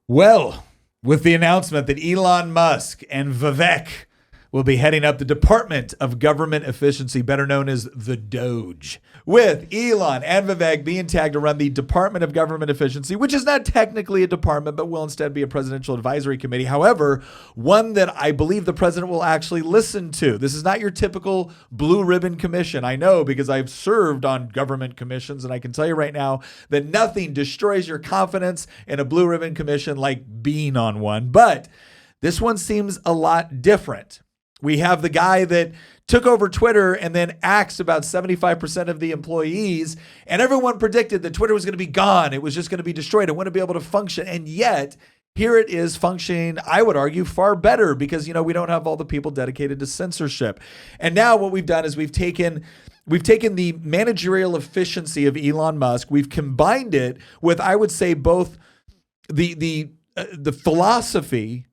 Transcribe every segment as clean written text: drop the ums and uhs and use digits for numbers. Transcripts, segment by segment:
Well, with the announcement that Elon Musk and Viviek will be heading up the Department of Government Efficiency, better known as the DOGE, with Elon and Viviek being tagged to run the Department of Government Efficiency, which is not technically a department, but will instead be a presidential advisory committee. However, one that I believe the president will actually listen to. This is not your typical blue ribbon commission. I know because I've served on government commissions, and I can tell you right now that nothing destroys your confidence in a blue ribbon commission like being on one. But this one seems a lot different. We have the guy that took over Twitter and then axed about 75% of the employees, and everyone predicted that Twitter was going to be gone. It was just going to be destroyed. It wouldn't be able to function. And yet, here it is functioning, I would argue, far better because, we don't have all the people dedicated to censorship. And now what we've done is we've taken the managerial efficiency of Elon Musk. We've combined it with, I would say, both the philosophy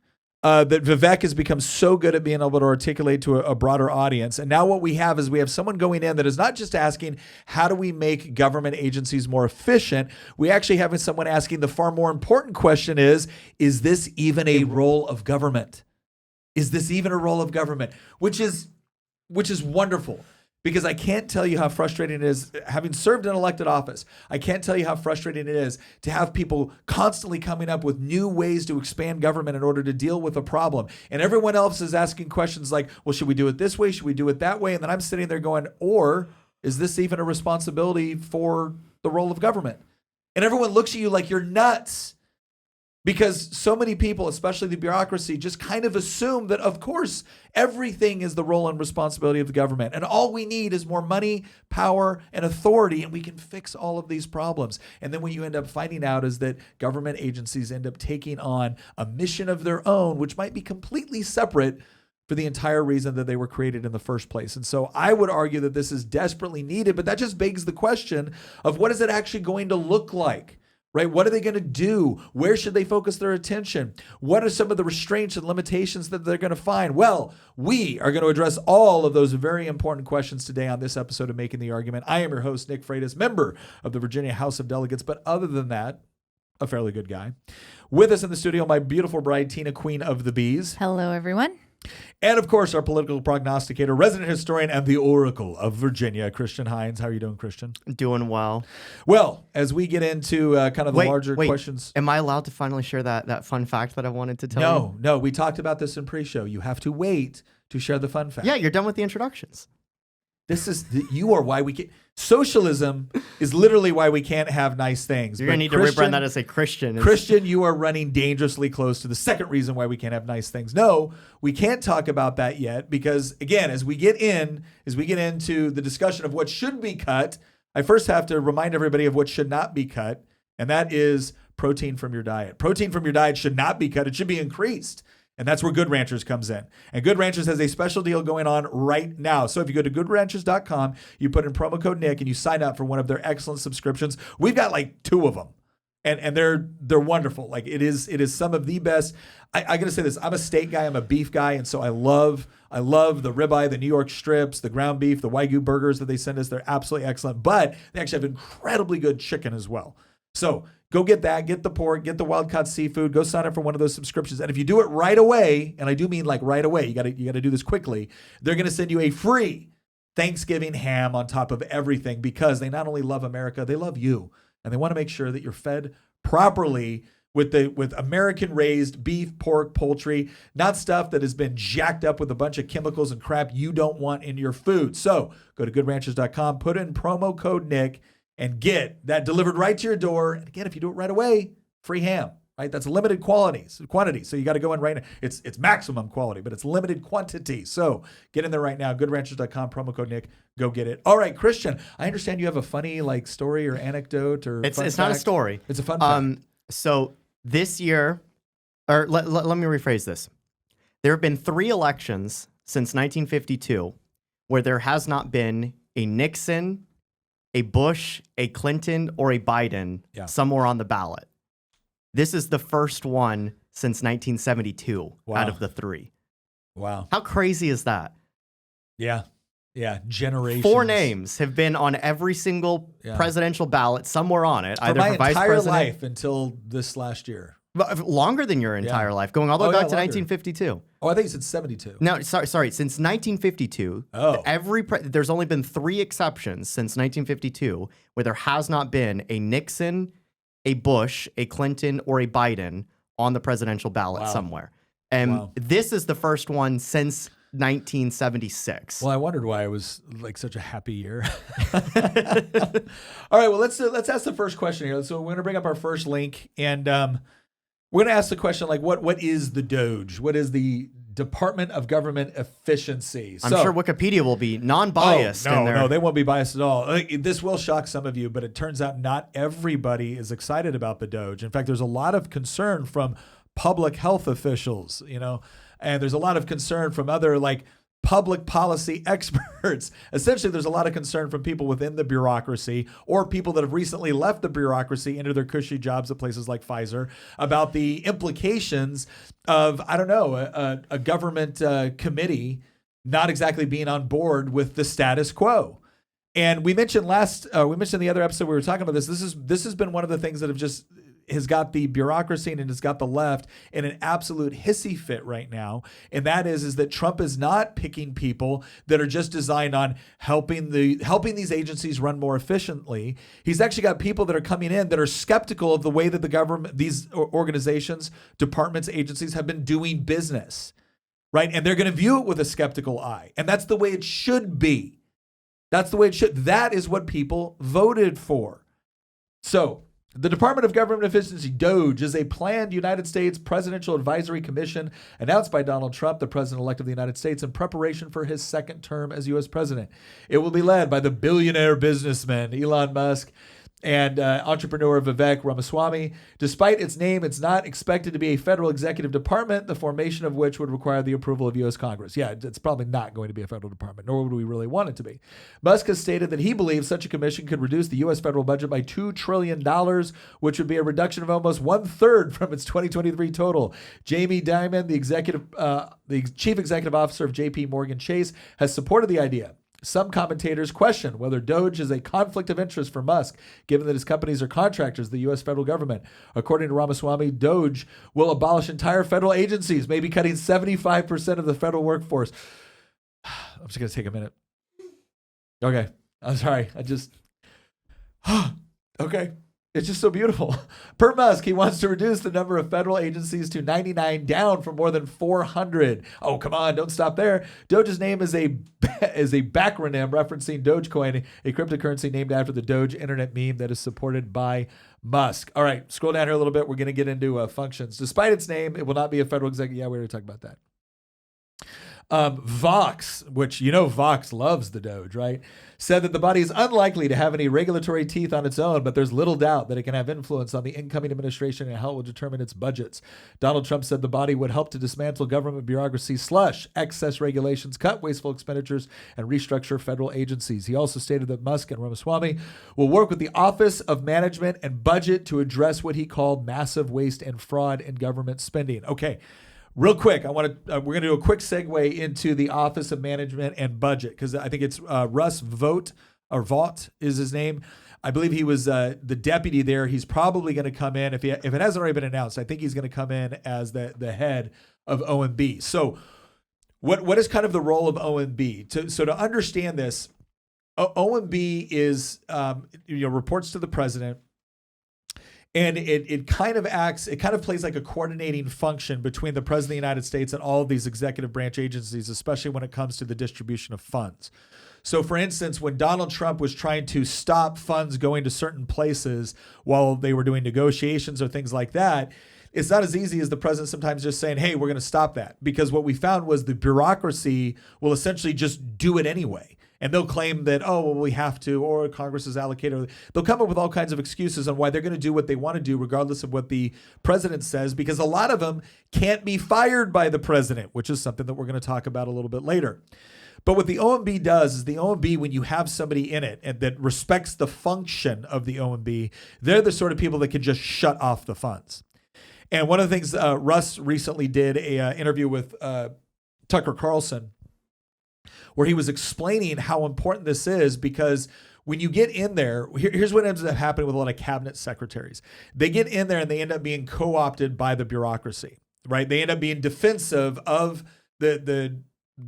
that Viviek has become so good at being able to articulate to a broader audience. And now what we have is we have someone going in that is not just asking, how do we make government agencies more efficient? We actually have someone asking the far more important question is this even a role of government? Is this even a role of government? Which is wonderful. Because I can't tell you how frustrating it is, having served in elected office, I can't tell you how frustrating it is to have people constantly coming up with new ways to expand government in order to deal with a problem. And everyone else is asking questions like, well, should we do it this way? Should we do it that way? And then I'm sitting there going, or is this even a responsibility for the role of government? And everyone looks at you like you're nuts. Because so many people, especially the bureaucracy, just kind of assume that, of course, everything is the role and responsibility of the government. And all we need is more money, power, and authority, and we can fix all of these problems. And then what you end up finding out is that government agencies end up taking on a mission of their own, which might be completely separate for the entire reason that they were created in the first place. And so I would argue that this is desperately needed, but that just begs the question of what is it actually going to look like? Right? What are they going to do? Where should they focus their attention? What are some of the restraints and limitations that they're going to find? Well, we are going to address all of those very important questions today on this episode of Making the Argument. I am your host, Nick Freitas, member of the Virginia House of Delegates, but other than that, a fairly good guy. With us in the studio, my beautiful bride, Tina, Queen of the Bees. Hello, everyone. And of course, our political prognosticator, resident historian, and the Oracle of Virginia, Christian Hines. How are you doing, Christian? Doing well. Well, as we get into kind of the larger questions. Am I allowed to finally share that fun fact that I wanted to tell you? No. We talked about this in pre-show. You have to wait to share the fun fact. Yeah, you're done with the introductions. You are why we can't. Socialism is literally why we can't have nice things. You're going to need to rebrand that as a Christian. Christian, you are running dangerously close to the second reason why we can't have nice things. No, we can't talk about that yet because, again, as we get into the discussion of what should be cut, I first have to remind everybody of what should not be cut, and that is protein from your diet. Protein from your diet should not be cut. It should be increased. And that's where Good Ranchers comes in. And Good Ranchers has a special deal going on right now. So if you go to goodranchers.com, you put in promo code Nick and you sign up for one of their excellent subscriptions. We've got like 2 of them. And they're wonderful. Like it is some of the best. I got to say this. I'm a steak guy. I'm a beef guy. And so I love the ribeye, the New York strips, the ground beef, the Wagyu burgers that they send us. They're absolutely excellent. But they actually have incredibly good chicken as well. So go get that, get the pork, get the wild-caught seafood, go sign up for one of those subscriptions. And if you do it right away, and I do mean like right away, you got to do this quickly, they're going to send you a free Thanksgiving ham on top of everything because they not only love America, they love you. And they want to make sure that you're fed properly with American-raised beef, pork, poultry, not stuff that has been jacked up with a bunch of chemicals and crap you don't want in your food. So go to goodranchers.com, put in promo code Nick, and get that delivered right to your door. And again, if you do it right away, free ham, right? That's limited quantity. So you got to go in right now. It's maximum quality, but it's limited quantity. So get in there right now. Goodranchers.com, promo code Nick. Go get it. All right, Christian, I understand you have a funny story or anecdote or It's not a story. It's a fun fact. So this year, or let me rephrase this. There have been 3 elections since 1952 where there has not been a Nixon, a Bush, a Clinton, or a Biden somewhere on the ballot. This is the first one since 1972 out of the 3. Wow. How crazy is that? Yeah. Generations. 4 names have been on every single presidential ballot, somewhere on it, for either my for vice entire president. life until this last year. Longer than your entire life, going all the way back to longer. 1952. Oh, I think you said 72. No, sorry. Since 1952, there's only been 3 exceptions since 1952 where there has not been a Nixon, a Bush, a Clinton, or a Biden on the presidential ballot somewhere. And this is the first one since 1976. Well, I wondered why it was like such a happy year. All right, well, let's ask the first question here. So we're going to bring up our first link, and we're going to ask the question, like, what is the DOGE? What is the Department of Government Efficiency? I'm sure Wikipedia will be non-biased. No, they won't be biased at all. This will shock some of you, but it turns out not everybody is excited about the DOGE. In fact, there's a lot of concern from public health officials, and there's a lot of concern from other public policy experts. Essentially, there's a lot of concern from people within the bureaucracy or people that have recently left the bureaucracy into their cushy jobs at places like Pfizer about the implications of, a government committee not exactly being on board with the status quo. And we mentioned in the other episode we were talking about this. This has been one of the things that has got the bureaucracy and has got the left in an absolute hissy fit right now. And that is that Trump is not picking people that are just designed on helping these agencies run more efficiently. He's actually got people that are coming in that are skeptical of the way that the government, these organizations, departments, agencies have been doing business, right? And they're going to view it with a skeptical eye. And that's the way it should be. That's the way it should. That is what people voted for. So, the Department of Government Efficiency, DOGE, is a planned United States Presidential Advisory Commission announced by Donald Trump, the president-elect of the United States, in preparation for his second term as U.S. president. It will be led by the billionaire businessman Elon Musk and entrepreneur Viviek Ramaswamy. Despite its name, it's not expected to be a federal executive department, the formation of which would require the approval of U.S. Congress. Yeah, it's probably not going to be a federal department, nor would we really want it to be. Musk has stated that he believes such a commission could reduce the U.S. federal budget by $2 trillion, which would be a reduction of almost 1/3 from its 2023 total. Jamie Dimon, the chief executive officer of J.P. Morgan Chase, has supported the idea. Some commentators question whether DOGE is a conflict of interest for Musk, given that his companies are contractors of the U.S. federal government. According to Ramaswamy, DOGE will abolish entire federal agencies, maybe cutting 75% of the federal workforce. I'm just going to take a minute. Okay. I'm sorry. Okay. It's just so beautiful. Per Musk, he wants to reduce the number of federal agencies to 99, down from more than 400. Oh, come on, don't stop there. DOGE's name is a backronym referencing Dogecoin, a cryptocurrency named after the Doge internet meme that is supported by Musk. All right, scroll down here a little bit. We're going to get into functions. Despite its name, it will not be a federal executive. Yeah, we already talked about that. Vox, which Vox loves the DOGE, right, said that the body is unlikely to have any regulatory teeth on its own, but there's little doubt that it can have influence on the incoming administration and how it will determine its budgets. Donald Trump said the body would help to dismantle government bureaucracy, slush excess regulations, cut wasteful expenditures, and restructure federal agencies. He also stated that Musk and Ramaswamy will work with the Office of Management and Budget to address what he called massive waste and fraud in government spending. Okay. Real quick, we're going to do a quick segue into the Office of Management and Budget, because I think it's Russ Vought is his name. I believe he was the deputy there. He's probably going to come in, if it hasn't already been announced, I think he's going to come in as the head of OMB. So what is kind of the role of OMB? So to understand this, OMB is reports to the president. And it kind of plays like a coordinating function between the president of the United States and all of these executive branch agencies, especially when it comes to the distribution of funds. So, for instance, when Donald Trump was trying to stop funds going to certain places while they were doing negotiations or things like that, it's not as easy as the president sometimes just saying, hey, we're going to stop that. Because what we found was the bureaucracy will essentially just do it anyway. And they'll claim that, we have to, or Congress is allocated. They'll come up with all kinds of excuses on why they're going to do what they want to do, regardless of what the president says, because a lot of them can't be fired by the president, which is something that we're going to talk about a little bit later. But what the OMB does is the OMB, when you have somebody in it and that respects the function of the OMB, they're the sort of people that can just shut off the funds. And one of the things Russ recently did an interview with Tucker Carlson, where he was explaining how important this is, because when you get in there, here's what ends up happening with a lot of cabinet secretaries. They get in there and they end up being co-opted by the bureaucracy, right? They end up being defensive of the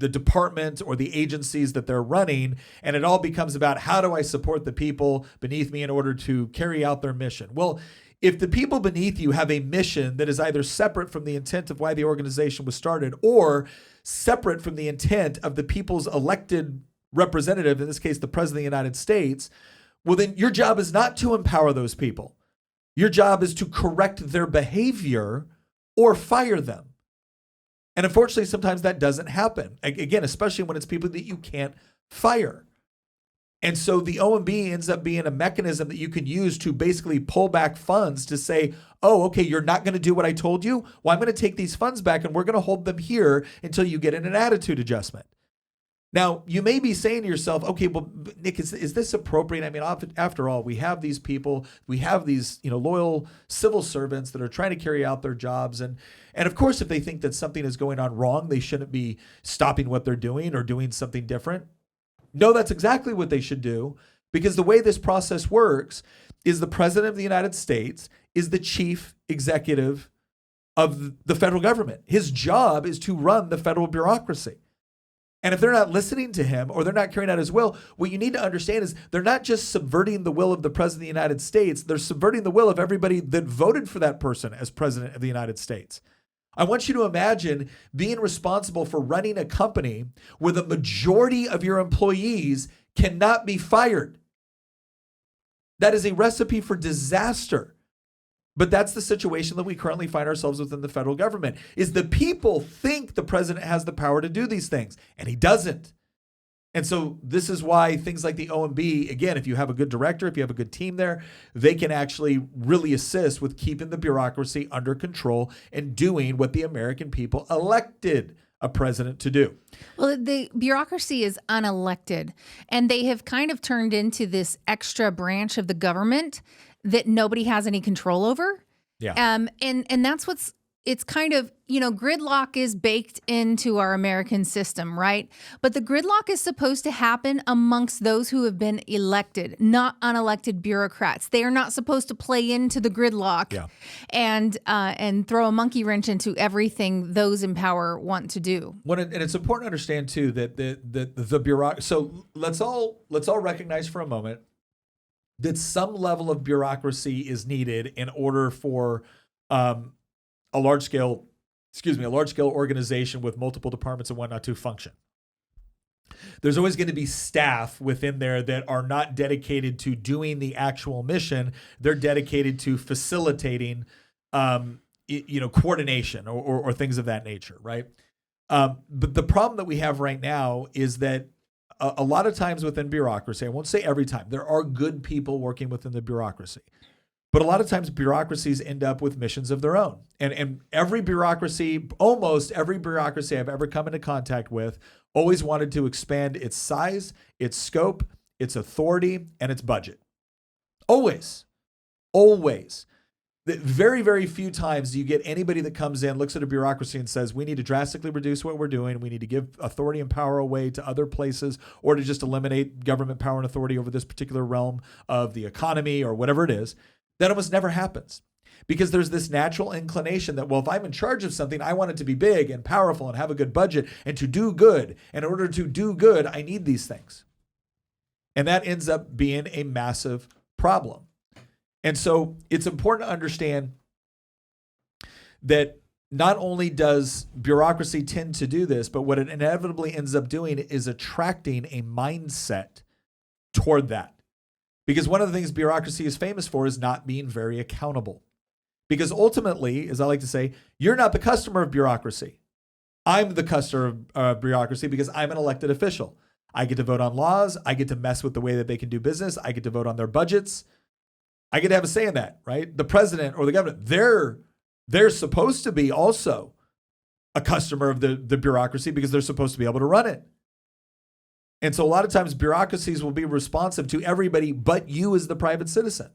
department or the agencies that they're running. And it all becomes about, how do I support the people beneath me in order to carry out their mission? Well, if the people beneath you have a mission that is either separate from the intent of why the organization was started or separate from the intent of the people's elected representative, in this case, the president of the United States, well, then your job is not to empower those people. Your job is to correct their behavior or fire them. And unfortunately, sometimes that doesn't happen. Again, especially when it's people that you can't fire. And so the OMB ends up being a mechanism that you can use to basically pull back funds to say, oh, okay, you're not going to do what I told you? Well, I'm going to take these funds back and we're going to hold them here until you get in an attitude adjustment. Now, you may be saying to yourself, okay, well, Nick, is this appropriate? I mean, after all, we have these people, we have these, loyal civil servants that are trying to carry out their jobs. And of course, if they think that something is going on wrong, they shouldn't be stopping what they're doing or doing something different. No, that's exactly what they should do, because the way this process works is the president of the United States is the chief executive of the federal government. His job is to run the federal bureaucracy. And if they're not listening to him or they're not carrying out his will, what you need to understand is they're not just subverting the will of the president of the United States, they're subverting the will of everybody that voted for that person as president of the United States. I want you to imagine being responsible for running a company where the majority of your employees cannot be fired. That is a recipe for disaster. But that's the situation that we currently find ourselves within the federal government, is the people think the president has the power to do these things, and he doesn't. And so this is why things like the OMB, again, if you have a good director, if you have a good team there, they can actually really assist with keeping the bureaucracy under control and doing what the American people elected a president to do. Well, the bureaucracy is unelected, and they have kind of turned into this extra branch of the government that nobody has any control over. Yeah. And that's it's kind of, gridlock is baked into our American system, right? But the gridlock is supposed to happen amongst those who have been elected, not unelected bureaucrats. They are not supposed to play into the gridlock and throw a monkey wrench into everything those in power want to do. And it's important to understand too that the bureaucracy. So let's all recognize for a moment that some level of bureaucracy is needed in order for a large scale organization with multiple departments and whatnot to function. There's always going to be staff within there that are not dedicated to doing the actual mission. They're dedicated to facilitating, coordination or things of that nature, right? But the problem that we have right now is that a lot of times within bureaucracy, I won't say every time, there are good people working within the bureaucracy. But a lot of times bureaucracies end up with missions of their own. And every bureaucracy, almost every bureaucracy I've ever come into contact with, always wanted to expand its size, its scope, its authority, and its budget. Always. Very, very few times do you get anybody that comes in, looks at a bureaucracy and says, we need to drastically reduce what we're doing. We need to give authority and power away to other places, or to just eliminate government power and authority over this particular realm of the economy or whatever it is. That almost never happens, because there's this natural inclination that, well, if I'm in charge of something, I want it to be big and powerful and have a good budget and to do good. And in order to do good, I need these things. And that ends up being a massive problem. And so it's important to understand that not only does bureaucracy tend to do this, but what it inevitably ends up doing is attracting a mindset toward that. Because one of the things bureaucracy is famous for is not being very accountable. Because ultimately, as I like to say, you're not the customer of bureaucracy. I'm the customer of bureaucracy because I'm an elected official. I get to vote on laws. I get to mess with the way that they can do business. I get to vote on their budgets. I get to have a say in that, right? The president or the government, they're supposed to be also a customer of the bureaucracy because they're supposed to be able to run it. And so a lot of times bureaucracies will be responsive to everybody but you as the private citizen.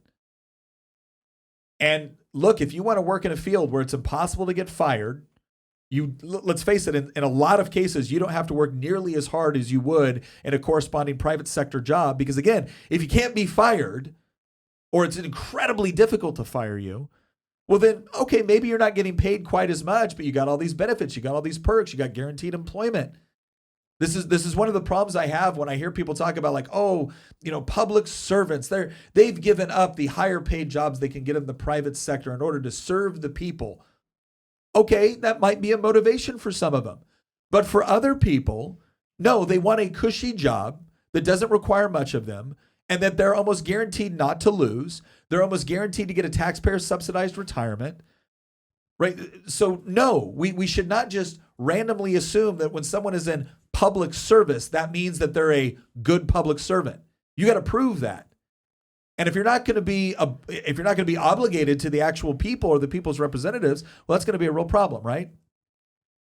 And look, if you want to work in a field where it's impossible to get fired, Let's face it, in a lot of cases, you don't have to work nearly as hard as you would in a corresponding private sector job. Because again, if you can't be fired, or it's incredibly difficult to fire you, well then, okay, maybe you're not getting paid quite as much, but you got all these benefits, you got all these perks, you got guaranteed employment. This is one of the problems I have when I hear people talk about like, oh, public servants, they've given up the higher paid jobs they can get in the private sector in order to serve the people. Okay, that might be a motivation for some of them. But for other people, no, they want a cushy job that doesn't require much of them and that they're almost guaranteed not to lose. They're almost guaranteed to get a taxpayer subsidized retirement. Right? So no, we should not just randomly assume that when someone is in public service, that means that they're a good public servant. You got to prove that. And if you're not going to be obligated to the actual people or the people's representatives, well, that's going to be a real problem, right?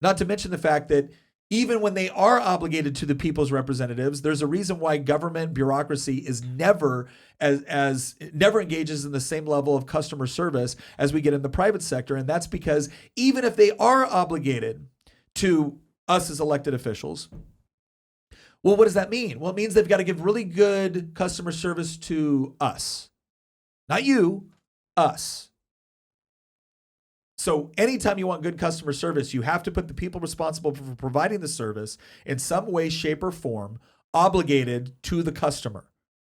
Not to mention the fact that even when they are obligated to the people's representatives, there's a reason why government bureaucracy is never never engages in the same level of customer service as we get in the private sector. And that's because even if they are obligated to us as elected officials, well, what does that mean? Well, it means they've got to give really good customer service to us. Not you, us. So anytime you want good customer service, you have to put the people responsible for providing the service in some way, shape, or form obligated to the customer.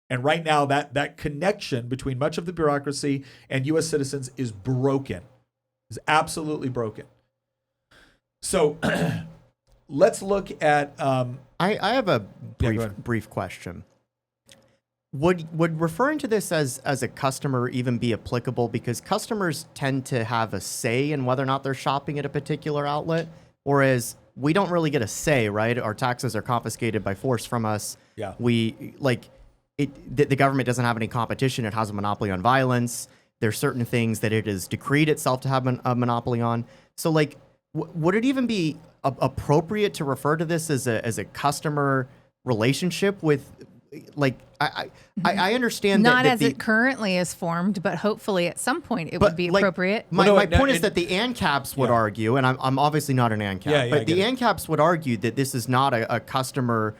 And right now, that connection between much of the bureaucracy and U.S. citizens is broken, is absolutely broken. So let's look at... I have a brief question. Would referring to this as a customer even be applicable? Because customers tend to have a say in whether or not they're shopping at a particular outlet, whereas we don't really get a say, right? Our taxes are confiscated by force from us. Yeah. The government doesn't have any competition. It has a monopoly on violence. There's certain things that it has decreed itself to have a monopoly on. So would it even be appropriate to refer to this as a customer relationship with, I understand not that as it currently is formed, but hopefully at some point it would be appropriate. My point is that the ANCAPs would argue, and I'm obviously not an ANCAP, but the ANCAPs would argue that this is not a customer,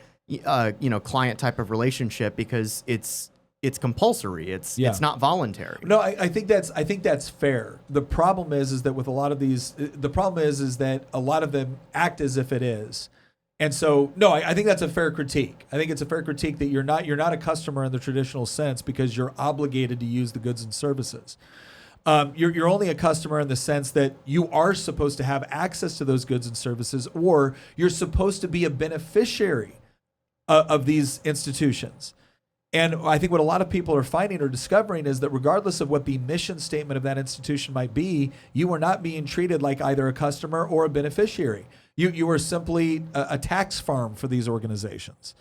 client type of relationship because it's compulsory. It's not voluntary. No, I think that's fair. The problem is that with a lot of these, is that a lot of them act as if it is. And so, no, I think that's a fair critique. I think it's a fair critique that you're not a customer in the traditional sense because you're obligated to use the goods and services. You're only a customer in the sense that you are supposed to have access to those goods and services, or you're supposed to be a beneficiary of these institutions. And I think what a lot of people are finding or discovering is that regardless of what the mission statement of that institution might be, you are not being treated like either a customer or a beneficiary. You are simply a tax farm for these organizations.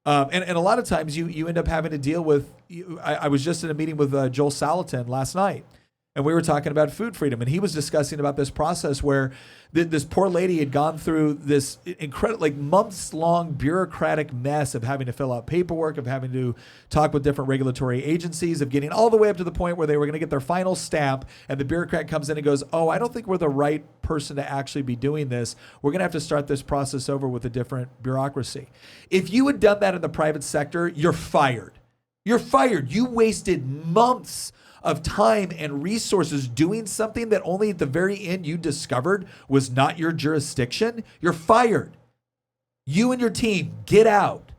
And a lot of times you end up having to deal with, I was just in a meeting with Joel Salatin last night, and we were talking about food freedom, and he was discussing about this process where this poor lady had gone through this incredible, months-long bureaucratic mess of having to fill out paperwork, of having to talk with different regulatory agencies, of getting all the way up to the point where they were going to get their final stamp, and the bureaucrat comes in and goes, oh, I don't think we're the right person to actually be doing this. We're going to have to start this process over with a different bureaucracy. If you had done that in the private sector, you're fired. You're fired. You wasted months of time and resources doing something that only at the very end you discovered was not your jurisdiction. You're fired. You and your team, get out.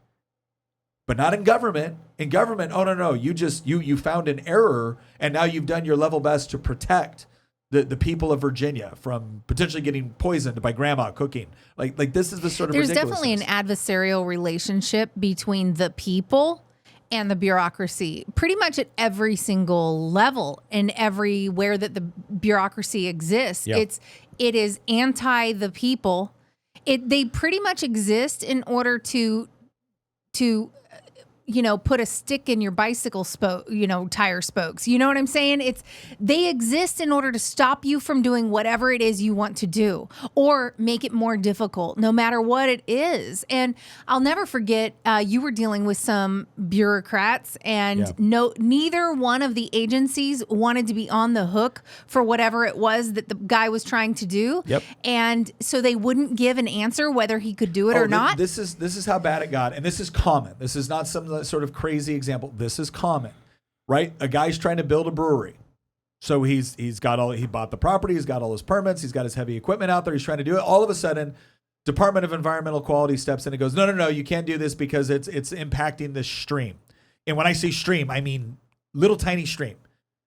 But not in government. In government, oh no, you found an error and now you've done your level best to protect the people of Virginia from potentially getting poisoned by grandma cooking. Like this is the sort of There's definitely an adversarial relationship between the people and the bureaucracy, pretty much at every single level and everywhere that the bureaucracy exists. Yeah. It is anti the people. They pretty much exist in order to put a stick in your bicycle tire spokes. You know what I'm saying? They exist in order to stop you from doing whatever it is you want to do or make it more difficult, no matter what it is. And I'll never forget, you were dealing with some bureaucrats, and neither one of the agencies wanted to be on the hook for whatever it was that the guy was trying to do. Yep. And so they wouldn't give an answer whether he could do it or not. This is how bad it got, and this is common. This is not some sort of crazy example. This is common, right? A guy's trying to build a brewery, so he bought the property, he's got all his permits, he's got his heavy equipment out there, he's trying to do it. All of a sudden, Department of Environmental Quality steps in and goes, no, you can't do this because it's impacting the stream. And when I say stream, I mean little tiny stream.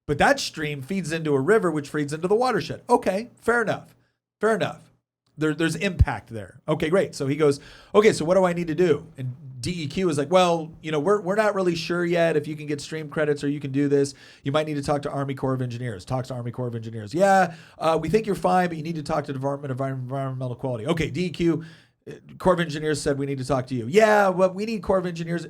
But that stream feeds into a river, which feeds into the watershed. Okay, fair enough. There's impact there. Okay, great. So he goes, okay, so what do I need to do? And DEQ is like, well, we're not really sure yet if you can get stream credits or you can do this. You might need to talk to Army Corps of Engineers. Talk to Army Corps of Engineers. Yeah, we think you're fine, but you need to talk to Department of Environmental Quality. Okay, DEQ, Corps of Engineers said we need to talk to you. Yeah, well, we need Corps of Engineers.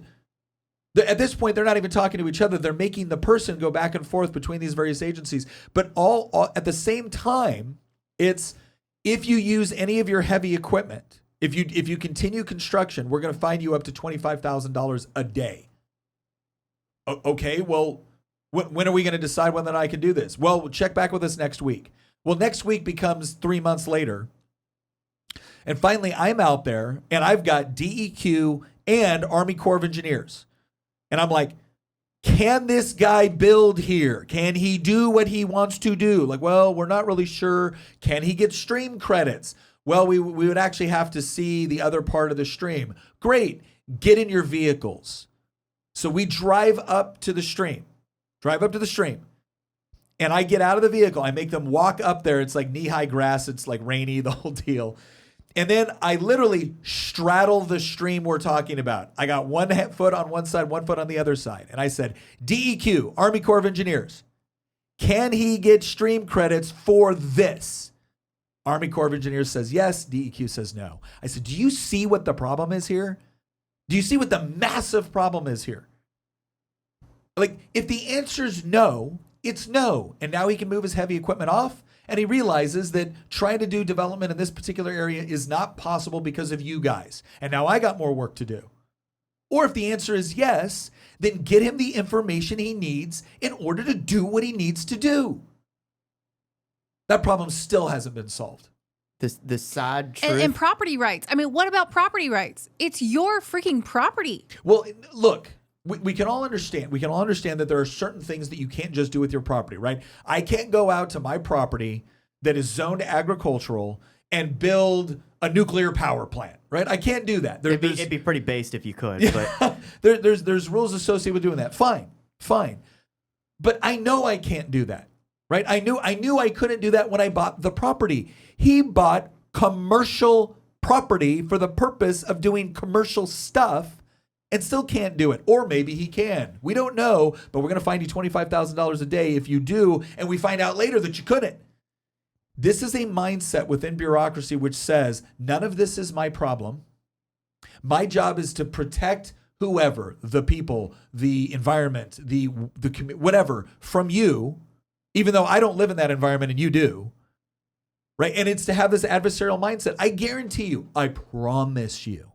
At this point, they're not even talking to each other. They're making the person go back and forth between these various agencies. But all at the same time, it's, if you use any of your heavy equipment, if you continue construction, we're going to fine you up to $25,000 a day. Okay, well, when are we going to decide whether or not I can do this? Well, check back with us next week. Well, next week becomes 3 months later. And finally, I'm out there, and I've got DEQ and Army Corps of Engineers. And I'm like, can this guy build here? Can he do what he wants to do? Like, well, we're not really sure. Can he get stream credits? Well, we would actually have to see the other part of the stream. Great. Get in your vehicles. So we drive up to the stream. And I get out of the vehicle. I make them walk up there. It's like knee-high grass. It's like rainy, the whole deal. And then I literally straddle the stream we're talking about. I got 1 foot on one side, 1 foot on the other side. And I said, DEQ, Army Corps of Engineers, can he get stream credits for this? Army Corps of Engineers says yes. DEQ says no. I said, do you see what the problem is here? Do you see what the massive problem is here? Like, if the answer is no, it's no. And now he can move his heavy equipment off. And he realizes that trying to do development in this particular area is not possible because of you guys. And now I got more work to do. Or if the answer is yes, then get him the information he needs in order to do what he needs to do. That problem still hasn't been solved. The sad truth. And property rights. I mean, what about property rights? It's your freaking property. Well, look. We can all understand. We can all understand that there are certain things that you can't just do with your property, right? I can't go out to my property that is zoned agricultural and build a nuclear power plant, right? I can't do that. It'd be pretty based if you could. But there's rules associated with doing that. Fine. But I know I can't do that, right? I knew I couldn't do that when I bought the property. He bought commercial property for the purpose of doing commercial stuff, and still can't do it. Or maybe he can. We don't know, but we're going to fine you $25,000 a day if you do, and we find out later that you couldn't. This is a mindset within bureaucracy which says, none of this is my problem. My job is to protect whoever, the people, the environment, the whatever, from you, even though I don't live in that environment and you do. Right? And it's to have this adversarial mindset. I guarantee you, I promise you,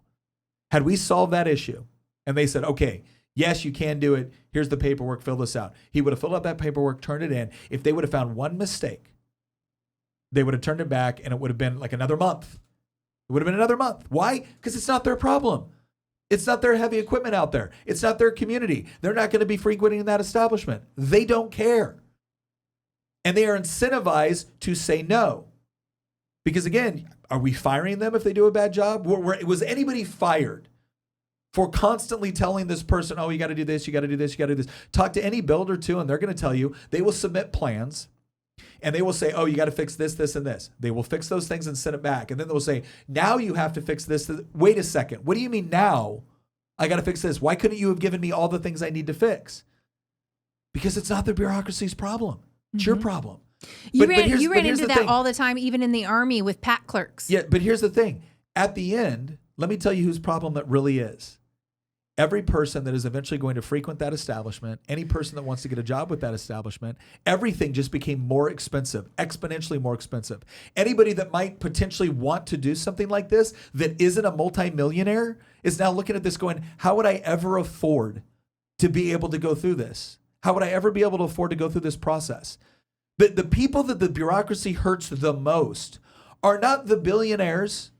had we solved that issue, and they said, okay, yes, you can do it. Here's the paperwork. Fill this out. He would have filled out that paperwork, turned it in. If they would have found one mistake, they would have turned it back, and it would have been like another month. It would have been another month. Why? Because it's not their problem. It's not their heavy equipment out there. It's not their community. They're not going to be frequenting that establishment. They don't care. And they are incentivized to say no. Because again, are we firing them if they do a bad job? Was anybody fired for constantly telling this person, oh, you got to do this, you got to do this, you got to do this? Talk to any builder too, and they're going to tell you, they will submit plans, and they will say, oh, you got to fix this, this, and this. They will fix those things and send it back. And then they'll say, now you have to fix this. Wait a second. What do you mean now I got to fix this? Why couldn't you have given me all the things I need to fix? Because it's not the bureaucracy's problem. It's your problem. You ran into that all the time, even in the Army with PAC clerks. Yeah, but here's the thing. At the end, let me tell you whose problem it really is. every person that is eventually going to frequent that establishment, any person that wants to get a job with that establishment, everything just became more expensive, exponentially more expensive. Anybody that might potentially want to do something like this that isn't a multimillionaire is now looking at this going, how would I ever afford to be able to go through this? How would I ever be able to afford to go through this process? The people that the bureaucracy hurts the most are not the billionaires.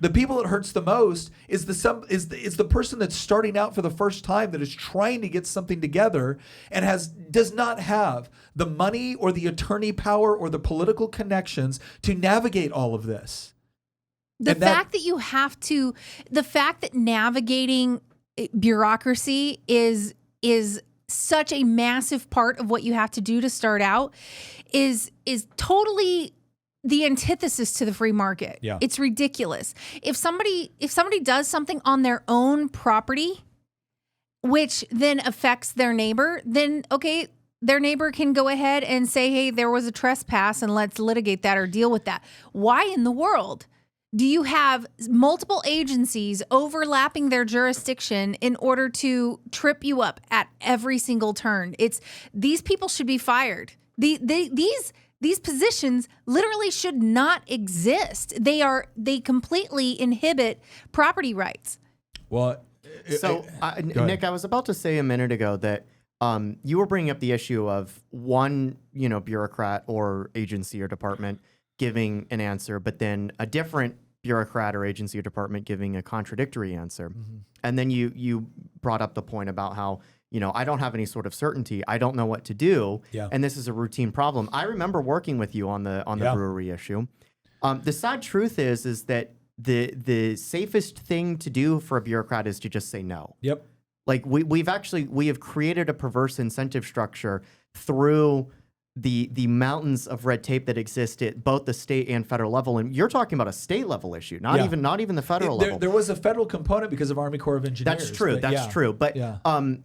The people that hurts the most is the person that's starting out for the first time, that is trying to get something together and does not have the money or the attorney power or the political connections to navigate all of this. The fact that navigating bureaucracy is such a massive part of what you have to do to start out is totally the antithesis to the free market. Yeah. It's ridiculous. If somebody does something on their own property, which then affects their neighbor, then okay, their neighbor can go ahead and say, hey, there was a trespass and let's litigate that or deal with that. Why in the world do you have multiple agencies overlapping their jurisdiction in order to trip you up at every single turn? These people should be fired. These positions literally should not exist. They completely inhibit property rights. Well, Nick, I was about to say a minute ago that you were bringing up the issue of one, bureaucrat or agency or department giving an answer, but then a different bureaucrat or agency or department giving a contradictory answer. And then you brought up the point about how, I don't have any sort of certainty. I don't know what to do. Yeah. And this is a routine problem. I remember working with you on the brewery issue. The sad truth is that the safest thing to do for a bureaucrat is to just say no. Yep. Like we have created a perverse incentive structure through the mountains of red tape that exist at both the state and federal level. And you're talking about a state level issue, not even the federal level. There was a federal component because of Army Corps of Engineers. That's true. But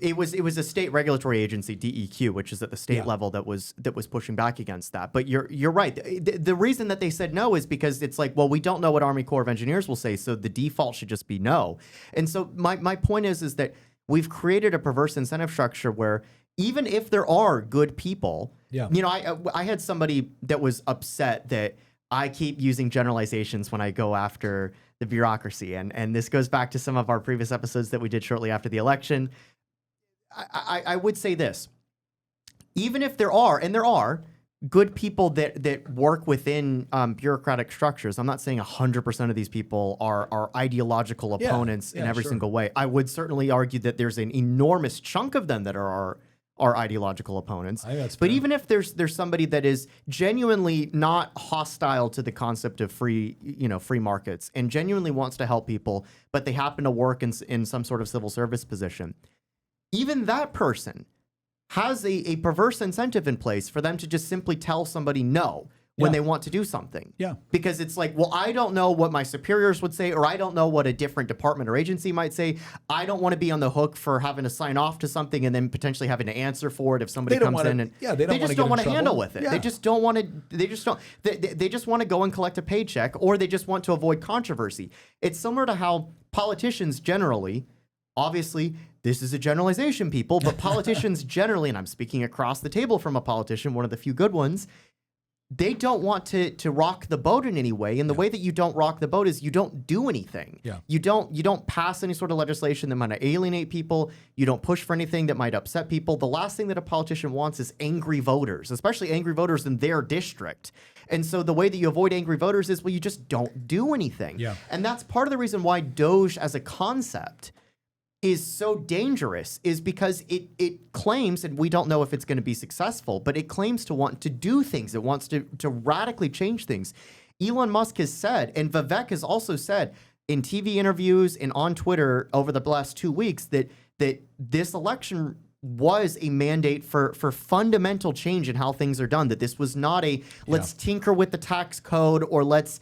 it was a state regulatory agency, DEQ, which is at the state level that was pushing back against that. But you're right. The reason that they said no is because it's like, well, we don't know what Army Corps of Engineers will say, so the default should just be no. And so my point is that we've created a perverse incentive structure where even if there are good people, I had somebody that was upset that I keep using generalizations when I go after the bureaucracy. And this goes back to some of our previous episodes that we did shortly after the election. I would say this, even if there are good people that work within bureaucratic structures, I'm not saying 100% of these people are ideological opponents in every single way. I would certainly argue that there's an enormous chunk of them that are ideological opponents. But even if there's somebody that is genuinely not hostile to the concept of free markets and genuinely wants to help people, but they happen to work in some sort of civil service position, even that person has a perverse incentive in place for them to just simply tell somebody no when they want to do something. Yeah. Because it's like, well, I don't know what my superiors would say, or I don't know what a different department or agency might say. I don't want to be on the hook for having to sign off to something and then potentially having to answer for it if somebody comes in and they just don't want to handle with it. Yeah. They just don't want to. They just want to go and collect a paycheck, or they just want to avoid controversy. It's similar to how politicians generally, obviously, this is a generalization, people, but politicians generally, and I'm speaking across the table from a politician, one of the few good ones, they don't want to rock the boat in any way. And the way that you don't rock the boat is you don't do anything. Yeah. You don't pass any sort of legislation that might alienate people. You don't push for anything that might upset people. The last thing that a politician wants is angry voters, especially angry voters in their district. And so the way that you avoid angry voters is, well, you just don't do anything. Yeah. And that's part of the reason why DOGE as a concept is so dangerous, is because it claims, and we don't know if it's going to be successful, but it claims to want to do things. It wants to radically change things. Elon Musk has said, and Viviek has also said in TV interviews and on Twitter over the last 2 weeks, that this election was a mandate for fundamental change in how things are done, that this was not a let's tinker with the tax code, or let's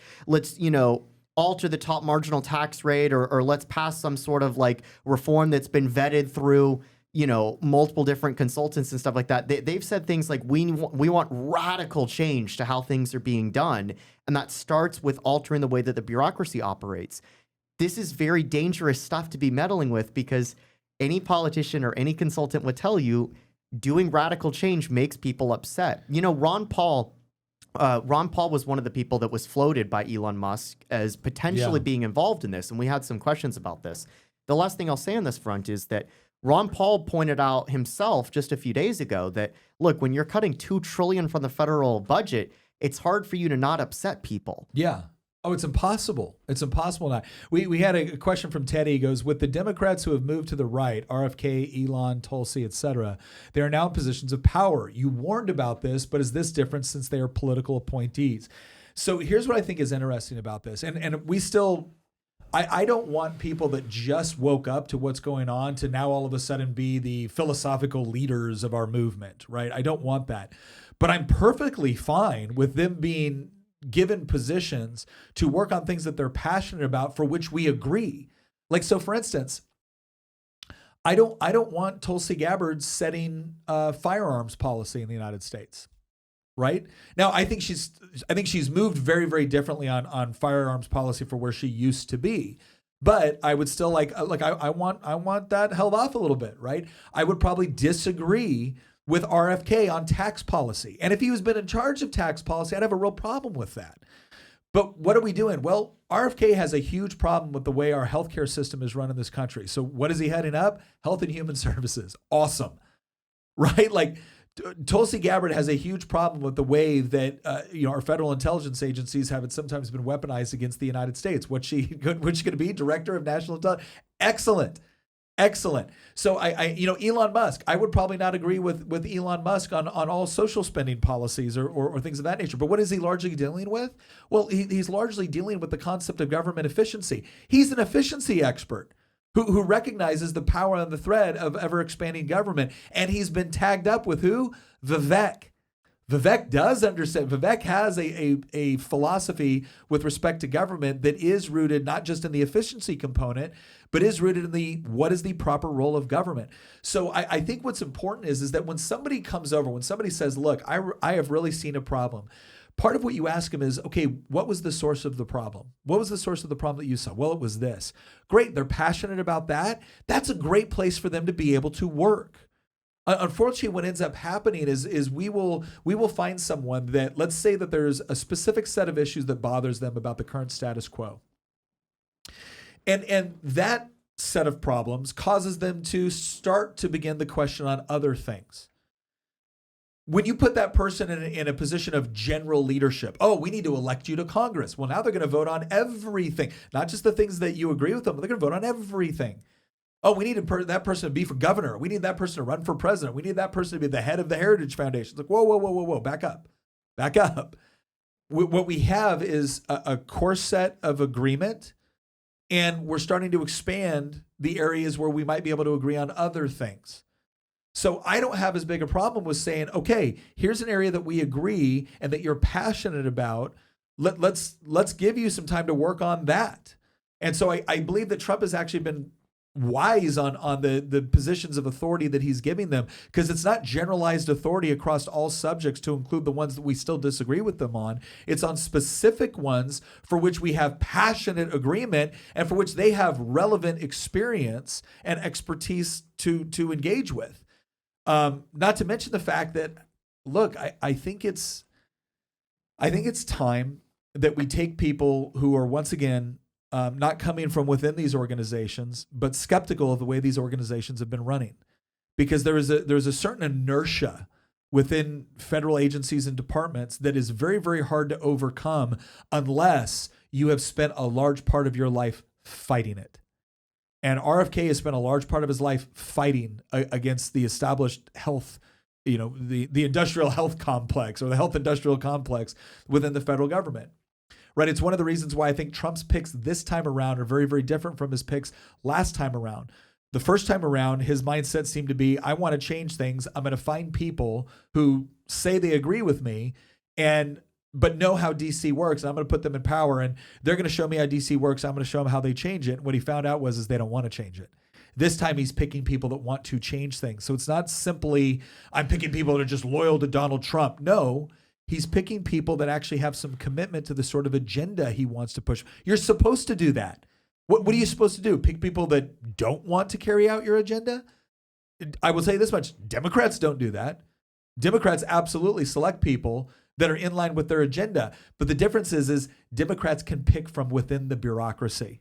alter the top marginal tax rate, or let's pass some sort of like reform that's been vetted through, multiple different consultants and stuff like that. They've said things like, we want radical change to how things are being done. And that starts with altering the way that the bureaucracy operates. this is very dangerous stuff to be meddling with, because any politician or any consultant would tell you doing radical change makes people upset. You know, Ron Paul was one of the people that was floated by Elon Musk as potentially being involved in this, and we had some questions about this. The last thing I'll say on this front is that Ron Paul pointed out himself just a few days ago that, look, when you're cutting $2 trillion from the federal budget, it's hard for you to not upset people. Yeah. Oh, it's impossible. It's impossible not. We had a question from Teddy. He goes, with the Democrats who have moved to the right, RFK, Elon, Tulsi, etc., they are now in positions of power. You warned about this, but is this different since they are political appointees? So here's what I think is interesting about this. And we still, I don't want people that just woke up to what's going on to now all of a sudden be the philosophical leaders of our movement, right? I don't want that. But I'm perfectly fine with them being given positions to work on things that they're passionate about, for which we agree. Like, so for instance, I don't want Tulsi Gabbard setting firearms policy in the United States. Right now, I think she's moved very, very differently on firearms policy for where she used to be. But I would still I want that held off a little bit, right? I would probably disagree with RFK on tax policy. And if he was been in charge of tax policy, I'd have a real problem with that. But what are we doing? Well, RFK has a huge problem with the way our healthcare system is run in this country. So what is he heading up? Health and Human Services. Awesome. Right? Like, Tulsi Gabbard has a huge problem with the way that our federal intelligence agencies have sometimes been weaponized against the United States. What's she going to be? Director of National Intelligence. Excellent. So Elon Musk, I would probably not agree with Elon Musk on all social spending policies or things of that nature. But what is he largely dealing with? Well, he's largely dealing with the concept of government efficiency. He's an efficiency expert who recognizes the power and the threat of ever-expanding government. And he's been tagged up with who? Vivek. Vivek does understand. Vivek has a philosophy with respect to government that is rooted not just in the efficiency component, but is rooted in what is the proper role of government. So I think what's important is that when somebody comes over, when somebody says, look, I have really seen a problem, part of what you ask them is, okay, what was the source of the problem? What was the source of the problem that you saw? Well, it was this. Great. They're passionate about that. That's a great place for them to be able to work. Unfortunately, what ends up happening is we will find someone that, let's say that there's a specific set of issues that bothers them about the current status quo. And that set of problems causes them to start to begin the question on other things. When you put that person in a position of general leadership, oh, we need to elect you to Congress. Well, now they're going to vote on everything, not just the things that you agree with them, but they're going to vote on everything. Oh, we need that person to be for governor. We need that person to run for president. We need that person to be the head of the Heritage Foundation. It's like, whoa, back up. What we have is a core set of agreement, and we're starting to expand the areas where we might be able to agree on other things. So I don't have as big a problem with saying, okay, here's an area that we agree and that you're passionate about. Let's give you some time to work on that. And so I believe that Trump has actually been wise on the positions of authority that he's giving them, because it's not generalized authority across all subjects to include the ones that we still disagree with them on. It's on specific ones for which we have passionate agreement and for which they have relevant experience and expertise to engage with. Not to mention the fact that, look, I think it's time that we take people who are, once again, not coming from within these organizations, but skeptical of the way these organizations have been running, because there's a certain inertia within federal agencies and departments that is very, very hard to overcome unless you have spent a large part of your life fighting it. And RFK has spent a large part of his life fighting against the established health, the industrial health complex, or the health industrial complex within the federal government. Right. It's one of the reasons why I think Trump's picks this time around are very, very different from his picks last time around. The first time around, his mindset seemed to be, I want to change things. I'm going to find people who say they agree with me but know how DC works, and I'm going to put them in power, and they're going to show me how DC works. I'm going to show them how they change it. What he found out was they don't want to change it. This time he's picking people that want to change things. So it's not simply, I'm picking people that are just loyal to Donald Trump. No, he's picking people that actually have some commitment to the sort of agenda he wants to push. You're supposed to do that. What are you supposed to do? Pick people that don't want to carry out your agenda? I will say this much. Democrats don't do that. Democrats absolutely select people that are in line with their agenda. But the difference is Democrats can pick from within the bureaucracy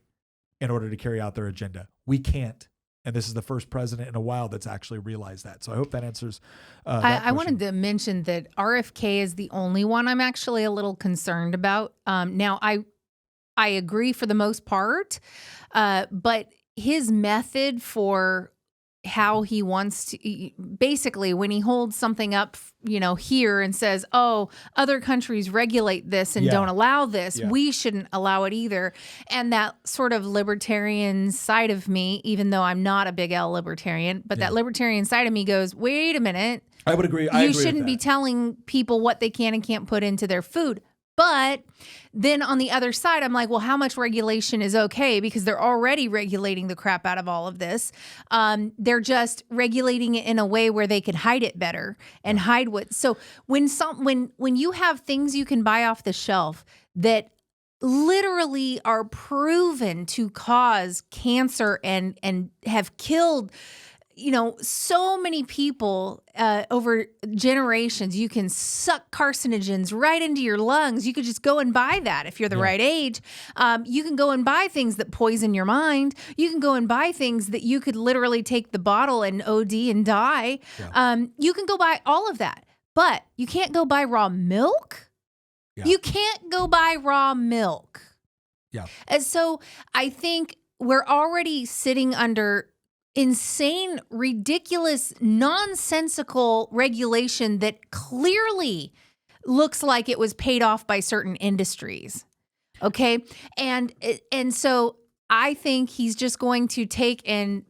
in order to carry out their agenda. We can't. And this is the first president in a while that's actually realized that. So I hope that answers that I wanted to mention that RFK is the only one I'm actually a little concerned about. Now, I agree for the most part, but his method for how he wants to, basically when he holds something up, here and says, oh, other countries regulate this and don't allow this, we shouldn't allow it either. And that sort of libertarian side of me, even though I'm not a big L libertarian, but that libertarian side of me goes, wait a minute. I would agree. You shouldn't be telling people what they can and can't put into their food. But then on the other side, I'm like, well, how much regulation is okay? Because they're already regulating the crap out of all of this. They're just regulating it in a way where they can hide it better and hide what. So when you have things you can buy off the shelf that literally are proven to cause cancer and have killed so many people over generations, you can suck carcinogens right into your lungs. You could just go and buy that if you're the right age. You can go and buy things that poison your mind. You can go and buy things that you could literally take the bottle and OD and die. You can go buy all of that, but you can't go buy raw milk. You can't go buy raw milk. And so I think we're already sitting under insane, ridiculous, nonsensical regulation that clearly looks like it was paid off by certain industries. Okay. And so I think he's just going to take and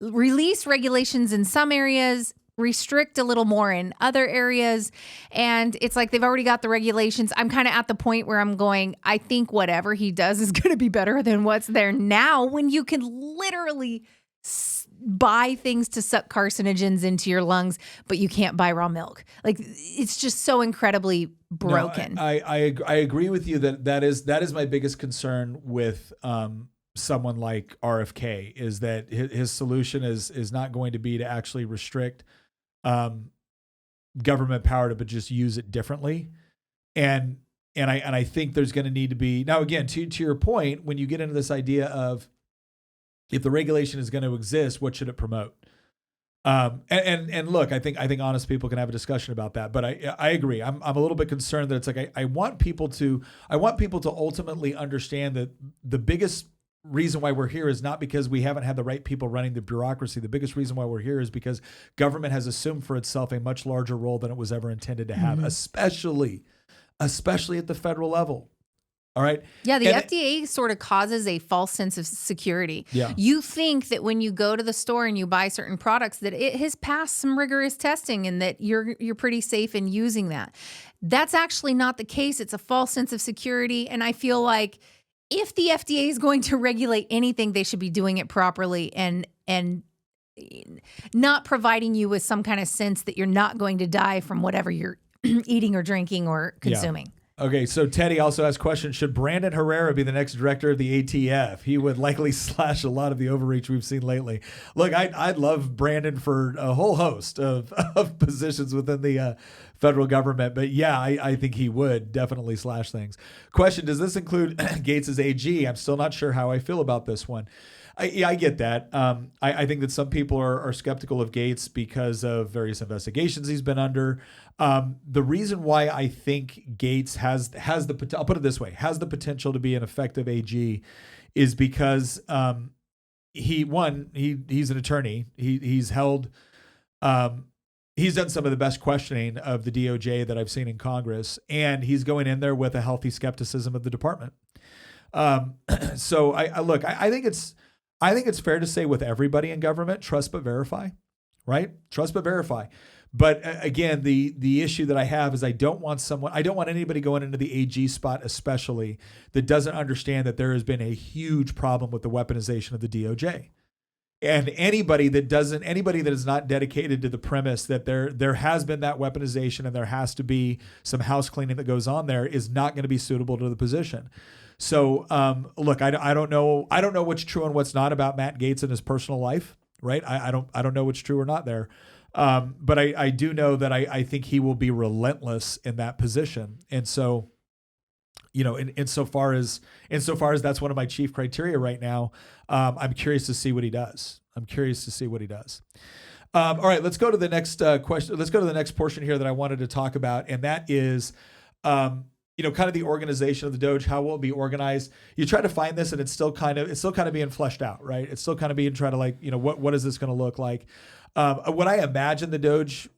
release regulations in some areas, restrict a little more in other areas. And it's like they've already got the regulations. I'm kind of at the point where I'm going, I think whatever he does is going to be better than what's there now, when you can literally buy things to suck carcinogens into your lungs, but you can't buy raw milk. Like, it's just so incredibly broken. No, I agree with you that is my biggest concern with someone like RFK, is that his solution is not going to be to actually restrict government power, but just use it differently. And I think there's going to need to be, now again, to your point, when you get into this idea of, if the regulation is going to exist, what should it promote? And look, I think honest people can have a discussion about that. But I agree. I'm a little bit concerned that it's like I want people to ultimately understand that the biggest reason why we're here is not because we haven't had the right people running the bureaucracy. The biggest reason why we're here is because government has assumed for itself a much larger role than it was ever intended to have, especially at the federal level. All right. Yeah, the FDA sort of causes a false sense of security. Yeah. You think that when you go to the store and you buy certain products that it has passed some rigorous testing and that you're pretty safe in using that. That's actually not the case. It's a false sense of security. And I feel like if the FDA is going to regulate anything, they should be doing it properly and not providing you with some kind of sense that you're not going to die from whatever you're eating or drinking or consuming. Yeah. Okay, so Teddy also asked question, should Brandon Herrera be the next director of the ATF? He would likely slash a lot of the overreach we've seen lately. Look, I'd love Brandon for a whole host of positions within the federal government. But yeah, I think he would definitely slash things. Question, does this include Gates as AG? I'm still not sure how I feel about this one. I get that. I think that some people are skeptical of Gates because of various investigations he's been under. The reason why I think Gates has the, I'll put it this way, has the potential to be an effective AG is because he's an attorney. He's held, he's done some of the best questioning of the DOJ that I've seen in Congress, and he's going in there with a healthy skepticism of the department. So I think it's fair to say with everybody in government, trust but verify, right? Trust but verify. But again, the issue that I have is I don't want anybody going into the AG spot, especially, that doesn't understand that there has been a huge problem with the weaponization of the DOJ. And anybody that is not dedicated to the premise that there has been that weaponization and there has to be some house cleaning that goes on there is not going to be suitable to the position. So look, I don't know what's true and what's not about Matt Gaetz and his personal life, right? I don't know what's true or not there. But I do know that I think he will be relentless in that position. And so, insofar as that's one of my chief criteria right now, I'm curious to see what he does. All right, let's go to the next question. Let's go to the next portion here that I wanted to talk about, and that is, kind of the organization of the Doge. How will it be organized? You try to find this, and it's still kind of being fleshed out, right? It's still kind of being trying to what is this going to look like? What I imagine the Doge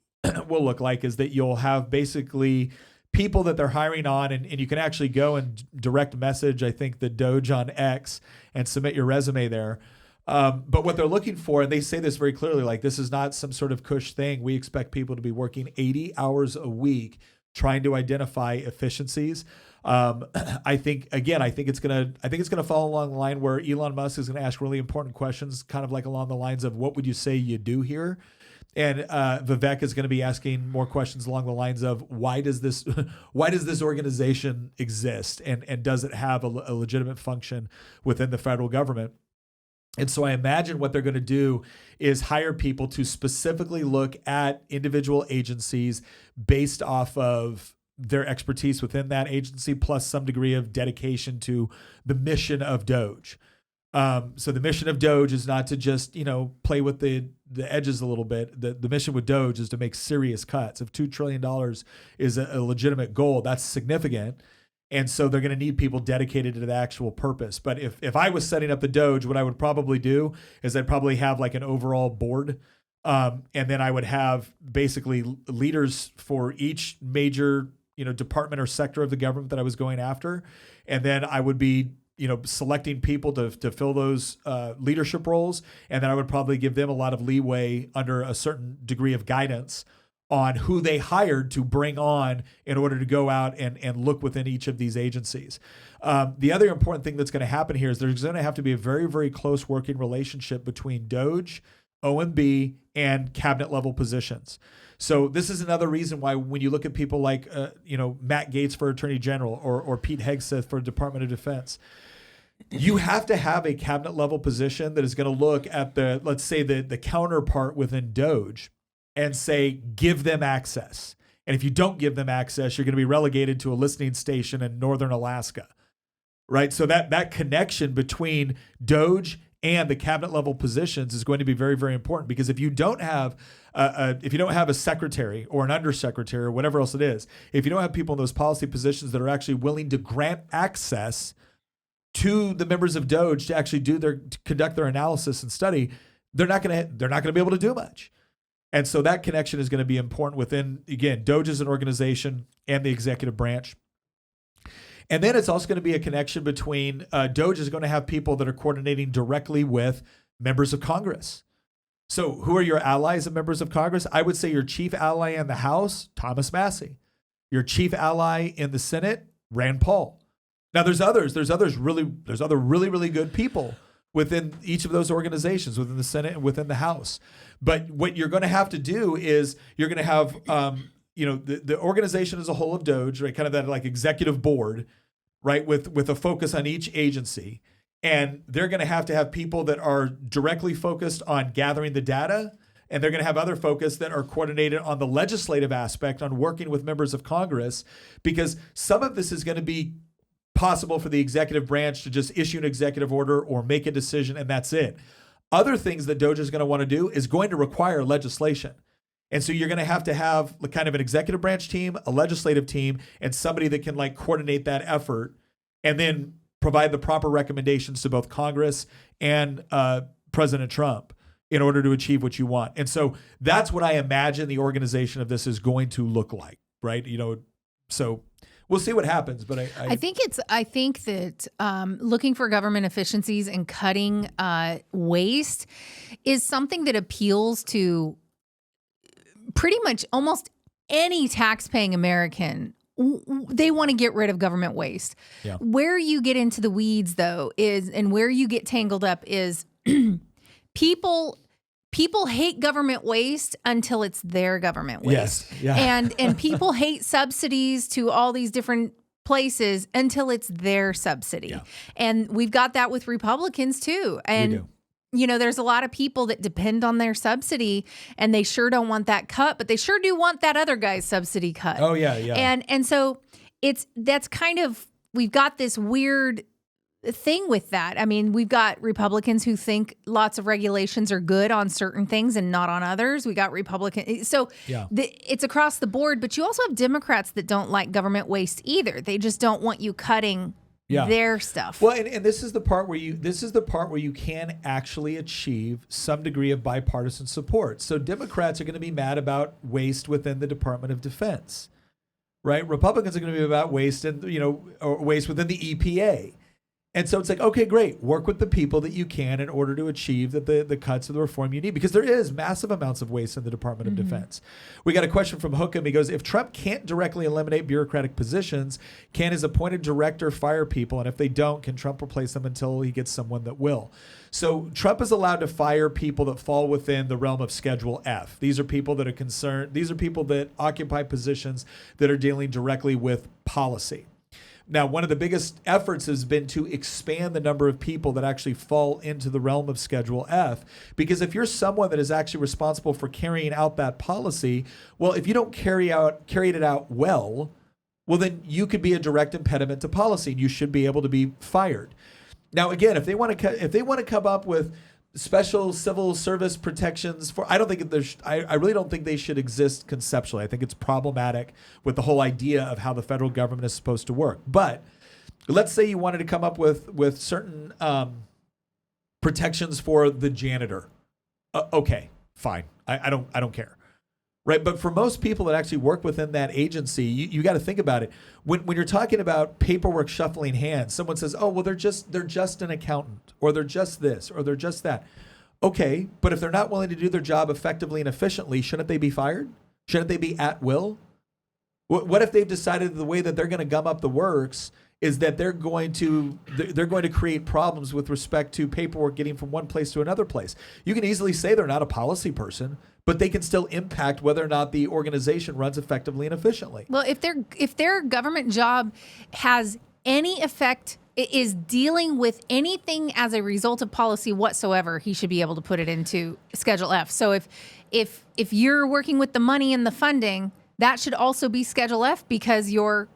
will look like is that you'll have basically people that they're hiring on, and you can actually go and direct message, I think, the Doge on X and submit your resume there. But what they're looking for, and they say this very clearly, like, this is not some sort of cush thing. We expect people to be working 80 hours a week trying to identify efficiencies. I think it's gonna fall along the line where Elon Musk is going to ask really important questions, kind of like along the lines of, what would you say you do here? And Viviek is going to be asking more questions along the lines of, why does this organization exist, and does it have a legitimate function within the federal government? And so I imagine what they're going to do is hire people to specifically look at individual agencies based off of their expertise within that agency, plus some degree of dedication to the mission of Doge. So the mission of Doge is not to just, play with the edges a little bit. The mission with Doge is to make serious cuts. If $2 trillion is a legitimate goal, that's significant. And so they're going to need people dedicated to the actual purpose. But if I was setting up the Doge, what I would probably do is I'd probably have like an overall board. And then I would have basically leaders for each major, department or sector of the government that I was going after. And then I would be, selecting people to fill those leadership roles. And then I would probably give them a lot of leeway under a certain degree of guidance on who they hired to bring on in order to go out and look within each of these agencies. The other important thing that's going to happen here is there's going to have to be a very, very close working relationship between Doge, OMB, and cabinet level positions. So this is another reason why when you look at people like, Matt Gaetz for Attorney General or Pete Hegseth for Department of Defense, you have to have a cabinet level position that is going to look at let's say the counterpart within Doge and say, give them access. And if you don't give them access, you're going to be relegated to a listening station in northern Alaska, right? So that connection between Doge and the cabinet level positions is going to be very, very important, because if you don't have a secretary or an undersecretary or whatever else it is, if you don't have people in those policy positions that are actually willing to grant access to the members of Doge to actually to conduct their analysis and study, they're not going to be able to do much. And so that connection is going to be important within, again, Doge as an organization and the executive branch. And then it's also going to be a connection between Doge is going to have people that are coordinating directly with members of Congress. So who are your allies and members of Congress? I would say your chief ally in the House, Thomas Massey. Your chief ally in the Senate, Rand Paul. Now there's other really, really good people within each of those organizations, within the Senate and within the House. But what you're going to have to do is you're going to have, the organization as a whole of Doge, right? Kind of that like executive board, right? With a focus on each agency. And they're going to have people that are directly focused on gathering the data. And they're going to have other focus that are coordinated on the legislative aspect, on working with members of Congress, because some of this is going to be possible for the executive branch to just issue an executive order or make a decision, and that's it. Other things that Doge is going to want to do is going to require legislation. And so you're going to have kind of an executive branch team, a legislative team, and somebody that can like coordinate that effort and then provide the proper recommendations to both Congress and President Trump in order to achieve what you want. And so that's what I imagine the organization of this is going to look like, right? So we'll see what happens, but I think that looking for government efficiencies and cutting waste is something that appeals to pretty much almost any tax-paying American. They want to get rid of government waste. Yeah. Where you get into the weeds, though, and where you get tangled up is people hate government waste until it's their government waste. Yes. Yeah. And people hate subsidies to all these different places until it's their subsidy. Yeah. And we've got that with Republicans too. And do. you know, there's a lot of people that depend on their subsidy and they sure don't want that cut, but they sure do want that other guy's subsidy cut. Oh yeah, yeah. And so that's kind of, we've got this weird thing with that. I mean, we've got Republicans who think lots of regulations are good on certain things and not on others. We got Republicans. So Yeah. It's across the board, but you also have Democrats that don't like government waste either. They just don't want you cutting their stuff. Well, and this is the part where you can actually achieve some degree of bipartisan support. So Democrats are going to be mad about waste within the Department of Defense, right? Republicans are going to be about waste or waste within the EPA. And so it's like, okay, great. Work with the people that you can in order to achieve the cuts of the reform you need, because there is massive amounts of waste in the Department of Defense. We got a question from Hookham. He goes, if Trump can't directly eliminate bureaucratic positions, can his appointed director fire people? And if they don't, can Trump replace them until he gets someone that will? So Trump is allowed to fire people that fall within the realm of Schedule F. These are people that are concerned. These are people that occupy positions that are dealing directly with policy. Now, one of the biggest efforts has been to expand the number of people that actually fall into the realm of Schedule F, because if you're someone that is actually responsible for carrying out that policy, well, if you don't carry it out well, then you could be a direct impediment to policy, and you should be able to be fired. Now, again, if they want to come up with special civil service protections for, I really don't think they should exist conceptually. I think it's problematic with the whole idea of how the federal government is supposed to work. But let's say you wanted to come up with certain protections for the janitor. Okay, fine. I don't care. Right, but for most people that actually work within that agency, you got to think about it. When you're talking about paperwork shuffling hands, someone says, "Oh, well, they're just an accountant, or they're just this, or they're just that." Okay, but if they're not willing to do their job effectively and efficiently, shouldn't they be fired? Shouldn't they be at will? What if they've decided the way that they're going to gum up the works is that they're going to create problems with respect to paperwork getting from one place to another place? You can easily say they're not a policy person, but they can still impact whether or not the organization runs effectively and efficiently. Well, if their government job has any effect, is dealing with anything as a result of policy whatsoever, he should be able to put it into Schedule F. So if you're working with the money and the funding, that should also be Schedule F, because you're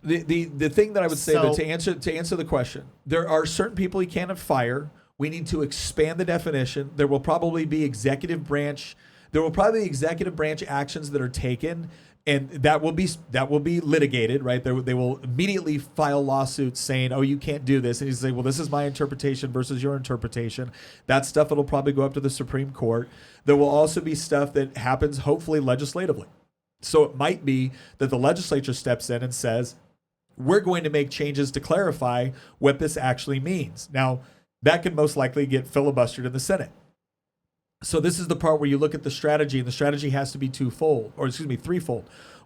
the thing that I would say that to answer the question, there are certain people you cannot fire. We need to expand the definition. There will probably be executive branch actions that are taken, and that will be litigated, right? They will immediately file lawsuits saying, "Oh, you can't do this," and you say, "Well, this is my interpretation versus your interpretation." That stuff, it'll probably go up to the Supreme Court. There will also be stuff that happens, hopefully, legislatively. So it might be that the legislature steps in and says, "We're going to make changes to clarify what this actually means." Now, that could most likely get filibustered in the Senate. So this is the part where you look at the strategy, and the strategy has to be threefold.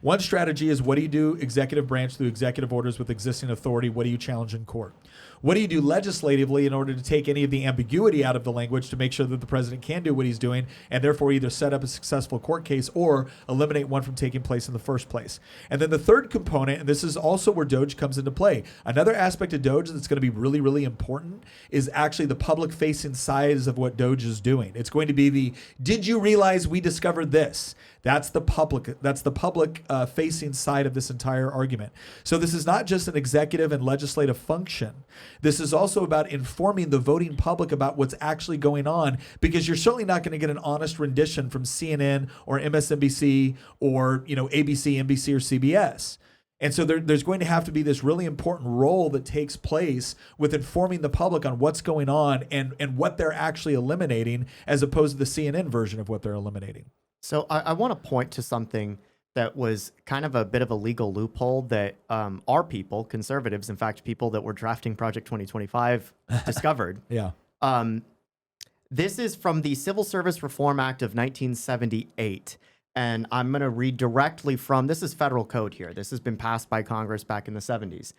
One strategy is, what do you do executive branch through executive orders with existing authority? What do you challenge in court? What do you do legislatively in order to take any of the ambiguity out of the language to make sure that the president can do what he's doing, and therefore either set up a successful court case or eliminate one from taking place in the first place? And then the third component, and this is also where DOGE comes into play. Another aspect of DOGE that's going to be really, really important is actually the public-facing sides of what DOGE is doing. It's going to be did you realize we discovered this? That's the public facing side of this entire argument. So this is not just an executive and legislative function. This is also about informing the voting public about what's actually going on, because you're certainly not going to get an honest rendition from CNN or MSNBC or ABC, NBC, or CBS. And so there's going to have to be this really important role that takes place with informing the public on what's going on and what they're actually eliminating, as opposed to the CNN version of what they're eliminating. So I want to point to something that was kind of a bit of a legal loophole that our people, conservatives, in fact, people that were drafting Project 2025, discovered. Yeah. This is from the Civil Service Reform Act of 1978. And I'm going to read directly from, this is federal code here. This has been passed by Congress back in the 70s.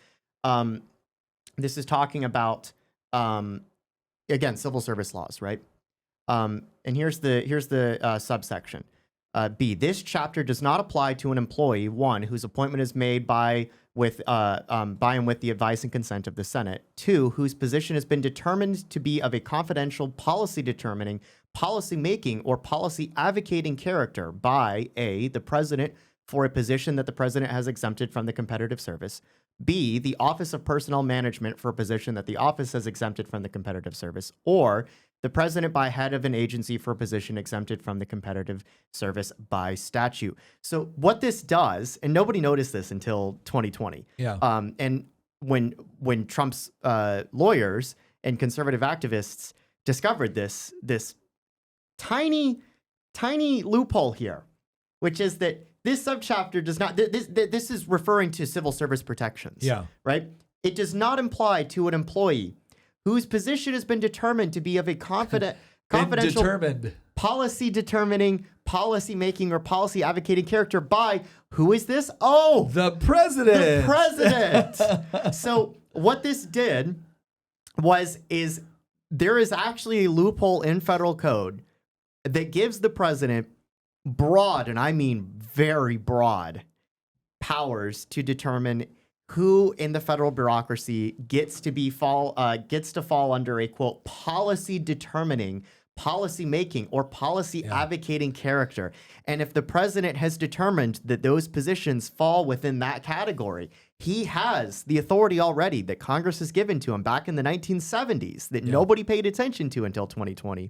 This is talking about, again, civil service laws, right? And here's the subsection. B, this chapter does not apply to an employee, one, whose appointment is made by and with the advice and consent of the Senate. Two, whose position has been determined to be of a confidential, policy determining, policy making, or policy advocating character by A, the president for a position that the president has exempted from the competitive service. B, the Office of Personnel Management for a position that the office has exempted from the competitive service, or the president by head of an agency for a position exempted from the competitive service by statute. So what this does, and nobody noticed this until 2020. Yeah. And when Trump's lawyers and conservative activists discovered this tiny loophole here, which is that this subchapter does not. This is referring to civil service protections. Yeah. Right. It does not apply to an employee whose position has been determined to be of a confidential, policy determining, policy making, or policy advocating character by, who is this? Oh, the president. The president. So what this did is there is actually a loophole in federal code that gives the president broad, and I mean very broad, powers to determine who in the federal bureaucracy gets to fall under a, quote, policy determining, policy making, or policy advocating character. And if the president has determined that those positions fall within that category, he has the authority already that Congress has given to him back in the 1970s that nobody paid attention to until 2020,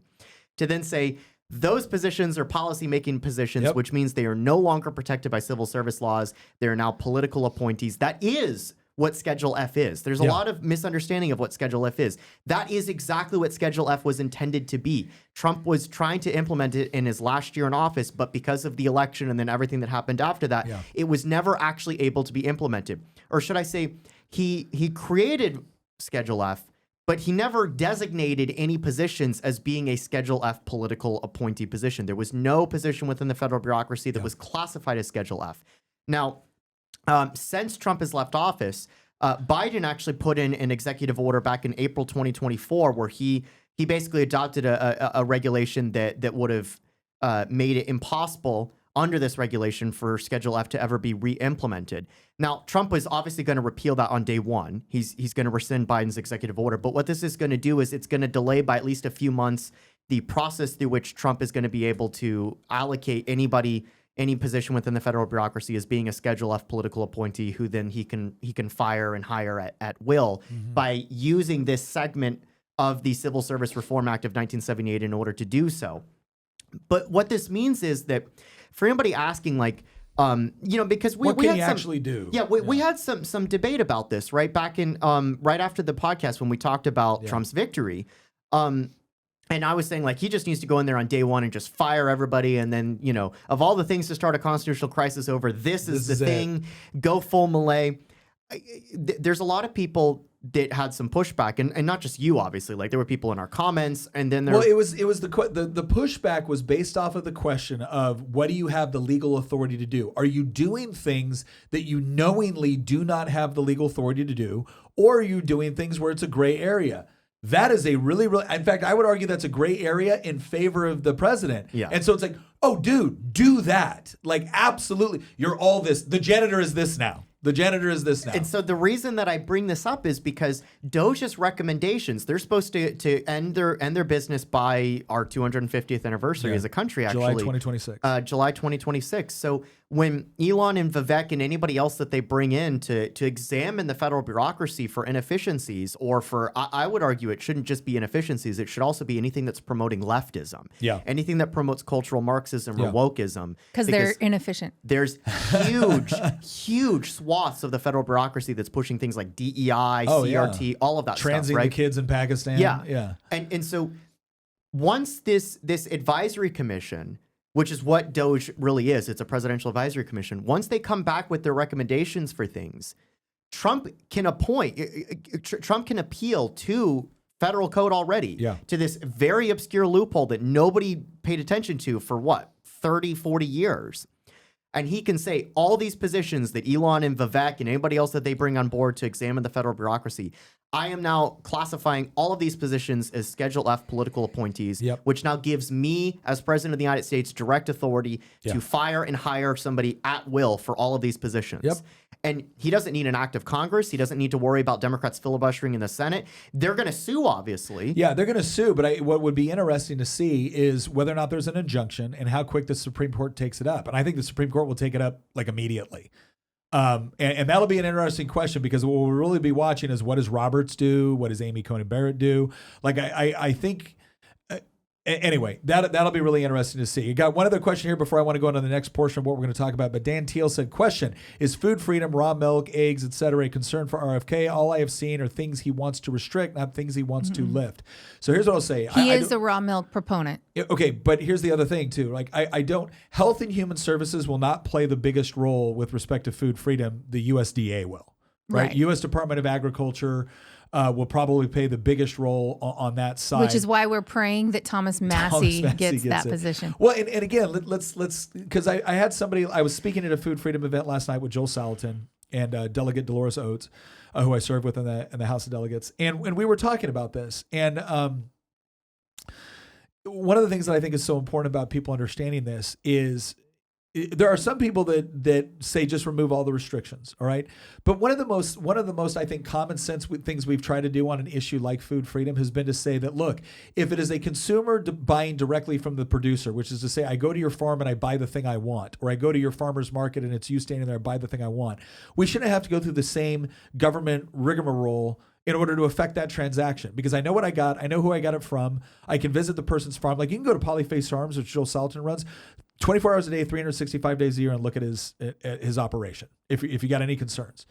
to then say, those positions are policy-making positions, which means they are no longer protected by civil service laws. They are now political appointees. That is what Schedule F is. There's a lot of misunderstanding of what Schedule F is. That is exactly what Schedule F was intended to be. Trump was trying to implement it in his last year in office, but because of the election and then everything that happened after that, it was never actually able to be implemented. Or should I say, he created Schedule F, but he never designated any positions as being a Schedule F political appointee position. There was no position within the federal bureaucracy that was classified as Schedule F. Now, since Trump has left office, Biden actually put in an executive order back in April 2024 where he basically adopted a regulation that would have made it impossible under this regulation for Schedule F to ever be re-implemented. Now, Trump was obviously going to repeal that on day one. He's going to rescind Biden's executive order. But what this is going to do is it's going to delay by at least a few months the process through which Trump is going to be able to allocate any position within the federal bureaucracy as being a Schedule F political appointee who then he can fire and hire at will by using this segment of the Civil Service Reform Act of 1978 in order to do so. But what this means is that for anybody asking, like, because we can had he actually do? Yeah, we had some debate about this right back in right after the podcast when we talked about Trump's victory. And I was saying, like, he just needs to go in there on day one and just fire everybody. And then, of all the things to start a constitutional crisis over, this is the thing. Go full melee. There's a lot of people that had some pushback, and not just you, obviously. Like, there were people in our comments, and then there. Well, it was the pushback was based off of the question of, what do you have the legal authority to do? Are you doing things that you knowingly do not have the legal authority to do, or are you doing things where it's a gray area? That is a really, in fact, I would argue that's a gray area in favor of the president. Yeah. And so it's like, oh, dude, do that. Like, absolutely. You're all this. The janitor is this now. The janitor is this now. And so the reason that I bring this up is because DOGE's recommendations, they're supposed to end their business by our 250th anniversary as a country, actually. July 2026. July 2026. So when Elon and Viviek and anybody else that they bring in to examine the federal bureaucracy for inefficiencies, or for, I would argue it shouldn't just be inefficiencies, it should also be anything that's promoting leftism. Yeah. Anything that promotes cultural Marxism or wokeism. Because they're inefficient. There's huge swaths of the federal bureaucracy that's pushing things like DEI, CRT, all of that Transing stuff, right? the kids in Pakistan. Yeah. And so once this advisory commission, which is what DOGE really is, it's a presidential advisory commission, once they come back with their recommendations for things, Trump can appeal to federal code already to this very obscure loophole that nobody paid attention to for 30, 40 years. And he can say all these positions that Elon and Viviek and anybody else that they bring on board to examine the federal bureaucracy, I am now classifying all of these positions as Schedule F political appointees, Yep. which now gives me, as President of the United States, direct authority to fire and hire somebody at will for all of these positions. Yep. And he doesn't need an act of Congress. He doesn't need to worry about Democrats filibustering in the Senate. They're going to sue, obviously. Yeah, they're going to sue. But what would be interesting to see is whether or not there's an injunction and how quick the Supreme Court takes it up. And I think the Supreme Court will take it up like immediately. And that'll be an interesting question, because what we'll really be watching is, what does Roberts do? What does Amy Coney Barrett do? Like, I think... Anyway, that'll be really interesting to see. You got one other question here before I want to go into the next portion of what we're going to talk about. But Dan Teal said, question, is food freedom, raw milk, eggs, etc. a concern for RFK? All I have seen are things he wants to restrict, not things he wants to lift. So here's what I'll say. He is a raw milk proponent. Okay, but here's the other thing too. Like, I don't, Health and Human Services will not play the biggest role with respect to food freedom. The USDA will, right? U.S. Department of Agriculture will probably play the biggest role on that side. Which is why we're praying that Thomas Massey gets that position. Well, and again, let's because I had somebody, I was speaking at a food freedom event last night with Joel Salatin and Delegate Dolores Oates, who I served with in the House of Delegates, and we were talking about this. And one of the things that I think is so important about people understanding this is, there are some people that say just remove all the restrictions, all right? But one of the most I think common sense things we've tried to do on an issue like food freedom has been to say that, look, if it is a consumer buying directly from the producer, which is to say, I go to your farm and I buy the thing I want, or I go to your farmer's market and it's you standing there, I buy the thing I want, we shouldn't have to go through the same government rigmarole in order to affect that transaction, because I know what I got, I know who I got it from, I can visit the person's farm. Like, you can go to Polyface Farms, which Joel Salatin runs, 24 hours a day, 365 days a year, and look at his operation if you got any concerns.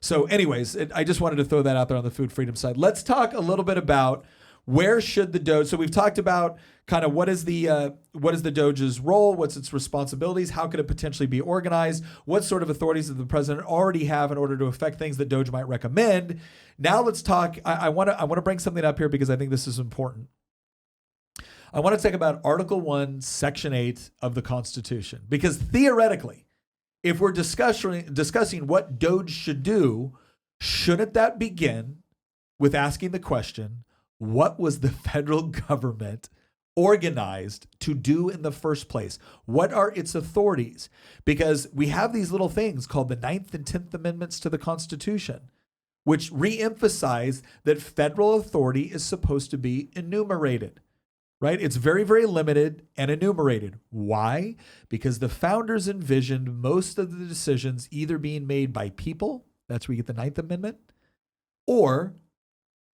So anyways, I just wanted to throw that out there on the food freedom side. Let's talk a little bit about where should the DOGE, so we've talked about kind of what is the DOGE's role, what's its responsibilities, how could it potentially be organized, what sort of authorities does the president already have in order to affect things that DOGE might recommend. Now let's talk, I want to bring something up here because I think this is important. I want to talk about Article 1, Section 8 of the Constitution, because theoretically, if we're discussing what DOGE should do, shouldn't that begin with asking the question, what was the federal government organized to do in the first place? What are its authorities? Because we have these little things called the 9th and 10th Amendments to the Constitution, which reemphasize that federal authority is supposed to be enumerated. Right? It's very, very limited and enumerated. Why? Because the founders envisioned most of the decisions either being made by people, that's where you get the 9th Amendment, or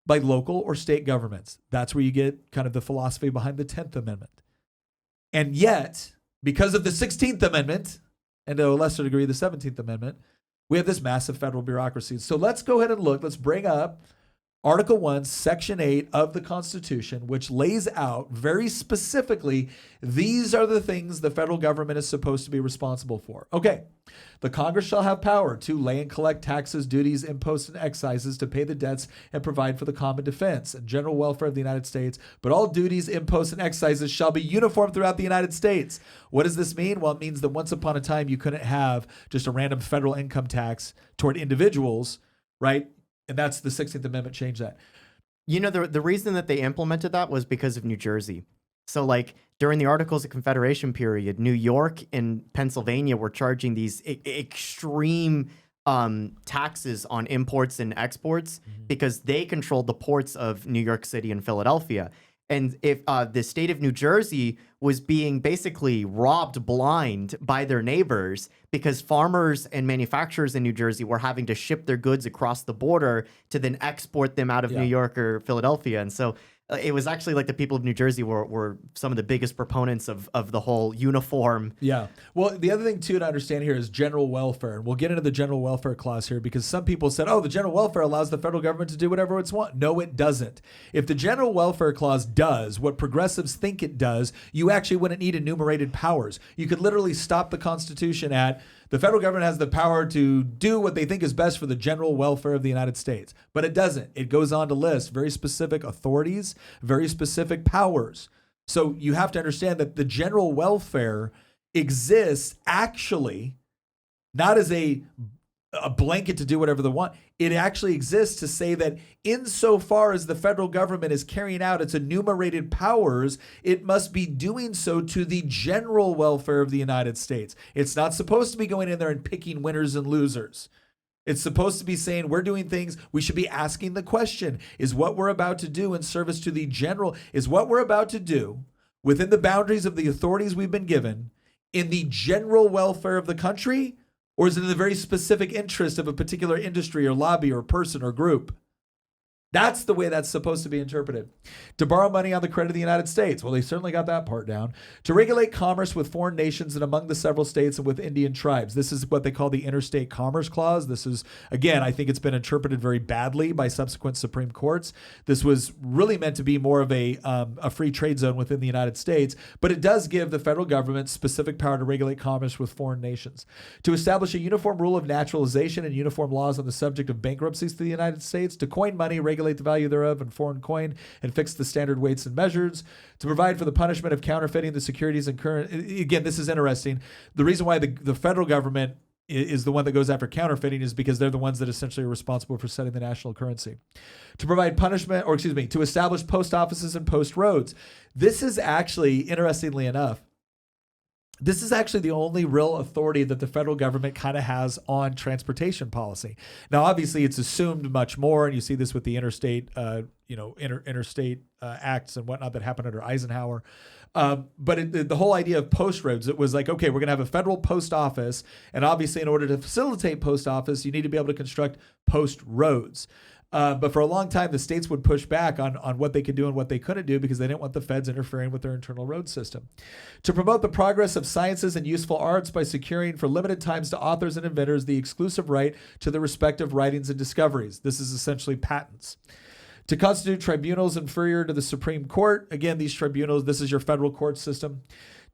by local or state governments. That's where you get kind of the philosophy behind the 10th Amendment. And yet, because of the 16th Amendment, and to a lesser degree the 17th Amendment, we have this massive federal bureaucracy. So let's go ahead and look. Let's bring up Article 1, Section 8 of the Constitution, which lays out very specifically, these are the things the federal government is supposed to be responsible for. Okay, the Congress shall have power to lay and collect taxes, duties, imposts, and excises to pay the debts and provide for the common defense and general welfare of the United States. But all duties, imposts, and excises shall be uniform throughout the United States. What does this mean? Well, it means that once upon a time, you couldn't have just a random federal income tax toward individuals, right? And that's the 16th Amendment changed that. You know, the reason that they implemented that was because of New Jersey. So like during the Articles of Confederation period, New York and Pennsylvania were charging these extreme taxes on imports and exports because they controlled the ports of New York City and Philadelphia. And if the state of New Jersey was being basically robbed blind by their neighbors because farmers and manufacturers in New Jersey were having to ship their goods across the border to then export them out of New York or Philadelphia. And so it was actually like the people of New Jersey were some of the biggest proponents of the whole uniform. Yeah. Well, the other thing, too, to understand here is general welfare. And we'll get into the general welfare clause here because some people said, oh, the general welfare allows the federal government to do whatever it wants. No, it doesn't. If the general welfare clause does what progressives think it does, you actually wouldn't need enumerated powers. You could literally stop the Constitution at the federal government has the power to do what they think is best for the general welfare of the United States. But it doesn't. It goes on to list very specific authorities, very specific powers. So you have to understand that the general welfare exists actually not as a a blanket to do whatever they want. It actually exists to say that insofar as the federal government is carrying out its enumerated powers, it must be doing so to the general welfare of the United States. It's not supposed to be going in there and picking winners and losers. It's supposed to be saying we're doing things, we should be asking the question, is what we're about to do in service to the general, is what we're about to do within the boundaries of the authorities we've been given in the general welfare of the country? Or is it in the very specific interest of a particular industry or lobby or person or group? That's the way that's supposed to be interpreted. To borrow money on the credit of the United States. Well, they certainly got that part down. To regulate commerce with foreign nations and among the several states and with Indian tribes. This is what they call the Interstate Commerce Clause. This is, again, I think it's been interpreted very badly by subsequent Supreme Courts. This was really meant to be more of a free trade zone within the United States, but it does give the federal government specific power to regulate commerce with foreign nations. To establish a uniform rule of naturalization and uniform laws on the subject of bankruptcies to the United States. To coin money, regulate the value thereof in foreign coin and fix the standard weights and measures, to provide for the punishment of counterfeiting the securities and current. Again, this is interesting. The reason why the federal government is the one that goes after counterfeiting is because they're the ones that essentially are responsible for setting the national currency. To provide punishment, or excuse me, to establish post offices and post roads. This is actually, interestingly enough, this is actually the only real authority that the federal government kind of has on transportation policy. Now, obviously, it's assumed much more, and you see this with the interstate, interstate acts and whatnot that happened under Eisenhower. But the whole idea of post roads, it was like, okay, we're going to have a federal post office, and obviously, in order to facilitate post office, you need to be able to construct post roads. But for a long time, the states would push back on what they could do and what they couldn't do because they didn't want the feds interfering with their internal road system. To promote the progress of sciences and useful arts by securing for limited times to authors and inventors the exclusive right to their respective writings and discoveries. This is essentially patents. To constitute tribunals inferior to the Supreme Court. Again, these tribunals, this is your federal court system.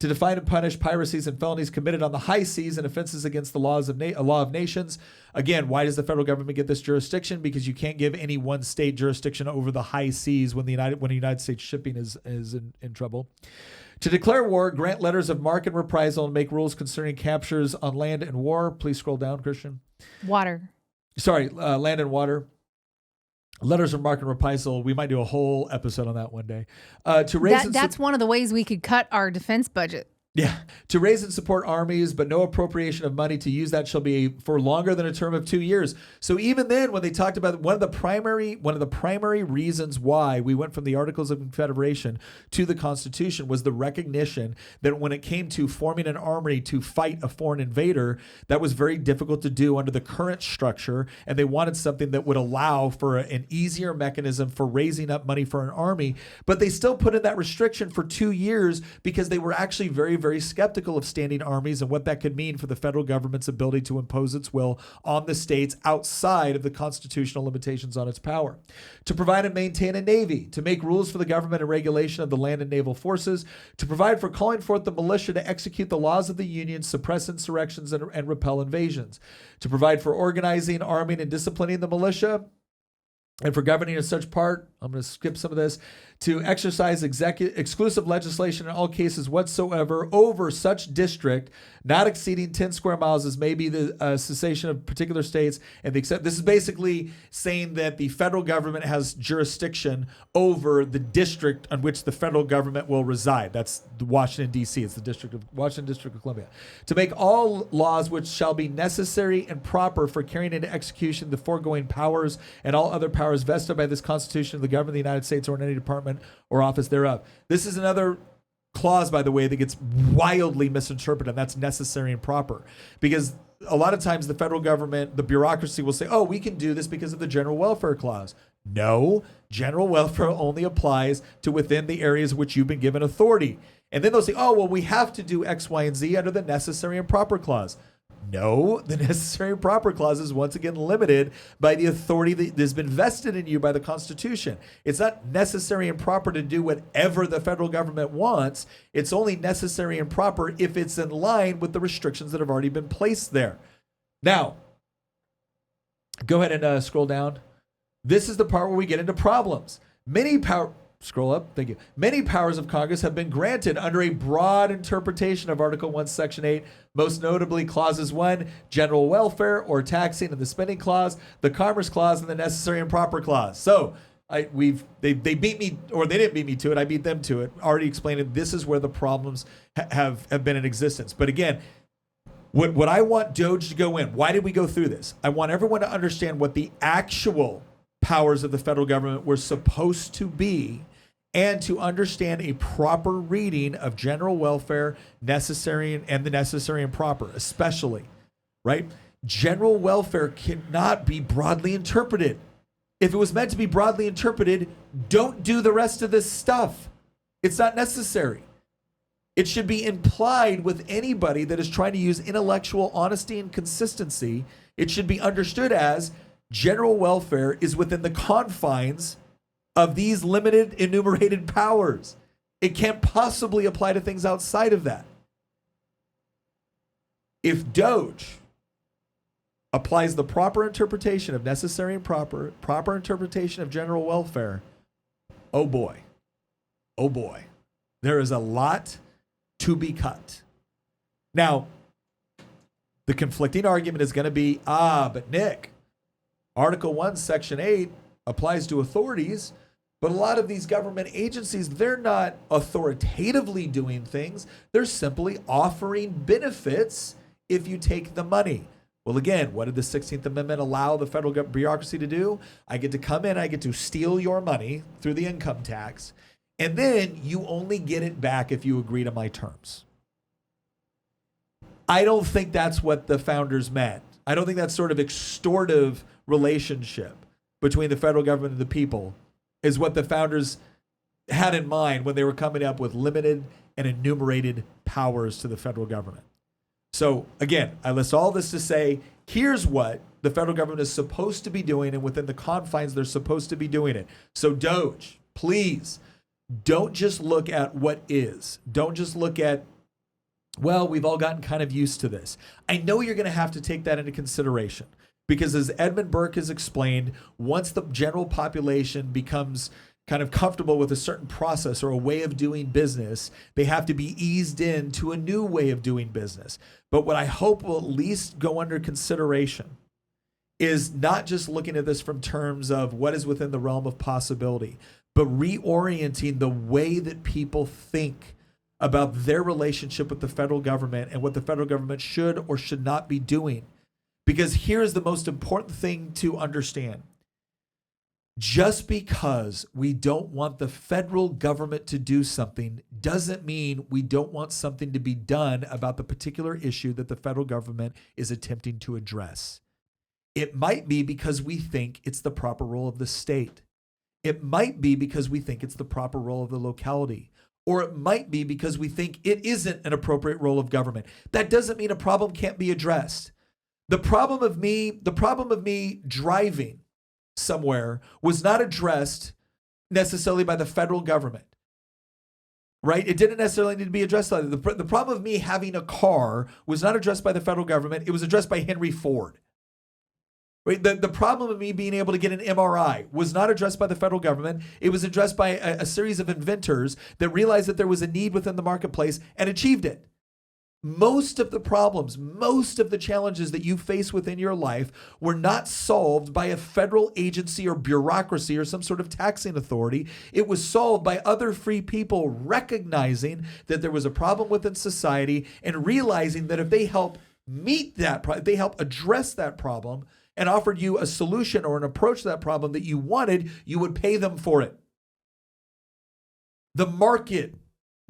To define and punish piracies and felonies committed on the high seas and offenses against the law of nations. Again, why does the federal government get this jurisdiction? Because you can't give any one state jurisdiction over the high seas when the United States shipping is in trouble. To declare war, grant letters of marque and reprisal, and make rules concerning captures on land and war. Please scroll down, Christian. Water. Sorry, land and water. Letters of marque and reprisal. We might do a whole episode on that one day. To raise that's one of the ways we could cut our defense budget. Yeah. To raise and support armies, but no appropriation of money to use that shall be for longer than a term of 2 years. So even then, when they talked about one of the primary reasons why we went from the Articles of Confederation to the Constitution was the recognition that when it came to forming an army to fight a foreign invader, that was very difficult to do under the current structure. And they wanted something that would allow for an easier mechanism for raising up money for an army. But they still put in that restriction for 2 years because they were actually very, very skeptical of standing armies and what that could mean for the federal government's ability to impose its will on the states outside of the constitutional limitations on its power. To provide and maintain a navy, to make rules for the government and regulation of the land and naval forces, to provide for calling forth the militia to execute the laws of the Union, suppress insurrections, and repel invasions, to provide for organizing, arming, and disciplining the militia, and for governing in such part, I'm going to skip some of this, to exercise exclusive legislation in all cases whatsoever over such district, not exceeding 10 square miles as may be the cessation of particular states. And this is basically saying that the federal government has jurisdiction over the district on which the federal government will reside. That's Washington, D.C. It's the Washington District of Columbia. To make all laws which shall be necessary and proper for carrying into execution the foregoing powers and all other powers vested by this Constitution of the government of the United States or in any department or office thereof. This is another clause, by the way, that gets wildly misinterpreted, and that's necessary and proper. Because a lot of times the federal government, the bureaucracy will say, oh, we can do this because of the general welfare clause. No, general welfare only applies to within the areas which you've been given authority. And then they'll say, oh, well, we have to do X, Y, and Z under the necessary and proper clause. No, the necessary and proper clause is once again limited by the authority that has been vested in you by the Constitution. It's not necessary and proper to do whatever the federal government wants. It's only necessary and proper if it's in line with the restrictions that have already been placed there. Now, go ahead and scroll down. This is the part where we get into problems. Scroll up. Thank you. Many powers of Congress have been granted under a broad interpretation of Article 1, Section 8, most notably Clauses 1, general welfare or taxing, and the spending clause, the commerce clause, and the necessary and proper clause. So they beat me, or they didn't beat me to it. I beat them to it. Already explained it. This is where the problems have been in existence. But again, what I want DOGE to go in, why did we go through this? I want everyone to understand what the actual powers of the federal government were supposed to be, and to understand a proper reading of general welfare, necessary and the necessary and proper, especially, right? General welfare cannot be broadly interpreted. If it was meant to be broadly interpreted, don't do the rest of this stuff. It's not necessary. It should be implied with anybody that is trying to use intellectual honesty and consistency. It should be understood as general welfare is within the confines of these limited enumerated powers. It can't possibly apply to things outside of that. If DOGE applies the proper interpretation of necessary and proper interpretation of general welfare, oh boy, there is a lot to be cut. Now, the conflicting argument is going to be, but Nick, Article 1, Section 8 applies to authorities, but a lot of these government agencies, they're not authoritatively doing things. They're simply offering benefits if you take the money. Well, again, what did the 16th Amendment allow the federal bureaucracy to do? I get to come in, I get to steal your money through the income tax, and then you only get it back if you agree to my terms. I don't think that's what the founders meant. I don't think that sort of extortive relationship between the federal government and the people is what the founders had in mind when they were coming up with limited and enumerated powers to the federal government. So again, I list all this to say, here's what the federal government is supposed to be doing, and within the confines they're supposed to be doing it. So DOGE, please, don't just look at what is. Don't just look at, well, we've all gotten kind of used to this. I know you're going to have to take that into consideration. Because as Edmund Burke has explained, once the general population becomes kind of comfortable with a certain process or a way of doing business, they have to be eased into a new way of doing business. But what I hope will at least go under consideration is not just looking at this from terms of what is within the realm of possibility, but reorienting the way that people think about their relationship with the federal government and what the federal government should or should not be doing. Because here's the most important thing to understand. Just because we don't want the federal government to do something doesn't mean we don't want something to be done about the particular issue that the federal government is attempting to address. It might be because we think it's the proper role of the state. It might be because we think it's the proper role of the locality. Or it might be because we think it isn't an appropriate role of government. That doesn't mean a problem can't be addressed. The problem of me driving somewhere was not addressed necessarily by the federal government, right? It didn't necessarily need to be addressed. The problem of me having a car was not addressed by the federal government. It was addressed by Henry Ford. Right? The problem of me being able to get an MRI was not addressed by the federal government. It was addressed by a series of inventors that realized that there was a need within the marketplace and achieved it. Most of the problems, most of the challenges that you face within your life were not solved by a federal agency or bureaucracy or some sort of taxing authority. It was solved by other free people recognizing that there was a problem within society and realizing that if they help meet that, they help address that problem and offered you a solution or an approach to that problem that you wanted, you would pay them for it. The market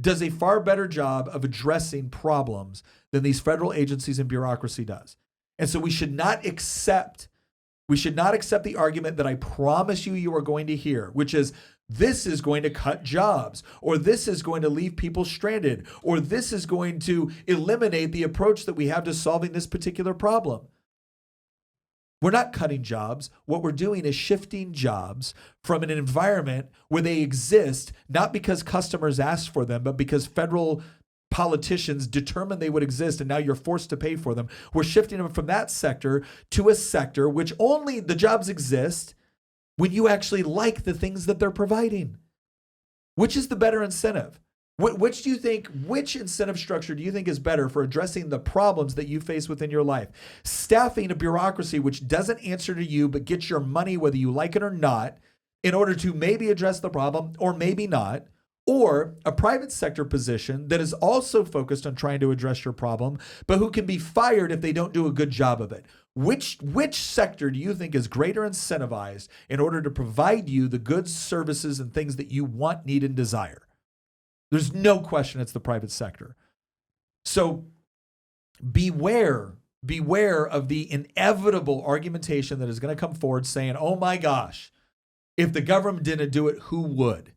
does a far better job of addressing problems than these federal agencies and bureaucracy does. And so we should not accept the argument that I promise you are going to hear, which is this is going to cut jobs, or this is going to leave people stranded, or this is going to eliminate the approach that we have to solving this particular problem. We're not cutting jobs. What we're doing is shifting jobs from an environment where they exist, not because customers asked for them, but because federal politicians determined they would exist, and now you're forced to pay for them. We're shifting them from that sector to a sector which only the jobs exist when you actually like the things that they're providing. Which is the better incentive? Which incentive structure do you think is better for addressing the problems that you face within your life? Staffing a bureaucracy which doesn't answer to you but gets your money whether you like it or not in order to maybe address the problem or maybe not, or a private sector position that is also focused on trying to address your problem but who can be fired if they don't do a good job of it? Which sector do you think is greater incentivized in order to provide you the goods, services, and things that you want, need, and desire? There's no question it's the private sector. So beware of the inevitable argumentation that is going to come forward saying, oh my gosh, if the government didn't do it, who would?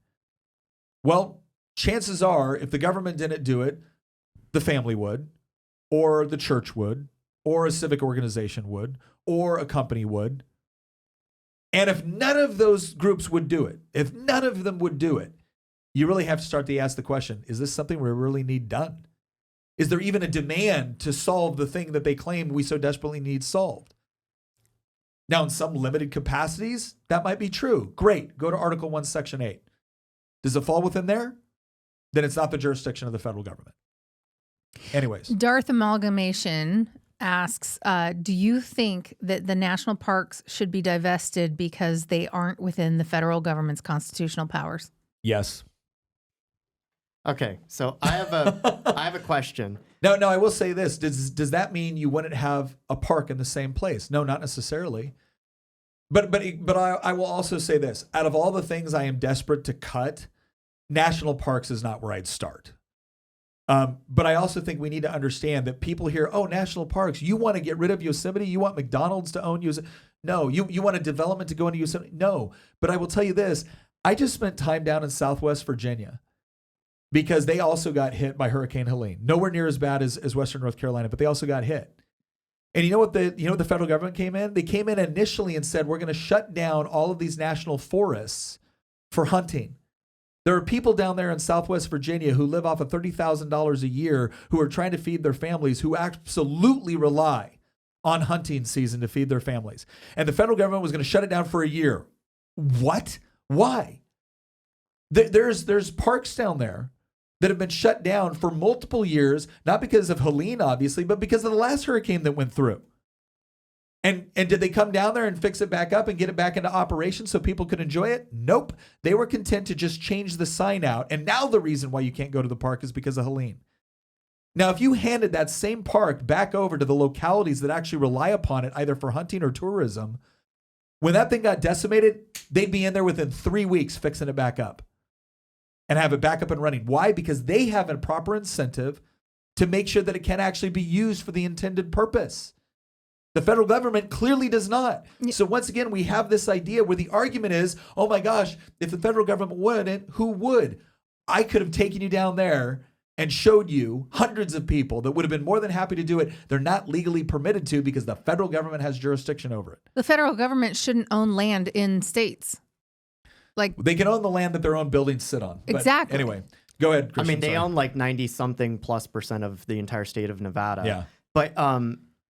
Well, chances are if the government didn't do it, the family would, or the church would, or a civic organization would, or a company would. And if none of those groups would do it, if none of them would do it, you really have to start to ask the question, is this something we really need done? Is there even a demand to solve the thing that they claim we so desperately need solved? Now, in some limited capacities, that might be true. Great. Go to Article 1, Section 8. Does it fall within there? Then it's not the jurisdiction of the federal government. Anyways. Darth Amalgamation asks, do you think that the national parks should be divested because they aren't within the federal government's constitutional powers? Yes. Okay, so I have a question. No, I will say this. Does that mean you wouldn't have a park in the same place? No, not necessarily. But I will also say this. Out of all the things I am desperate to cut, national parks is not where I'd start. But I also think we need to understand that people hear, oh, national parks, you want to get rid of Yosemite? You want McDonald's to own Yosemite? No. You want a development to go into Yosemite? No. But I will tell you this. I just spent time down in Southwest Virginia because they also got hit by Hurricane Helene. Nowhere near as bad as Western North Carolina, but they also got hit. And you know what the federal government came in? They came in initially and said, we're going to shut down all of these national forests for hunting. There are people down there in Southwest Virginia who live off of $30,000 a year who are trying to feed their families, who absolutely rely on hunting season to feed their families. And the federal government was going to shut it down for a year. What? Why? There's parks down there that have been shut down for multiple years, not because of Helene, obviously, but because of the last hurricane that went through. And did they come down there and fix it back up and get it back into operation so people could enjoy it? Nope. They were content to just change the sign out. And now the reason why you can't go to the park is because of Helene. Now, if you handed that same park back over to the localities that actually rely upon it, either for hunting or tourism, when that thing got decimated, they'd be in there within 3 weeks fixing it back up and have it back up and running. Why? Because they have a proper incentive to make sure that it can actually be used for the intended purpose. The federal government clearly does not. So once again, we have this idea where the argument is, oh my gosh, if the federal government wouldn't, who would? I could have taken you down there and showed you hundreds of people that would have been more than happy to do it. They're not legally permitted to because the federal government has jurisdiction over it. The federal government shouldn't own land in states. Like they can own the land that their own buildings sit on. But exactly. Anyway, go ahead, Christian. I mean, they own like 90-something+% of the entire state of Nevada. Yeah. But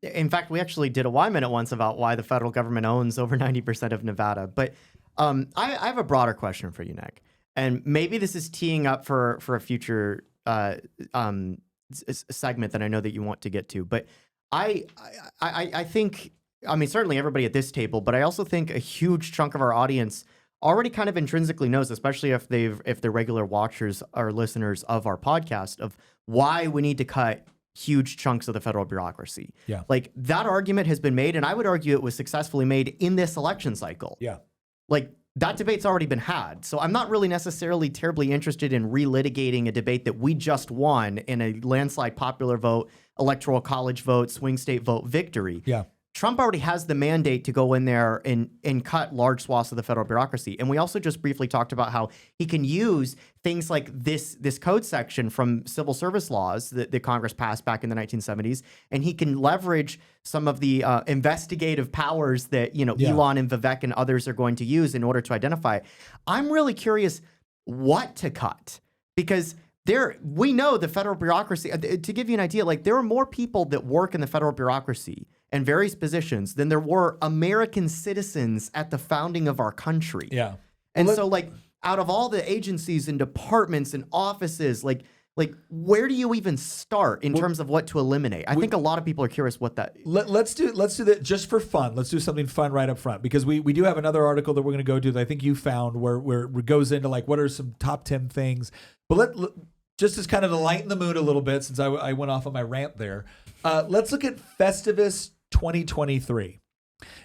in fact, we actually did a Y-Minute once about why the federal government owns over 90% of Nevada. But I have a broader question for you, Nick. And maybe this is teeing up for a future segment that I know that you want to get to. But I think, I mean, certainly everybody at this table, but I also think a huge chunk of our audience already kind of intrinsically knows, especially if they're regular watchers or listeners of our podcast, of why we need to cut huge chunks of the federal bureaucracy. Yeah. Like that argument has been made, and I would argue it was successfully made in this election cycle. Yeah. Like that debate's already been had. So I'm not really necessarily terribly interested in relitigating a debate that we just won in a landslide popular vote, electoral college vote, swing state vote victory. Yeah. Trump already has the mandate to go in there and cut large swaths of the federal bureaucracy. And we also just briefly talked about how he can use things like this code section from civil service laws that Congress passed back in the 1970s. And he can leverage some of the investigative powers that, Elon and Viviek and others are going to use in order to identify. I'm really curious what to cut, because we know the federal bureaucracy, to give you an idea, like there are more people that work in the federal bureaucracy and various positions than there were American citizens at the founding of our country. Yeah. And so like out of all the agencies and departments and offices, like where do you even start in terms of what to eliminate? I think a lot of people are curious what that. Let's do that just for fun. Let's do something fun right up front, because we do have another article that we're going to go to that I think you found where it goes into like what are some top 10 things. But just as kind of to lighten the mood a little bit, since I went off on my rant there, let's look at Festivus 2023.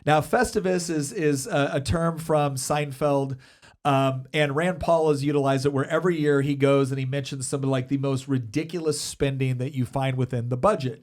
Now, Festivus is a term from Seinfeld. And Rand Paul has utilized it where every year he goes and he mentions some of like the most ridiculous spending that you find within the budget.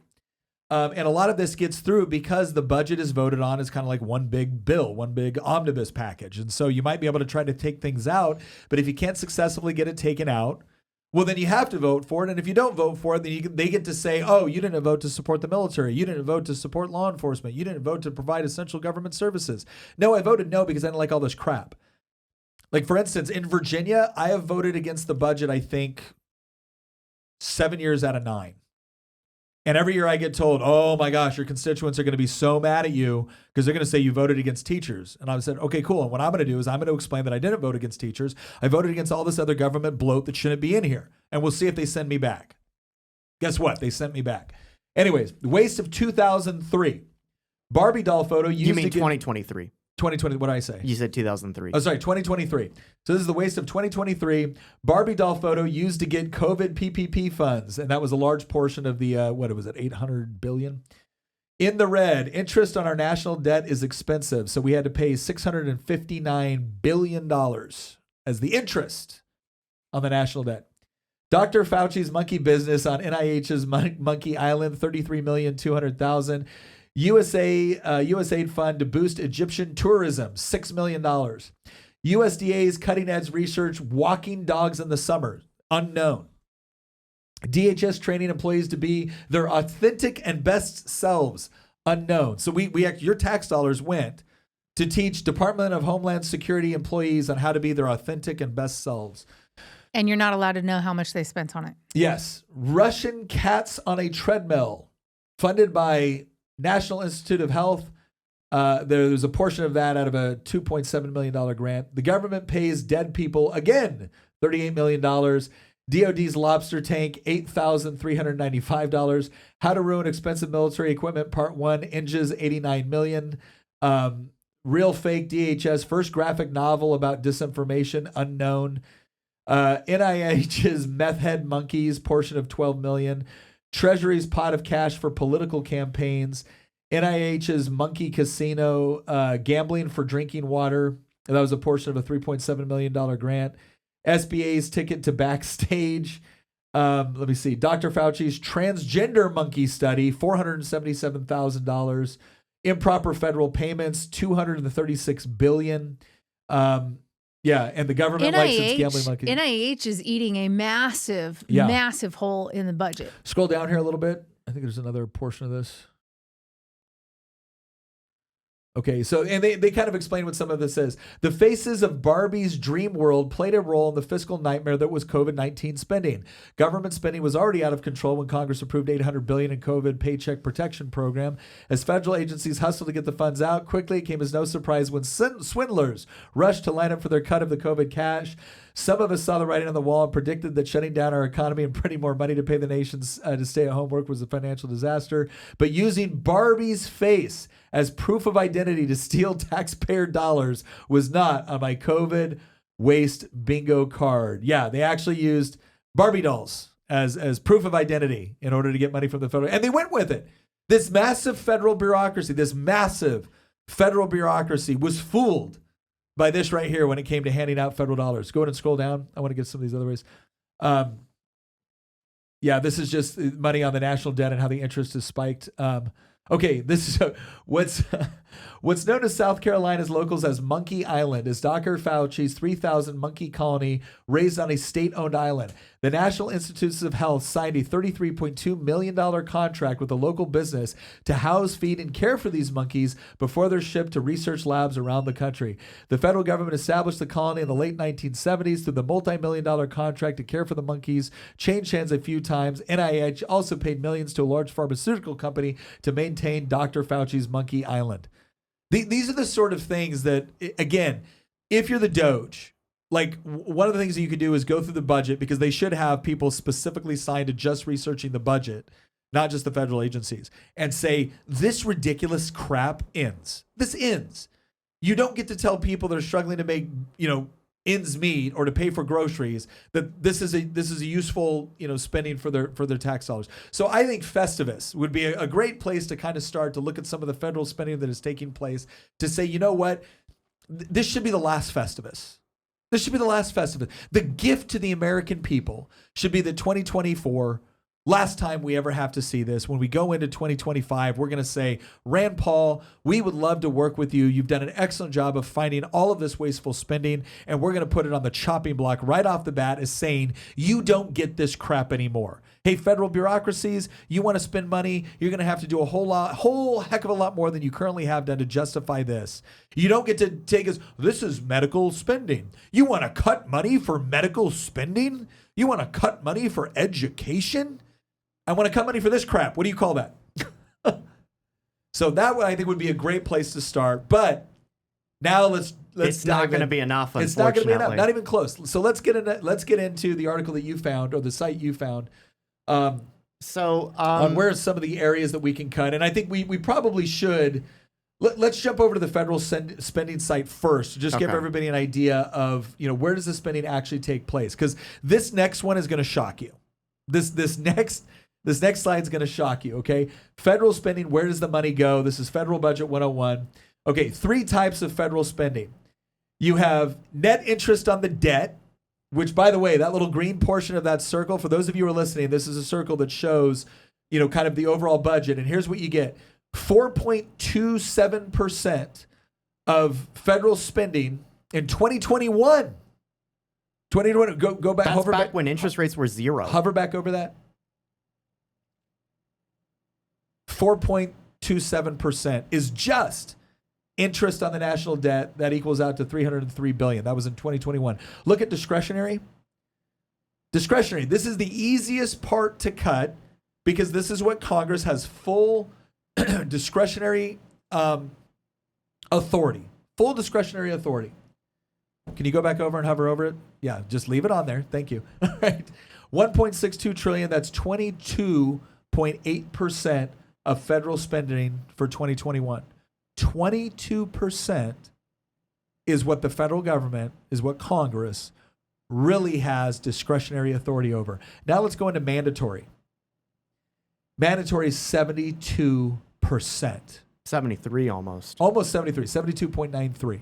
And a lot of this gets through because the budget is voted on as kind of like one big bill, one big omnibus package. And so you might be able to try to take things out, but if you can't successfully get it taken out, well, then you have to vote for it. And if you don't vote for it, then they get to say, oh, you didn't vote to support the military. You didn't vote to support law enforcement. You didn't vote to provide essential government services. No, I voted no because I didn't like all this crap. Like, for instance, in Virginia, I have voted against the budget, I think, 7 years out of 9. And every year I get told, oh my gosh, your constituents are going to be so mad at you because they're going to say you voted against teachers. And I said, okay, cool. And what I'm going to do is I'm going to explain that I didn't vote against teachers. I voted against all this other government bloat that shouldn't be in here. And we'll see if they send me back. Guess what? They sent me back. Anyways, the waste of 2003. Barbie doll photo used. You mean 2023? 2020, what did I say? You said 2003. Oh, sorry, 2023. So this is the waste of 2023. Barbie doll photo used to get COVID PPP funds. And that was a large portion of the, what was it, 800 billion? In the red, interest on our national debt is expensive. So we had to pay $659 billion as the interest on the national debt. Dr. Fauci's monkey business on NIH's Monkey Island, $33,200,000. USAID fund to boost Egyptian tourism, $6 million. USDA's cutting edge research, walking dogs in the summer, unknown. DHS training employees to be their authentic and best selves, unknown. So your tax dollars went to teach Department of Homeland Security employees on how to be their authentic and best selves. And you're not allowed to know how much they spent on it. Yes. Russian cats on a treadmill, funded by National Institute of Health. There's a portion of that out of a $2.7 million grant. The government pays dead people, again, $38 million. DOD's lobster tank, $8,395. How to ruin expensive military equipment, part 1, Inges, $89 million. Real fake DHS, first graphic novel about disinformation, unknown. NIH's meth head monkeys, portion of $12 million. Treasury's pot of cash for political campaigns, NIH's monkey casino, gambling for drinking water. That was a portion of a $3.7 million grant. SBA's ticket to backstage. Let me see. Dr. Fauci's transgender monkey study, $477,000. Improper federal payments, $236 billion. Yeah, and the government likes its gambling monkeys. NIH is eating a massive hole in the budget. Scroll down here a little bit. I think there's another portion of this. Okay, so, and they kind of explain what some of this is. The faces of Barbie's dream world played a role in the fiscal nightmare that was COVID-19 spending. Government spending was already out of control when Congress approved $800 billion in COVID Paycheck Protection Program. As federal agencies hustled to get the funds out, quickly it came as no surprise when swindlers rushed to line up for their cut of the COVID cash. Some of us saw the writing on the wall and predicted that shutting down our economy and printing more money to pay the nation's to stay at home work was a financial disaster. But using Barbie's face as proof of identity to steal taxpayer dollars was not on my COVID waste bingo card. Yeah, they actually used Barbie dolls as proof of identity in order to get money from the federal, and they went with it. This massive federal bureaucracy was fooled by this right here when it came to handing out federal dollars. Go ahead and scroll down. I want to get some of these other ways. Yeah, this is just money on the national debt and how the interest has spiked. Okay, this is what's known as South Carolina's locals as Monkey Island is Dr. Fauci's 3,000 monkey colony raised on a state-owned island. The National Institutes of Health signed a $33.2 million contract with a local business to house, feed, and care for these monkeys before they're shipped to research labs around the country. The federal government established the colony in the late 1970s through the multi-million-dollar contract to care for the monkeys, changed hands a few times. NIH also paid millions to a large pharmaceutical company to maintain Dr. Fauci's Monkey Island. These are the sort of things that, again, if you're the DOGE, like one of the things that you could do is go through the budget, because they should have people specifically assigned to just researching the budget, not just the federal agencies, and say, this ridiculous crap ends. This ends. You don't get to tell people that are struggling to make, ends meet or to pay for groceries that this is a useful, spending for their tax dollars. So I think Festivus would be a great place to kind of start to look at some of the federal spending that is taking place, to say, you know what, this should be the last Festivus. This should be the last Festivus. The gift to the American people should be that 2024, last time we ever have to see this. When we go into 2025, we're going to say, Rand Paul, we would love to work with you. You've done an excellent job of finding all of this wasteful spending, and we're going to put it on the chopping block right off the bat as saying, you don't get this crap anymore. Hey, federal bureaucracies, you want to spend money, you're going to have to do a whole heck of a lot more than you currently have done to justify this. You don't get to take us, this is medical spending. You want to cut money for medical spending? You want to cut money for education? I want to cut money for this crap. What do you call that? So that I think would be a great place to start. But now let's it's not going to be enough. It's not going to be enough. Not even close. So let's get into the article that you found, or the site you found. On where are some of the areas that we can cut. And I think we probably should. Let's jump over to the federal spending site first to just give everybody an idea of where does the spending actually take place, because this next one is going to shock you. This next slide is going to shock you, okay? Federal spending, where does the money go? This is Federal Budget 101. Okay, 3 types of federal spending. You have net interest on the debt, which, by the way, that little green portion of that circle, for those of you who are listening, this is a circle that shows, kind of the overall budget. And here's what you get. 4.27% of federal spending in 2021. 2020, go back. That's back when interest rates were 0. Hover back over that. 4.27% is just interest on the national debt. That equals out to $303 billion. That was in 2021. Look at discretionary. Discretionary. This is the easiest part to cut, because this is what Congress has full discretionary authority. Full discretionary authority. Can you go back over and hover over it? Yeah, just leave it on there. Thank you. All right. 1.62 trillion. That's 22.8% of federal spending for 2021. 22% is what the federal government, is what Congress really has discretionary authority over. Now let's go into mandatory. Mandatory is 72%. 73 almost. Almost 73, 72.93.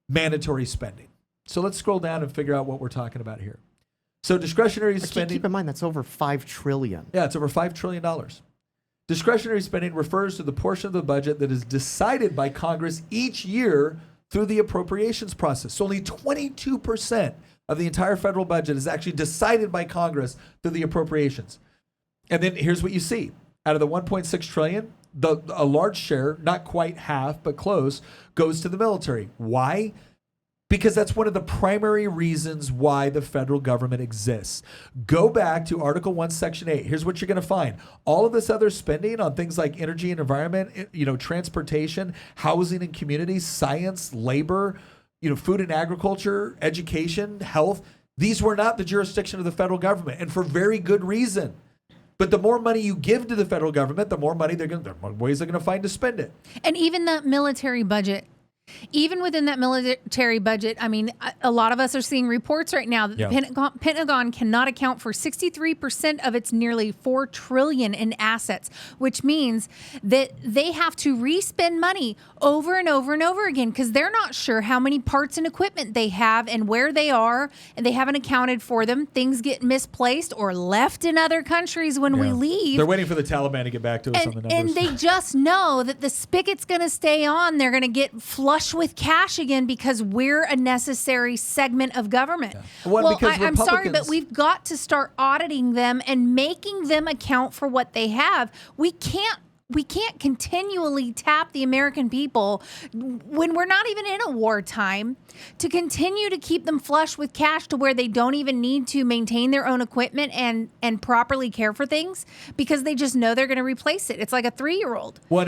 Mandatory spending. So let's scroll down and figure out what we're talking about here. So discretionary spending. Keep in mind, that's over $5 trillion. Yeah, it's over $5 trillion. Discretionary spending refers to the portion of the budget that is decided by Congress each year through the appropriations process. So only 22% of the entire federal budget is actually decided by Congress through the appropriations. And then here's what you see. Out of the 1.6 trillion, a large share, not quite half, but close, goes to the military. Why? Because that's one of the primary reasons why the federal government exists. Go back to Article 1, Section 8. Here's what you're going to find. All of this other spending on things like energy and environment, transportation, housing and communities, science, labor, food and agriculture, education, health, these were not the jurisdiction of the federal government, and for very good reason. But the more money you give to the federal government, the more money the more ways they're going to find to spend it. And even the military budget. Even within that military budget, I mean, a lot of us are seeing reports right now that the Pentagon cannot account for 63% of its nearly $4 trillion in assets, which means that they have to re-spend money over and over and over again because they're not sure how many parts and equipment they have and where they are, and they haven't accounted for them. Things get misplaced or left in other countries when we leave. They're waiting for the Taliban to get back to us on the numbers. And they just know that the spigot's going to stay on. They're going to get flush with cash again because we're a necessary segment of government. Yeah. Well, I'm sorry, but we've got to start auditing them and making them account for what they have. We can't we can't continually tap the American people when we're not even in a wartime to continue to keep them flush with cash to where they don't even need to maintain their own equipment and properly care for things because they just know they're going to replace it. It's like a 3-year-old. Well,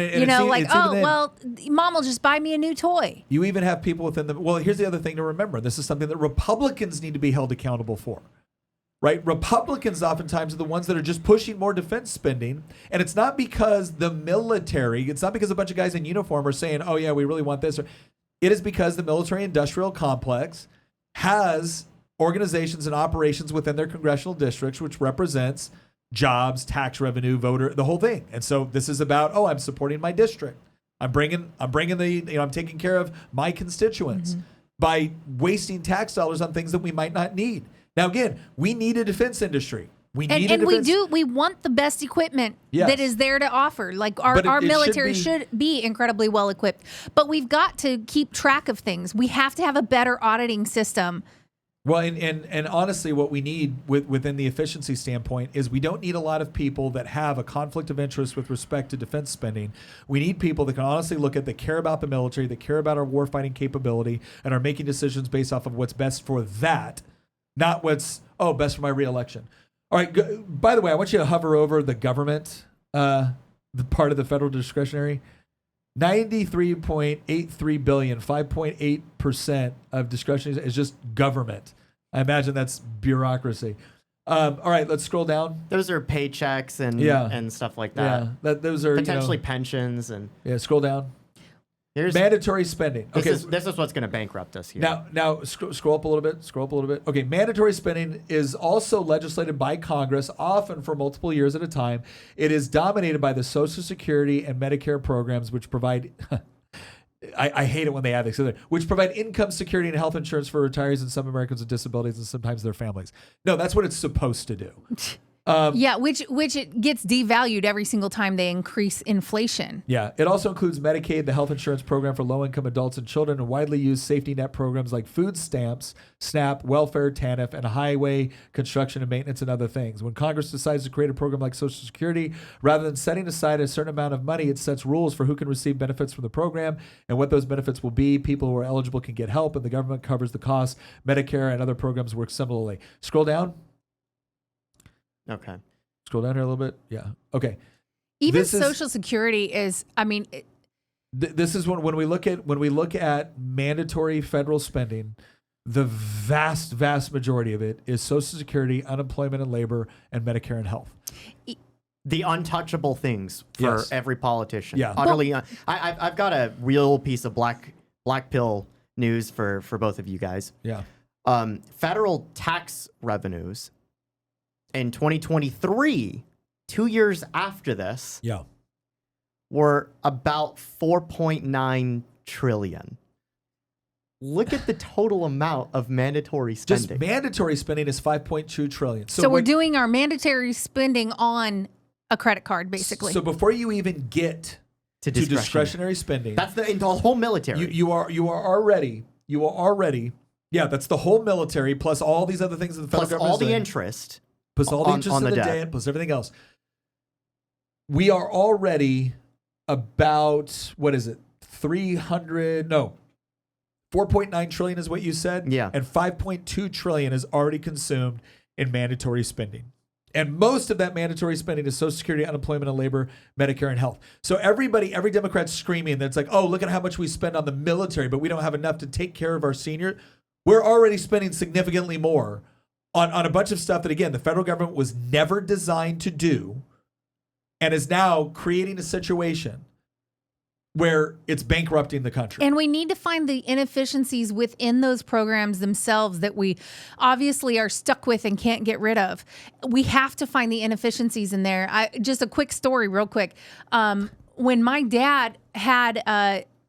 Mom will just buy me a new toy. You even have people within the, well, here's the other thing to remember. This is something that Republicans need to be held accountable for. Right? Republicans oftentimes are the ones that are just pushing more defense spending. And it's not because the military, it's not because a bunch of guys in uniform are saying, oh, yeah, we really want this. It is because the military industrial complex has organizations and operations within their congressional districts, which represents jobs, tax revenue, voter, the whole thing. And so this is about, I'm supporting my district. I'm bringing I'm taking care of my constituents by wasting tax dollars on things that we might not need. Now, again, we need a defense industry. We want the best equipment Yes. that is there to offer. Like our military should be incredibly well equipped, but we've got to keep track of things. We have to have a better auditing system. Well, and honestly, what we need within the efficiency standpoint is we don't need a lot of people that have a conflict of interest with respect to defense spending. We need people that can honestly look at, that care about the military, that care about our warfighting capability, and are making decisions based off of what's best for that, not what's, best for my reelection. All right. By the way, I want you to hover over the government, the part of the federal discretionary. 93.83 billion, 5.8% of discretionary is just government. I imagine that's bureaucracy. All right, let's scroll down. Those are paychecks and stuff like that. Yeah, those are potentially pensions and scroll down. Here's mandatory spending. This is what's going to bankrupt us here. Now scroll up a little bit. Scroll up a little bit. Okay, mandatory spending is also legislated by Congress, often for multiple years at a time. It is dominated by the Social Security and Medicare programs, which provide. I hate it when they add this, which provide income security and health insurance for retirees and some Americans with disabilities and sometimes their families. No, that's what it's supposed to do. Which it gets devalued every single time they increase inflation. Yeah, it also includes Medicaid, the health insurance program for low-income adults and children, and widely used safety net programs like food stamps, SNAP, welfare, TANF, and highway construction and maintenance and other things. When Congress decides to create a program like Social Security, rather than setting aside a certain amount of money, it sets rules for who can receive benefits from the program and what those benefits will be. People who are eligible can get help, and the government covers the costs. Medicare and other programs work similarly. Scroll down. Okay. Scroll down here a little bit. Yeah. Okay. Even Social Security is, this is when we look at mandatory federal spending, the vast majority of it is Social Security, unemployment and labor, and Medicare and health. The untouchable things for every politician. Yeah. Utterly. I've got a real piece of black pill news for both of you guys. Yeah. Federal tax revenues in 2023, 2 years after this, were about 4.9 trillion. Look at the total amount of mandatory spending. Just mandatory spending is 5.2 trillion. So we're doing our mandatory spending on a credit card, basically. So before you even get to discretionary spending, that's the whole military. You are already. That's the whole military plus all these other things that the federal government all the interest. Plus all the interest in the debt, plus everything else. We are already about, 4.9 trillion is what you said? Yeah. And 5.2 trillion is already consumed in mandatory spending. And most of that mandatory spending is Social Security, unemployment and labor, Medicare and health. So every Democrat's screaming that's like, oh, look at how much we spend on the military, but we don't have enough to take care of our senior. We're already spending significantly more on a bunch of stuff that, again, the federal government was never designed to do and is now creating a situation where it's bankrupting the country. And we need to find the inefficiencies within those programs themselves that we obviously are stuck with and can't get rid of. We have to find the inefficiencies in there. Just a quick story real quick. When my dad had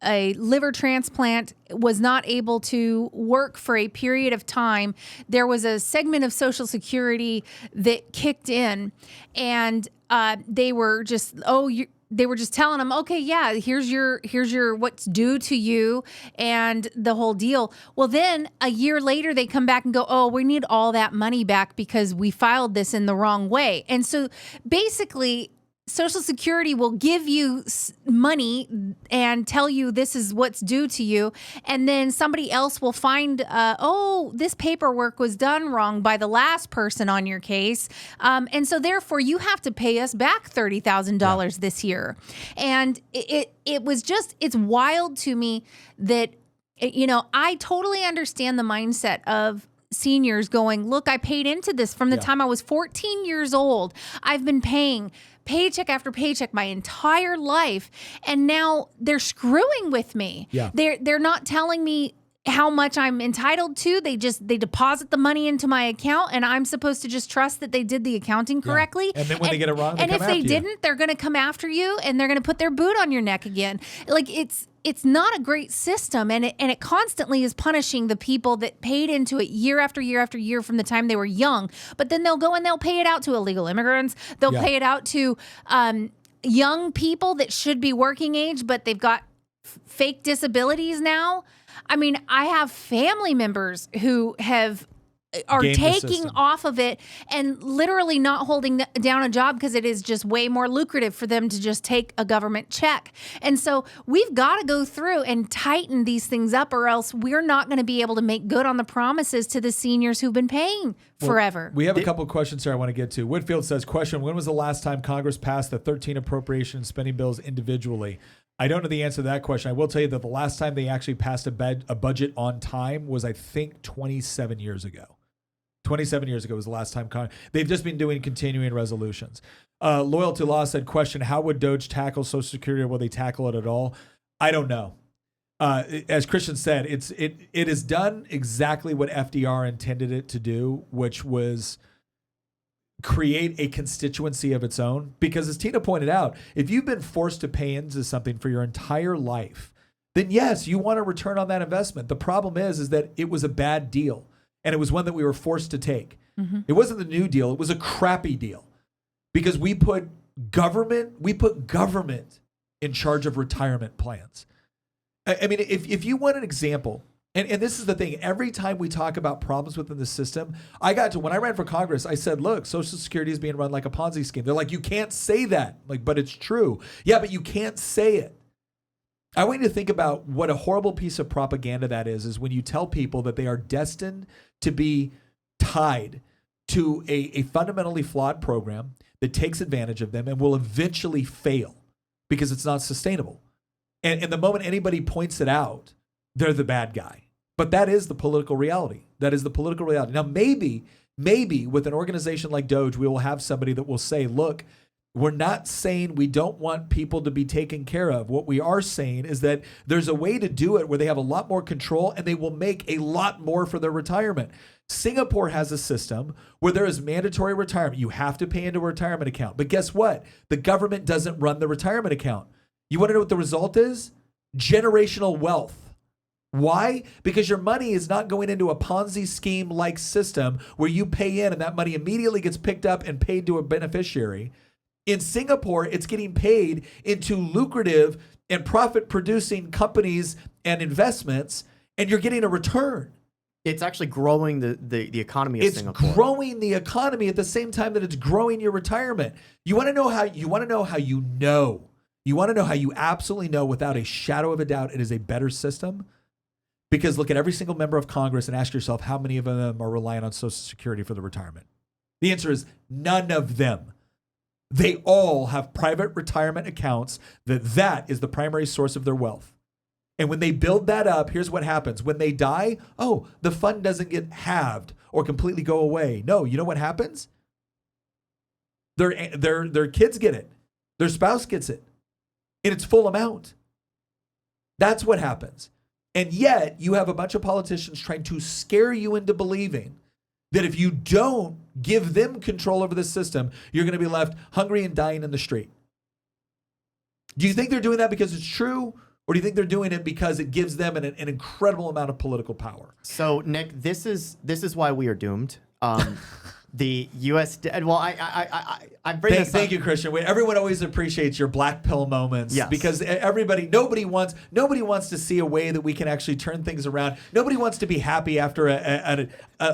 a liver transplant, was not able to work for a period of time, there was a segment of Social Security that kicked in, and they were just telling him, okay, yeah, here's your what's due to you and the whole deal. Well, then a year later they come back and go, oh, we need all that money back because we filed this in the wrong way. And so basically Social Security will give you money and tell you this is what's due to you. And then somebody else will find, this paperwork was done wrong by the last person on your case. And so therefore you have to pay us back $30,000 this year. And it was just, it's wild to me that, I totally understand the mindset of seniors going, look, I paid into this from the time I was 14 years old. I've been paying paycheck after paycheck my entire life, and now they're screwing with me. Yeah. They're not telling me how much I'm entitled to. They deposit the money into my account, and I'm supposed to just trust that they did the accounting correctly. And then when they get it wrong, and if they didn't, they're going to come after you, and they're going to put their boot on your neck again. Like it's not a great system, and it constantly is punishing the people that paid into it year after year after year from the time they were young. But then they'll go and they'll pay it out to illegal immigrants. They'll pay it out to young people that should be working age, but they've got fake disabilities now. I mean, I have family members who are taking off of it and literally not holding down a job because it is just way more lucrative for them to just take a government check. And so we've got to go through and tighten these things up, or else we're not going to be able to make good on the promises to the seniors who've been paying forever. We have a couple of questions here I want to get to. Whitfield says, question, when was the last time Congress passed the 13 appropriation and spending bills individually? I don't know the answer to that question. I will tell you that the last time they actually passed a budget on time was, I think, 27 years ago. 27 years ago was the last time. They've just been doing continuing resolutions. Loyalty Law said, question, how would DOGE tackle Social Security, or will they tackle it at all? I don't know. As Christian said, it has done exactly what FDR intended it to do, which was create a constituency of its own. Because as Tina pointed out, if you've been forced to pay into something for your entire life, then yes, you want a return on that investment. The problem is that it was a bad deal. And it was one that we were forced to take. Mm-hmm. It wasn't the New Deal. It was a crappy deal because we put government in charge of retirement plans. I mean, if you want an example, and this is the thing, every time we talk about problems within the system, when I ran for Congress, I said, look, Social Security is being run like a Ponzi scheme. They're like, you can't say that. Like, but it's true. Yeah, but you can't say it. I want you to think about what a horrible piece of propaganda that is when you tell people that they are destined to be tied to a fundamentally flawed program that takes advantage of them and will eventually fail because it's not sustainable. And the moment anybody points it out, they're the bad guy. But that is the political reality. That is the political reality. Now, maybe with an organization like DOGE, we will have somebody that will say, look, we're not saying we don't want people to be taken care of. What we are saying is that there's a way to do it where they have a lot more control and they will make a lot more for their retirement. Singapore has a system where there is mandatory retirement. You have to pay into a retirement account. But guess what? The government doesn't run the retirement account. You want to know what the result is? Generational wealth. Why? Because your money is not going into a Ponzi scheme-like system where you pay in and that money immediately gets picked up and paid to a beneficiary. In Singapore, it's getting paid into lucrative and profit-producing companies and investments, and you're getting a return. It's actually growing the economy of Singapore. It's growing the economy at the same time that it's growing your retirement. You want to know how you absolutely know without a shadow of a doubt it is a better system? Because look at every single member of Congress and ask yourself how many of them are relying on Social Security for the retirement. The answer is none of them. They all have private retirement accounts that is the primary source of their wealth. And when they build that up, here's what happens. When they die, the fund doesn't get halved or completely go away. No, you know what happens? Their kids get it. Their spouse gets it in its full amount. That's what happens. And yet you have a bunch of politicians trying to scare you into believing that if you don't give them control over the system, you're going to be left hungry and dying in the street. Do you think they're doing that because it's true? Or do you think they're doing it because it gives them an incredible amount of political power? So, Nick, this is why we are doomed. The U.S. Well, I bring this up. Thank you, Christian. Everyone always appreciates your black pill moments because nobody wants to see a way that we can actually turn things around. Nobody wants to be happy after a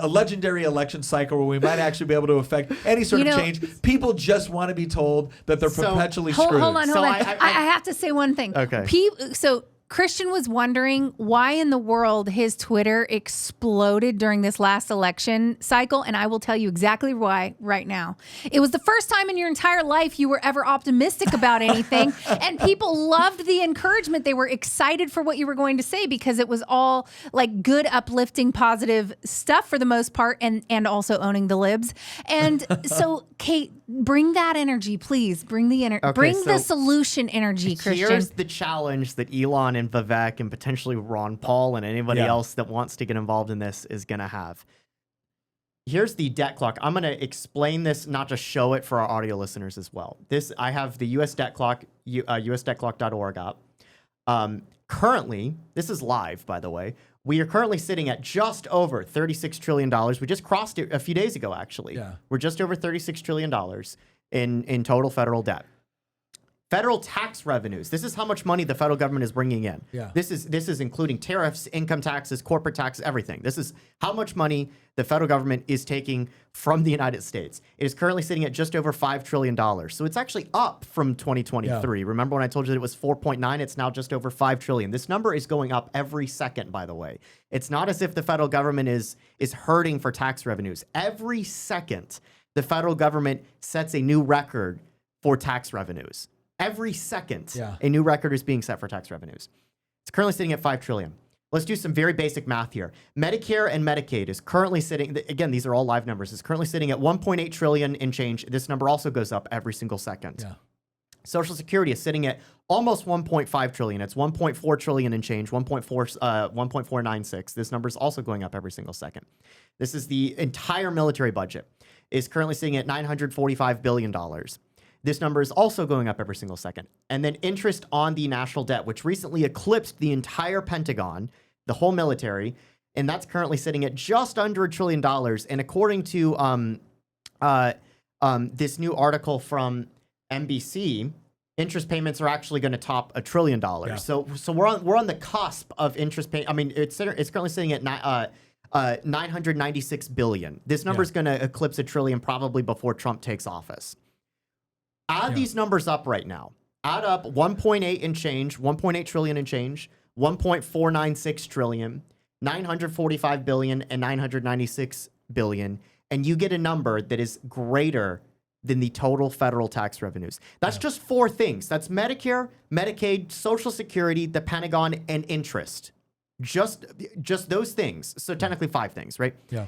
legendary election cycle where we might actually be able to affect any sort of change. People just want to be told that they're perpetually screwed. Hold on. I have to say one thing. Okay. So Christian was wondering why in the world his Twitter exploded during this last election cycle, and I will tell you exactly why right now. It was the first time in your entire life you were ever optimistic about anything, and people loved the encouragement. They were excited for what you were going to say because it was all like good, uplifting, positive stuff for the most part, and also owning the libs. And so, Kate, bring that energy, please. Bring the energy. Bring the solution energy, Christian. Here's the challenge that Elon and Vivek and potentially Ron Paul and anybody else that wants to get involved in this is going to have. Here's the debt clock. I'm going to explain this, not just show it for our audio listeners as well. I have the US debt clock, usdebtclock.org up. Currently, this is live, by the way. We are currently sitting at just over $36 trillion. We just crossed it a few days ago, actually. Yeah. We're just over $36 trillion in total federal debt. Federal tax revenues. This is how much money the federal government is bringing in. Yeah. This is including tariffs, income taxes, corporate tax, everything. This is how much money the federal government is taking from the United States. It is currently sitting at just over $5 trillion. So it's actually up from 2023. Yeah. Remember when I told you that it was 4.9? It's now just over 5 trillion. This number is going up every second, by the way. It's not as if the federal government is hurting for tax revenues. Every second, the federal government sets a new record for tax revenues. Every second, a new record is being set for tax revenues. It's currently sitting at $5 trillion. Let's do some very basic math here. Medicare and Medicaid is currently sitting, again, these are all live numbers, is currently sitting at $1.8 trillion in change. This number also goes up every single second. Yeah. Social Security is sitting at almost $1.5 trillion. It's $1.4 trillion in change, 1.496. This number is also going up every single second. This is the entire military budget, is currently sitting at $945 billion. This number is also going up every single second. And then interest on the national debt, which recently eclipsed the entire Pentagon, the whole military, and that's currently sitting at just under $1 trillion. And according to this new article from NBC, interest payments are actually going to top $1 trillion. Yeah. So we're on the cusp of interest pay. I mean, it's currently sitting at 996 billion. This number is going to eclipse $1 trillion probably before Trump takes office. Add these numbers up right now. Add up 1.8 and change, 1.8 trillion and change, 1.496 trillion, 945 billion, and 996 billion, and you get a number that is greater than the total federal tax revenues. That's just four things. That's Medicare, Medicaid, Social Security, the Pentagon, and interest. Just those things. So technically 5 things, right? Yeah.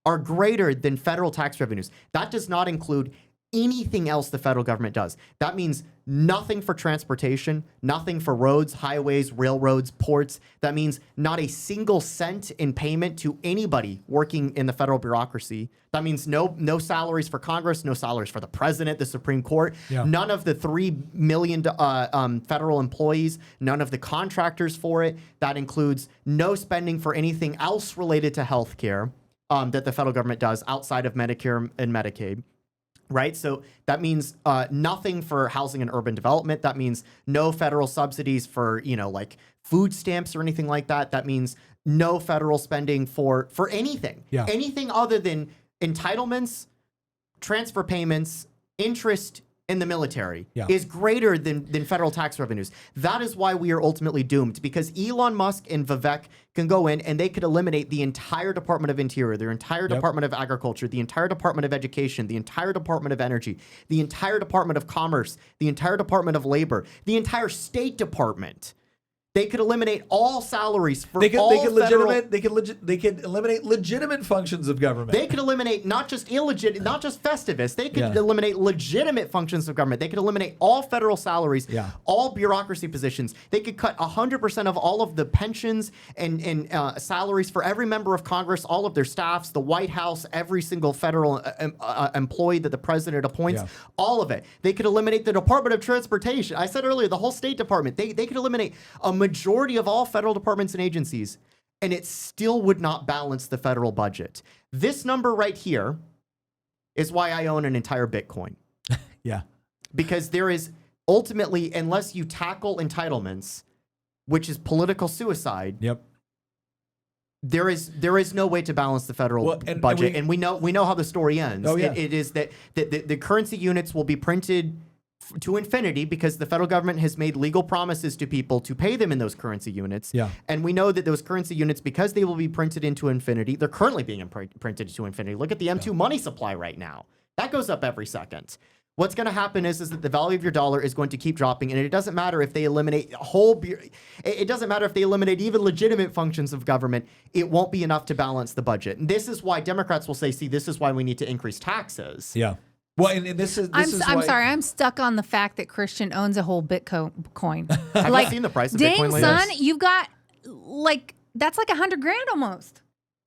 Are greater than federal tax revenues. That does not include anything else the federal government does. That means nothing for transportation, nothing for roads, highways, railroads, ports. That means not a single cent in payment to anybody working in the federal bureaucracy. That means no salaries for Congress, no salaries for the president, the Supreme Court, none of the 3 million federal employees, none of the contractors for it. That includes no spending for anything else related to healthcare that the federal government does outside of Medicare and Medicaid. Right. So that means nothing for housing and urban development. That means no federal subsidies for, like food stamps or anything like that. That means no federal spending for anything, anything other than entitlements, transfer payments, interest in the military is greater than federal tax revenues. That is why we are ultimately doomed, because Elon Musk and Vivek can go in and they could eliminate the entire Department of Interior, their entire Department of Agriculture, the entire Department of Education, the entire Department of Energy, the entire Department of Commerce, the entire Department of Labor, the entire State Department. They could eliminate all salaries for all federal. They could eliminate legitimate functions of government. They could eliminate not just Festivus. They could eliminate legitimate functions of government. They could eliminate all federal salaries, all bureaucracy positions. They could cut 100% of all of the pensions and salaries for every member of Congress, all of their staffs, the White House, every single federal employee that the president appoints, all of it. They could eliminate the Department of Transportation. I said earlier, the whole State Department. They could eliminate a majority of all federal departments and agencies, and it still would not balance the federal budget. This number right here is why I own an entire Bitcoin. Yeah. Because there is ultimately, unless you tackle entitlements, which is political suicide. Yep. There is no way to balance the federal budget, and we know how the story ends. Oh, yeah. It is that the currency units will be printed to infinity because the federal government has made legal promises to people to pay them in those currency units. Yeah. And we know that those currency units, because they will be printed into infinity, they're currently being printed to infinity. Look at the M2 money supply right now. That goes up every second. What's going to happen is that the value of your dollar is going to keep dropping, and it doesn't matter if they eliminate it doesn't matter if they eliminate even legitimate functions of government. It won't be enough to balance the budget. And this is why Democrats will say, "See, this is why we need to increase taxes." Yeah. Well, and this is I'm sorry. I'm stuck on the fact that Christian owns a whole Bitcoin. Have you seen the price of Bitcoin lately? Dang, son, you've got that's like $100,000 almost.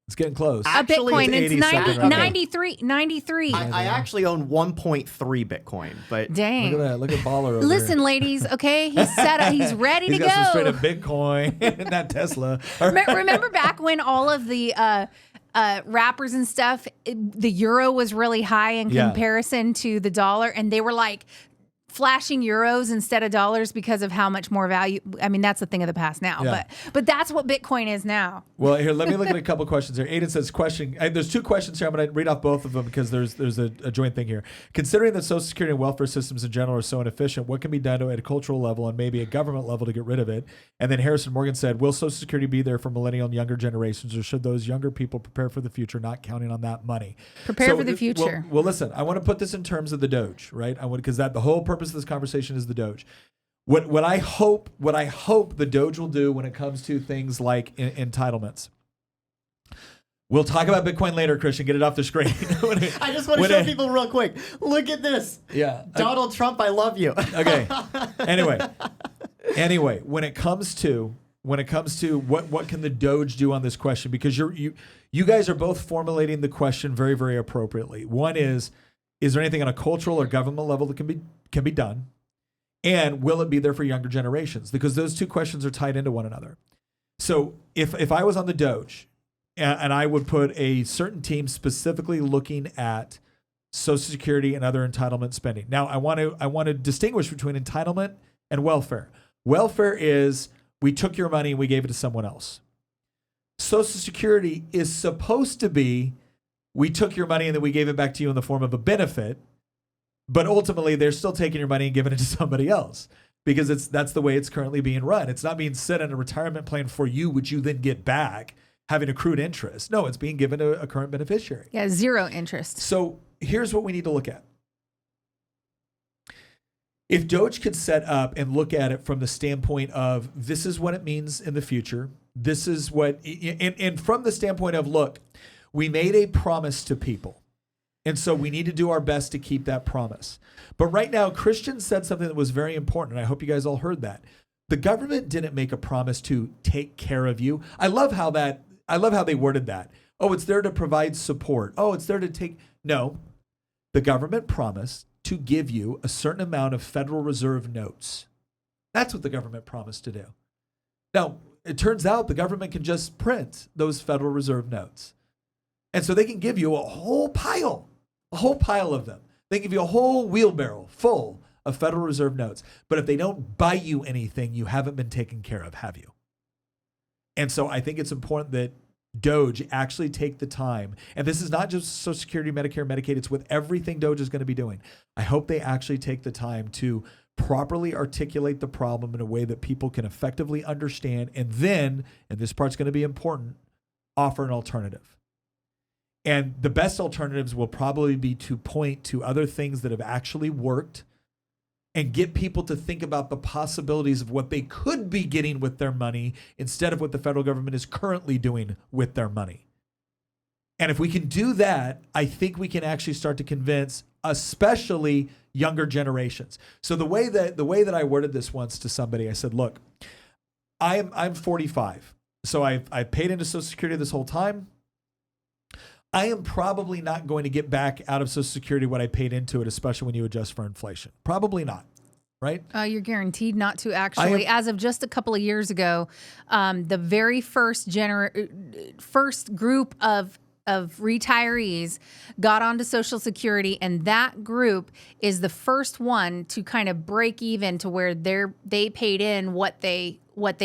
It's getting close. Actually, a Bitcoin. It's 93. I actually own 1.3 Bitcoin, but Dang. Look at that. Look at Baller over Listen, there. ladies, okay? He's set up. He's ready He's to got some go. straight up Bitcoin and that Tesla. Remember back when all of the rappers and stuff, the euro was really high in comparison to the dollar, and they were like flashing euros instead of dollars because of how much more value. I mean, that's a thing of the past now, but that's what Bitcoin is now. Well, here, let me look at a couple questions here. Aiden says, there's two questions here. I'm going to read off both of them because there's a joint thing here. Considering that Social Security and welfare systems in general are so inefficient, what can be done at a cultural level and maybe a government level to get rid of it? And then Harrison Morgan said, will Social Security be there for millennial and younger generations, or should those younger people prepare for the future, not counting on that money? Prepare for the future. Well, listen, I want to put this in terms of the DOGE, right? Because the whole purpose of this conversation is the DOGE. What I hope the DOGE will do when it comes to things like entitlements. We'll talk about Bitcoin later, Christian. Get it off the screen. I just want to show people real quick. Look at this. Yeah. Donald Trump, I love you. Okay. Anyway, when it comes to what can the DOGE do on this question, because you guys are both formulating the question very, very appropriately. One is there anything on a cultural or government level that can be done? And will it be there for younger generations? Because those two questions are tied into one another. So if I was on the DOGE and I would put a certain team specifically looking at Social Security and other entitlement spending. Now, I want to distinguish between entitlement and welfare. Welfare is we took your money and we gave it to someone else. Social Security is supposed to be we took your money and then we gave it back to you in the form of a benefit. But ultimately, they're still taking your money and giving it to somebody else because that's the way it's currently being run. It's not being set in a retirement plan for you, which you then get back, having accrued interest. No, it's being given to a current beneficiary. Yeah, zero interest. So here's what we need to look at. If DOGE could set up and look at it from the standpoint of this is what it means in the future, this is what, and from the standpoint of, look, we made a promise to people. And so we need to do our best to keep that promise. But right now, Christian said something that was very important. And I hope you guys all heard that. The government didn't make a promise to take care of you. I love how they worded that. Oh, it's there to provide support. Oh, it's there to take. No, the government promised to give you a certain amount of Federal Reserve notes. That's what the government promised to do. Now, it turns out the government can just print those Federal Reserve notes. And so they can give you a whole pile of them. They give you a whole wheelbarrow full of Federal Reserve notes. But if they don't buy you anything, you haven't been taken care of, have you? And so I think it's important that DOGE actually take the time. And this is not just Social Security, Medicare, Medicaid. It's with everything DOGE is going to be doing. I hope they actually take the time to properly articulate the problem in a way that people can effectively understand. And then, and this part's going to be important, offer an alternative. And the best alternatives will probably be to point to other things that have actually worked and get people to think about the possibilities of what they could be getting with their money instead of what the federal government is currently doing with their money. And if we can do that, I think we can actually start to convince especially younger generations. So the way that I worded this once to somebody, I said, look, I'm 45. So I've paid into Social Security this whole time. I am probably not going to get back out of Social Security what I paid into it, especially when you adjust for inflation. Probably not, right? You're guaranteed not to actually. As of just a couple of years ago, the very first group of of retirees got onto Social Security, and that group is the first one to kind of break even to where they paid in what they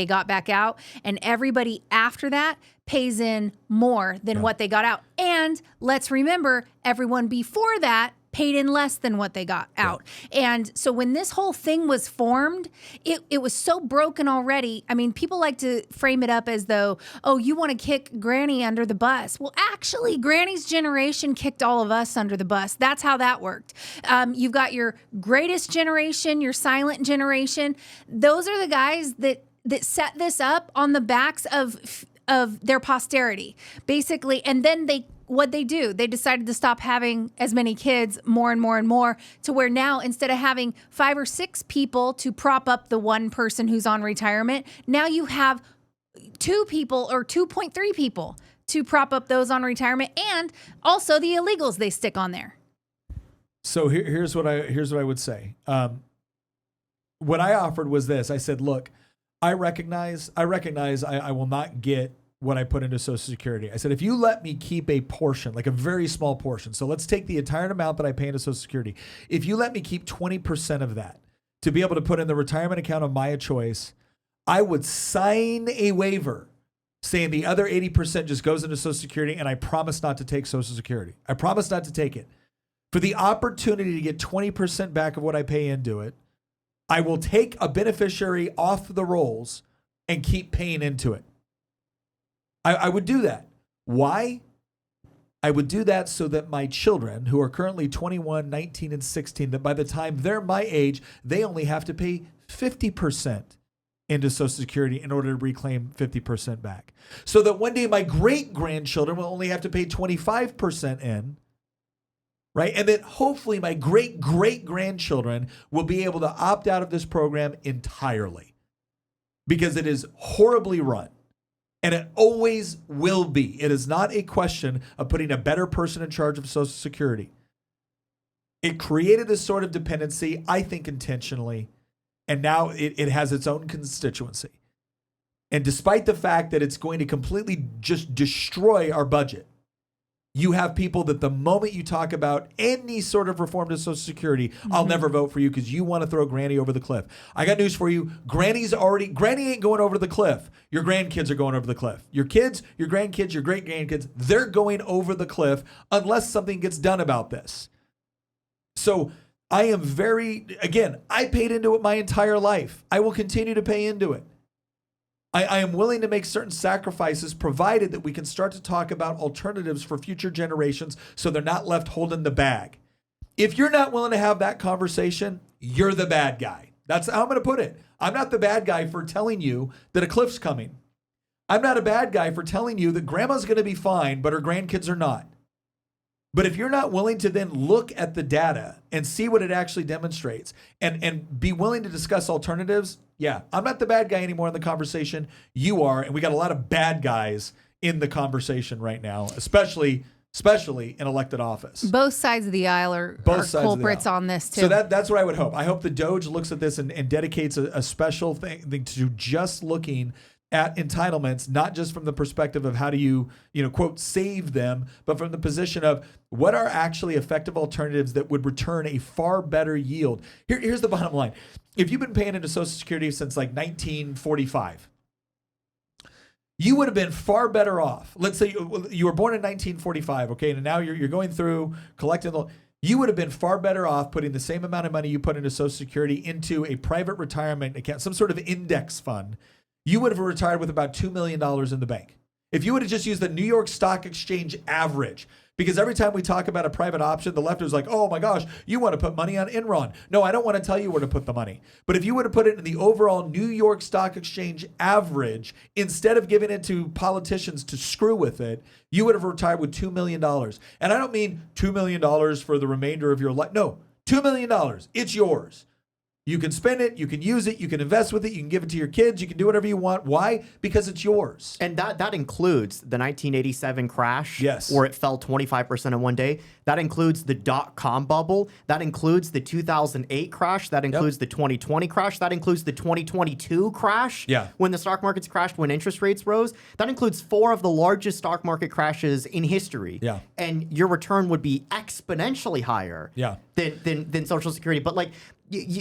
got back out, and everybody after that pays in more than what they got out. And let's remember, everyone before that paid in less than what they got out. And so when this whole thing was formed, it was so broken already. I mean, people like to frame it up as though, oh, you want to kick Granny under the bus. Well, actually, Granny's generation kicked all of us under the bus. That's how that worked. You've got your greatest generation, your silent generation. Those are the guys that set this up on the backs of their posterity, basically. And then what'd they do? They decided to stop having as many kids, more and more and more, to where now instead of having 5 or 6 people to prop up the one person who's on retirement, now you have 2 people or 2.3 people to prop up those on retirement, and also the illegals they stick on there. So here's what I would say. What I offered was this. I said, look, I recognize I will not get what I put into Social Security. I said, if you let me keep a portion, like a very small portion, so let's take the entire amount that I pay into Social Security. If you let me keep 20% of that to be able to put in the retirement account of my choice, I would sign a waiver saying the other 80% just goes into Social Security, and I promise not to take Social Security. I promise not to take it. For the opportunity to get 20% back of what I pay into it, I will take a beneficiary off the rolls and keep paying into it. I would do that. Why? I would do that so that my children, who are currently 21, 19, and 16, that by the time they're my age, they only have to pay 50% into Social Security in order to reclaim 50% back. So that one day my great-grandchildren will only have to pay 25% in, right? And then hopefully my great-great-grandchildren will be able to opt out of this program entirely because it is horribly run. And it always will be. It is not a question of putting a better person in charge of Social Security. It created this sort of dependency, I think intentionally, and now it has its own constituency. And despite the fact that it's going to completely just destroy our budget, you have people that the moment you talk about any sort of reform to Social Security, I'll never vote for you because you want to throw Granny over the cliff. I got news for you. Granny ain't going over the cliff. Your grandkids are going over the cliff. Your kids, your grandkids, your great-grandkids, they're going over the cliff unless something gets done about this. So I am I paid into it my entire life. I will continue to pay into it. I am willing to make certain sacrifices provided that we can start to talk about alternatives for future generations so they're not left holding the bag. If you're not willing to have that conversation, you're the bad guy. That's how I'm going to put it. I'm not the bad guy for telling you that a cliff's coming. I'm not a bad guy for telling you that grandma's going to be fine, but her grandkids are not. But if you're not willing to then look at the data and see what it actually demonstrates and be willing to discuss alternatives, yeah, I'm not the bad guy anymore in the conversation. You are, and we got a lot of bad guys in the conversation right now, especially in elected office. Both sides of the aisle are culprits on this too. So that's what I would hope. I hope the DOGE looks at this and dedicates a special thing to just looking at entitlements, not just from the perspective of how do you quote, save them, but from the position of what are actually effective alternatives that would return a far better yield. Here's the bottom line. If you've been paying into Social Security since like 1945, you would have been far better off. Let's say you were born in 1945, okay, and now you're going through collecting you would have been far better off putting the same amount of money you put into Social Security into a private retirement account, some sort of index fund. You would have retired with about $2 million in the bank. If you would have just used the New York Stock Exchange average, because every time we talk about a private option, the left is like, oh my gosh, you want to put money on Enron. No, I don't want to tell you where to put the money. But if you would have put it in the overall New York Stock Exchange average, instead of giving it to politicians to screw with it, you would have retired with $2 million. And I don't mean $2 million for the remainder of your life. No, $2 million. It's yours. You can spend it, you can use it, you can invest with it, you can give it to your kids, you can do whatever you want. Why? Because it's yours. And that includes the 1987 crash, Yes, where it fell 25% in one day. That includes the .com bubble. That includes the 2008 crash. That includes the 2020 crash. That includes the 2022 crash, when the stock markets crashed, when interest rates rose. That includes 4 of the largest stock market crashes in history. And your return would be exponentially higher than Social Security. But like,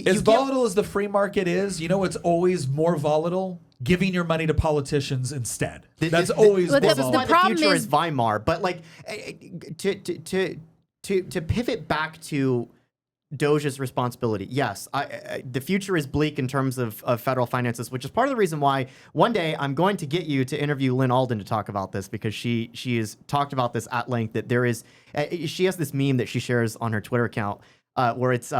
as volatile as the free market is, you know, it's always more volatile. Giving your money to politicians instead. That's always more volatile. The problem future is Weimar. But like, to pivot back to DOGE's responsibility, yes, the future is bleak in terms of federal finances, which is part of the reason why one day I'm going to get you to interview Lynn Alden to talk about this, because she has talked about this at length. That there is, she has this meme that she shares on her Twitter account where it's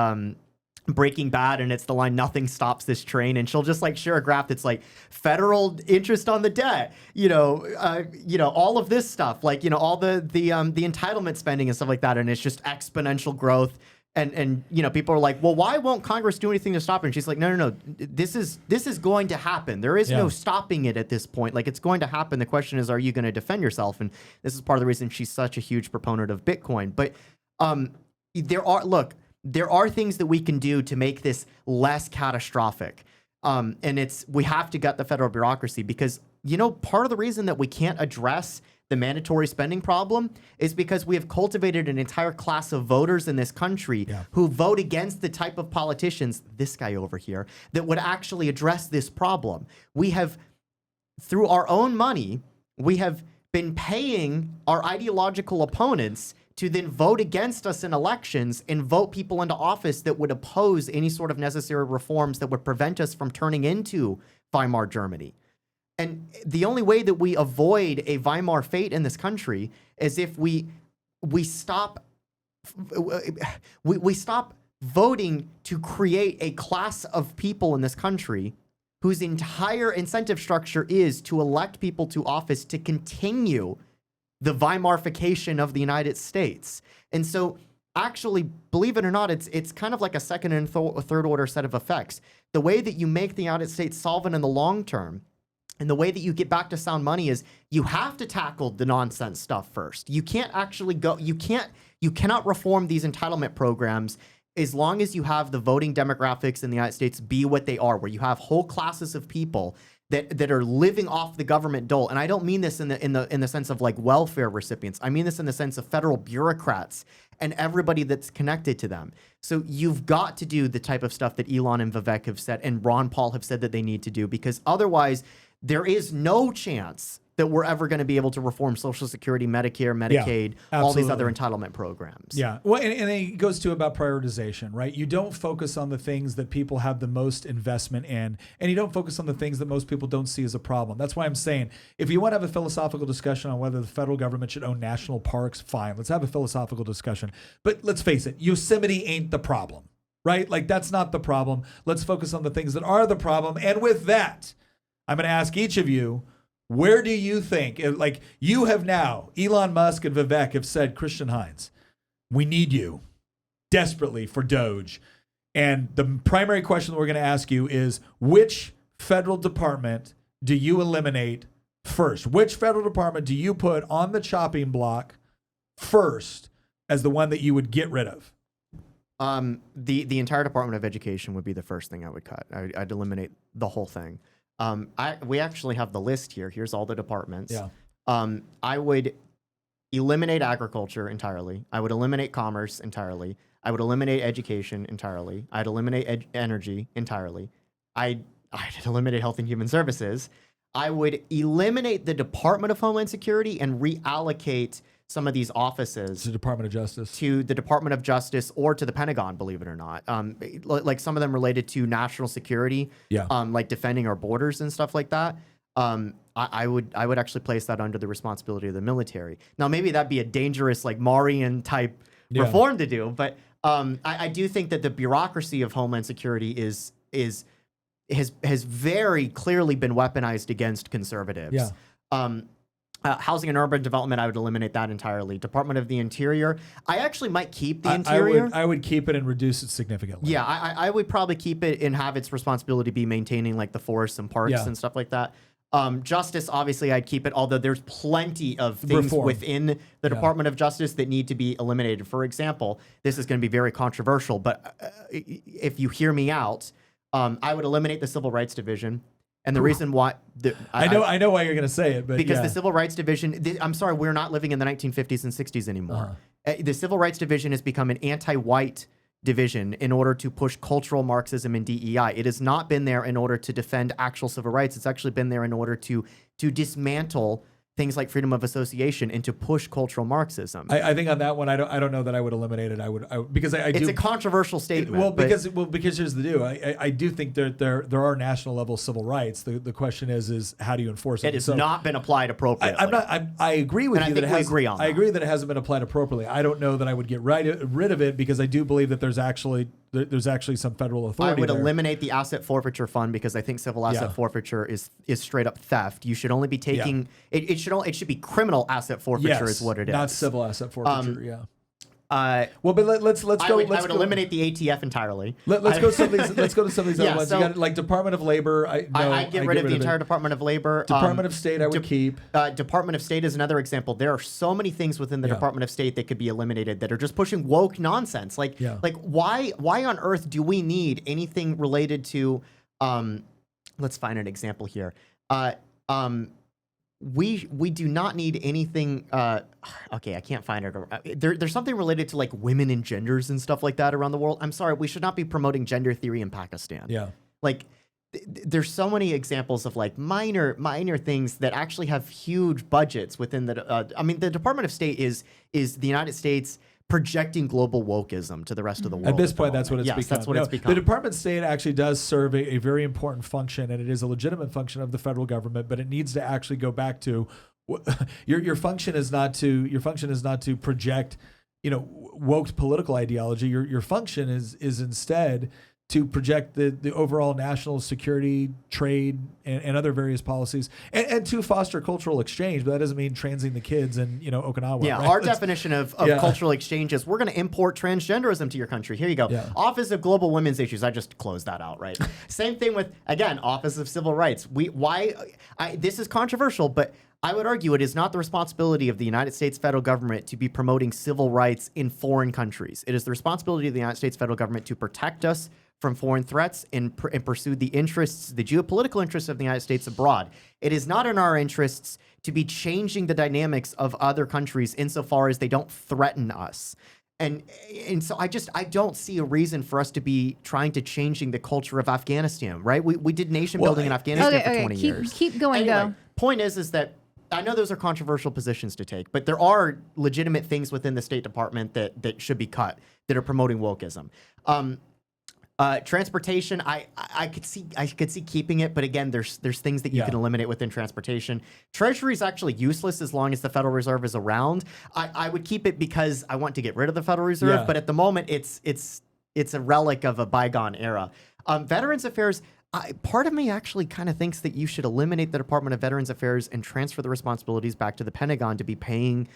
Breaking Bad, and it's the line, "Nothing stops this train," and she'll just like share a graph that's like federal interest on the debt, all of this stuff, like, all the entitlement spending and stuff like that, and it's just exponential growth. And people are like, well, why won't Congress do anything to stop it? And she's like, no, this is going to happen. There is no stopping it at this point. Like, it's going to happen. The question is, are you going to defend yourself? And this is part of the reason she's such a huge proponent of Bitcoin. But there are things that we can do to make this less catastrophic. And we have to gut the federal bureaucracy, because, part of the reason that we can't address the mandatory spending problem is because we have cultivated an entire class of voters in this country who vote against the type of politicians, this guy over here, that would actually address this problem. We have, through our own money, we have been paying our ideological opponents to then vote against us in elections and vote people into office that would oppose any sort of necessary reforms that would prevent us from turning into Weimar Germany. And the only way that we avoid a Weimar fate in this country is if we stop voting to create a class of people in this country whose entire incentive structure is to elect people to office to continue the Weimarification of the United States. And so, actually, believe it or not, it's kind of like a second and third order set of effects. The way that you make the United States solvent in the long term, and the way that you get back to sound money, is you have to tackle the nonsense stuff first. You can't actually you cannot reform these entitlement programs as long as you have the voting demographics in the United States be what they are, where you have whole classes of people that are living off the government dole. And I don't mean this in the sense of like welfare recipients. I mean this in the sense of federal bureaucrats and everybody that's connected to them. So you've got to do the type of stuff that Elon and Viviek have said and Ron Paul have said that they need to do, because otherwise there is no chance that we're ever going to be able to reform Social Security, Medicare, Medicaid, all these other entitlement programs. Yeah. Well, and it goes to about prioritization, right? You don't focus on the things that people have the most investment in, and you don't focus on the things that most people don't see as a problem. That's why I'm saying, if you want to have a philosophical discussion on whether the federal government should own national parks, fine. Let's have a philosophical discussion. But let's face it, Yosemite ain't the problem, right? Like, that's not the problem. Let's focus on the things that are the problem. And with that, I'm going to ask each of you, where do you think, like, you have now, Elon Musk and Viviek have said, Christian Hines, we need you desperately for DOGE. And the primary question that we're going to ask you is, which federal department do you eliminate first? Which federal department do you put on the chopping block first as the one that you would get rid of? The entire Department of Education would be the first thing I would cut. I'd eliminate the whole thing. We actually have the list here. Here's all the departments. Yeah. I would eliminate agriculture entirely. I would eliminate commerce entirely. I would eliminate education entirely. I'd eliminate energy entirely. I'd eliminate health and human services. I would eliminate the Department of Homeland Security and reallocate some of these offices to the Department of Justice or to the Pentagon, believe it or not. Like some of them related to national security, like defending our borders and stuff like that. I would actually place that under the responsibility of the military. Now, maybe that'd be a dangerous, like Marian type reform to do, but I do think that the bureaucracy of Homeland Security has very clearly been weaponized against conservatives. Housing and urban development, I would eliminate that entirely. Department of the Interior, I actually might keep the Interior. I would keep it and reduce it significantly. Yeah, I would probably keep it and have its responsibility be maintaining like the forests and parks and stuff like that. Justice, obviously, I'd keep it, although there's plenty of things within the Department of Justice that need to be eliminated. For example, this is going to be very controversial, but if you hear me out, I would eliminate the Civil Rights Division. And the reason why... I know why you're going to say it, but because the Civil Rights Division... I'm sorry, we're not living in the 1950s and 60s anymore. The Civil Rights Division has become an anti-white division in order to push cultural Marxism and DEI. It has not been there in order to defend actual civil rights. It's actually been there in order to dismantle things like freedom of association and to push cultural Marxism. I think on that one, I don't know that I would eliminate it. Because I do. It's a controversial statement. Because here's the deal. I do think there are national level civil rights. The question is how do you enforce it? It has not been applied appropriately. I agree with you that we agree on that. I agree that it hasn't been applied appropriately. I don't know that I would get rid of it because I do believe that there's actually some federal authority. I would eliminate the asset forfeiture fund because I think civil asset forfeiture is straight up theft. You should only be taking it should be criminal asset forfeiture is what it is. Not civil asset forfeiture. Well, but let's go. I would eliminate the ATF entirely. Let's go to some of these other ones. You got like Department of Labor. I'd get rid of the entire Department of Labor. Department of State I would keep. Department of State is another example. There are so many things within the Department of State that could be eliminated that are just pushing woke nonsense. Like why on earth do we need anything related to? Let's find an example here. We do not need anything. Okay, I can't find it. There's something related to like women and genders and stuff like that around the world. I'm sorry, we should not be promoting gender theory in Pakistan. Yeah, like there's so many examples of like minor things that actually have huge budgets within the. I mean, the Department of State is the United States projecting global wokeism to the rest of the world. At this point, that's what it's become. That's what it's become. The Department of State actually does serve a very important function, and it is a legitimate function of the federal government. But it needs to actually go back to your function is not to project, woke political ideology. Your function is instead to project the overall national security, trade, and other various policies, and to foster cultural exchange. But that doesn't mean transing the kids in Okinawa. Yeah, right? our definition of cultural exchange is we're going to import transgenderism to your country. Here you go. Yeah. Office of Global Women's Issues. I just closed that out, right? Same thing with, again, Office of Civil Rights. This is controversial, but I would argue it is not the responsibility of the United States federal government to be promoting civil rights in foreign countries. It is the responsibility of the United States federal government to protect us from foreign threats and pursue the geopolitical interests of the United States abroad. It is not in our interests to be changing the dynamics of other countries insofar as they don't threaten us. And so I don't see a reason for us to be trying to changing the culture of Afghanistan, right? We did nation building in Afghanistan for 20 years. Keep going, anyway, point is that I know those are controversial positions to take, but there are legitimate things within the State Department that should be cut that are promoting wokeism. Transportation, I could see keeping it, but again, there's things that you can eliminate within transportation. Treasury is actually useless as long as the Federal Reserve is around. I would keep it because I want to get rid of the Federal Reserve, but at the moment, it's a relic of a bygone era. Veterans Affairs. Part of me actually kind of thinks that you should eliminate the Department of Veterans Affairs and transfer the responsibilities back to the Pentagon to be paying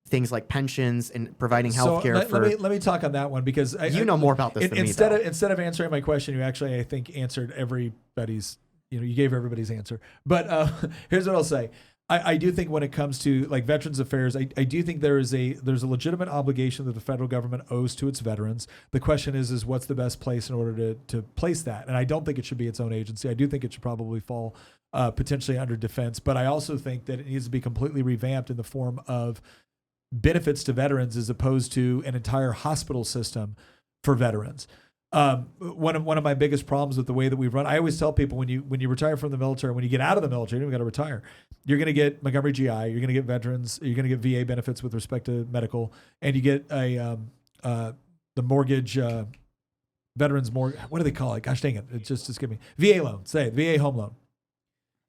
things like pensions and providing health care. Let me talk on that one because you know more about this than me. Instead of answering my question, you actually, I think, answered everybody's. You gave everybody's answer. But here's what I'll say. I do think when it comes to like Veterans Affairs, I do think there's a legitimate obligation that the federal government owes to its veterans. The question is what's the best place in order to place that? And I don't think it should be its own agency. I do think it should probably fall potentially under defense. But I also think that it needs to be completely revamped in the form of benefits to veterans as opposed to an entire hospital system for veterans. One of my biggest problems with the way that we've run, I always tell people when you retire from the military, when you get out of the military, you don't got to retire. You're going to get Montgomery GI, you're going to get veterans, you're going to get VA benefits with respect to medical, and you get the mortgage, veterans mortgage. What do they call it? Gosh dang it! It just give me VA loan. Say it, VA home loan.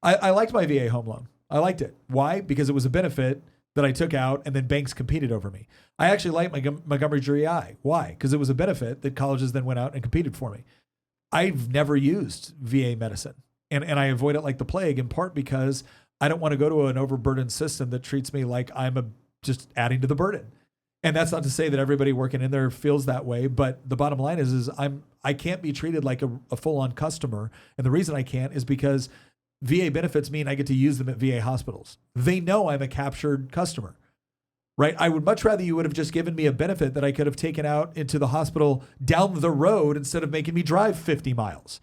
I liked my VA home loan. I liked it. Why? Because it was a benefit that I took out, and then banks competed over me. I actually liked my Montgomery GI. Why? Because it was a benefit that colleges then went out and competed for me. I've never used VA medicine, and I avoid it like the plague, in part because I don't want to go to an overburdened system that treats me like I'm just adding to the burden. And that's not to say that everybody working in there feels that way, but the bottom line is I can't be treated like a full-on customer. And the reason I can't is because VA benefits mean I get to use them at VA hospitals. They know I'm a captured customer, right? I would much rather you would have just given me a benefit that I could have taken out into the hospital down the road instead of making me drive 50 miles.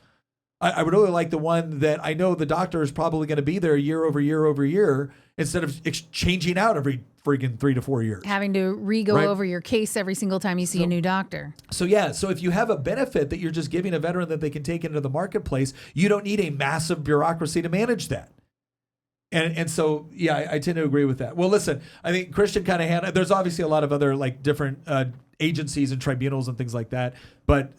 I would really like the one that I know the doctor is probably going to be there year over year over year instead of changing out every freaking 3 to 4 years. Having to re-go over your case every single time you see a new doctor. So if you have a benefit that you're just giving a veteran that they can take into the marketplace, you don't need a massive bureaucracy to manage that. And so, I tend to agree with that. Well, listen, I think Christian kind of there's obviously a lot of other like different agencies and tribunals and things like that. But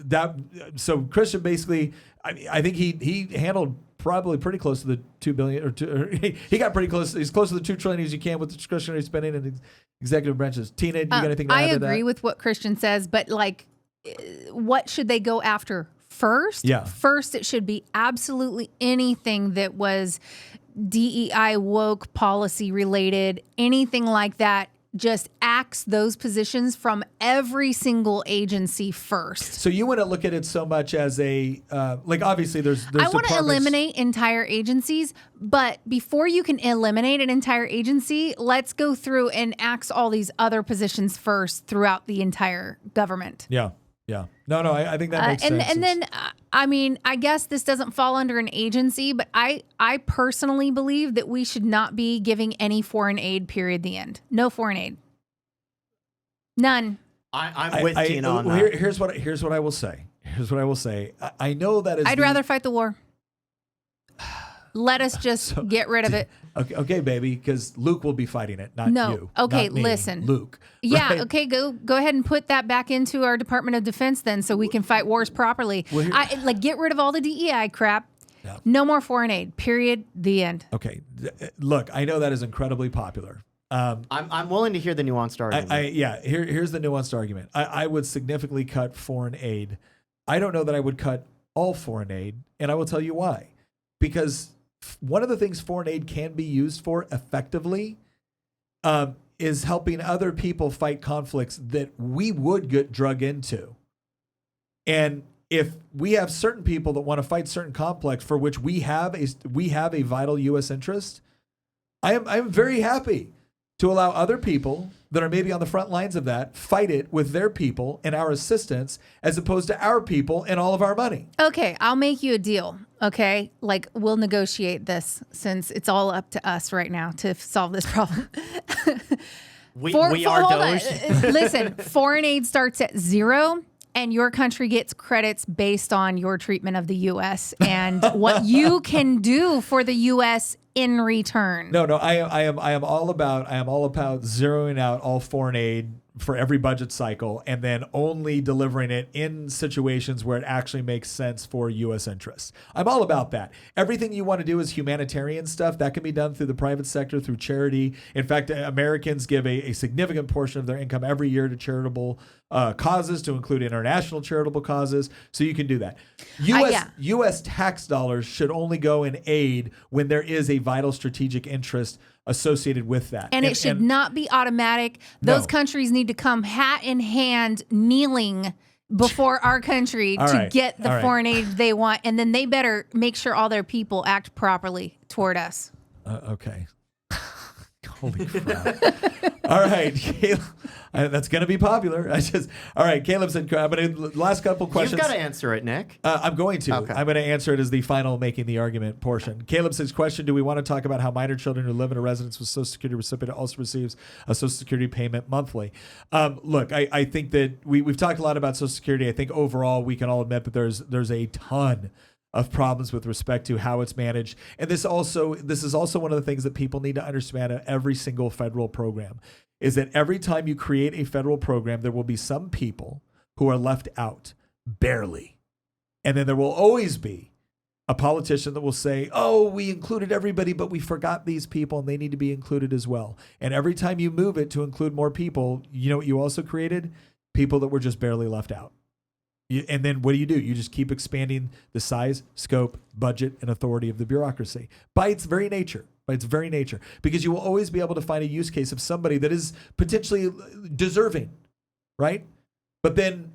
so Christian basically, I think he handled probably pretty close to the $2 billion he got pretty close. He's close to the $2 trillion as you can with the discretionary spending and the executive branches. Tina, do you got anything to add to that? I agree with what Christian says, but like, what should they go after first? Yeah. First, it should be absolutely anything that was DEI woke policy related, anything like that. Just axe those positions from every single agency first. So you wouldn't look at it so much as a like obviously there's I want to eliminate entire agencies, but before you can eliminate an entire agency, let's go through and axe all these other positions first throughout the entire government. Yeah. No, I think that makes sense. And then, I mean, I guess this doesn't fall under an agency, but I personally believe that we should not be giving any foreign aid, period, the end. No foreign aid. None. I'm with Tina on that. Here's what I will say. I know that is I'd rather fight the war. Let us just get rid of it. Okay, baby, because Luke will be fighting it, not you. Okay, not me, listen. Luke. Yeah, right? okay, go ahead and put that back into our Department of Defense then so we can fight wars properly. Well, get rid of all the DEI crap. Yeah. No more foreign aid, period, the end. Okay, look, I know that is incredibly popular. I'm willing to hear the nuanced argument. Here's the nuanced argument. I would significantly cut foreign aid. I don't know that I would cut all foreign aid, and I will tell you why. Because one of the things foreign aid can be used for effectively is helping other people fight conflicts that we would get drug into. And if we have certain people that want to fight certain conflicts for which we have a vital U.S. interest, I'm very happy to allow other people that are maybe on the front lines of that fight it with their people and our assistance as opposed to our people and all of our money. Okay, I'll make you a deal. Okay, like we'll negotiate this since it's all up to us right now to solve this problem. We are DOGE. Listen, foreign aid starts at 0 and your country gets credits based on your treatment of the U.S. and what you can do for the U.S. in return. No, I am all about zeroing out all foreign aid for every budget cycle and then only delivering it in situations where it actually makes sense for U.S. interests. I'm all about that. Everything you want to do is humanitarian stuff. That can be done through the private sector, through charity. In fact, Americans give a significant portion of their income every year to charitable causes, to include international charitable causes. So you can do that. U.S. tax dollars should only go in aid when there is a vital strategic interest associated with that. And it should not be automatic. Those countries need to come hat in hand, kneeling before our country to get the foreign aid they want. And then they better make sure all their people act properly toward us. Okay. Holy crap. All right, Caleb. That's going to be popular. All right, Caleb said, last couple questions. You've got to answer it, Nick. I'm going to. Okay. I'm going to answer it as the final making the argument portion. Caleb says, question, do we want to talk about how minor children who live in a residence with Social Security recipient also receives a Social Security payment monthly? Look, I think that we've talked a lot about Social Security. I think overall we can all admit that there's a ton of problems with respect to how it's managed. And this is also one of the things that people need to understand at every single federal program is that every time you create a federal program, there will be some people who are left out barely. And then there will always be a politician that will say, oh, we included everybody, but we forgot these people and they need to be included as well. And every time you move it to include more people, you know what you also created? People that were just barely left out. And then what do? You just keep expanding the size, scope, budget, and authority of the bureaucracy by its very nature. by its very nature, because you will always be able to find a use case of somebody that is potentially deserving, right? But then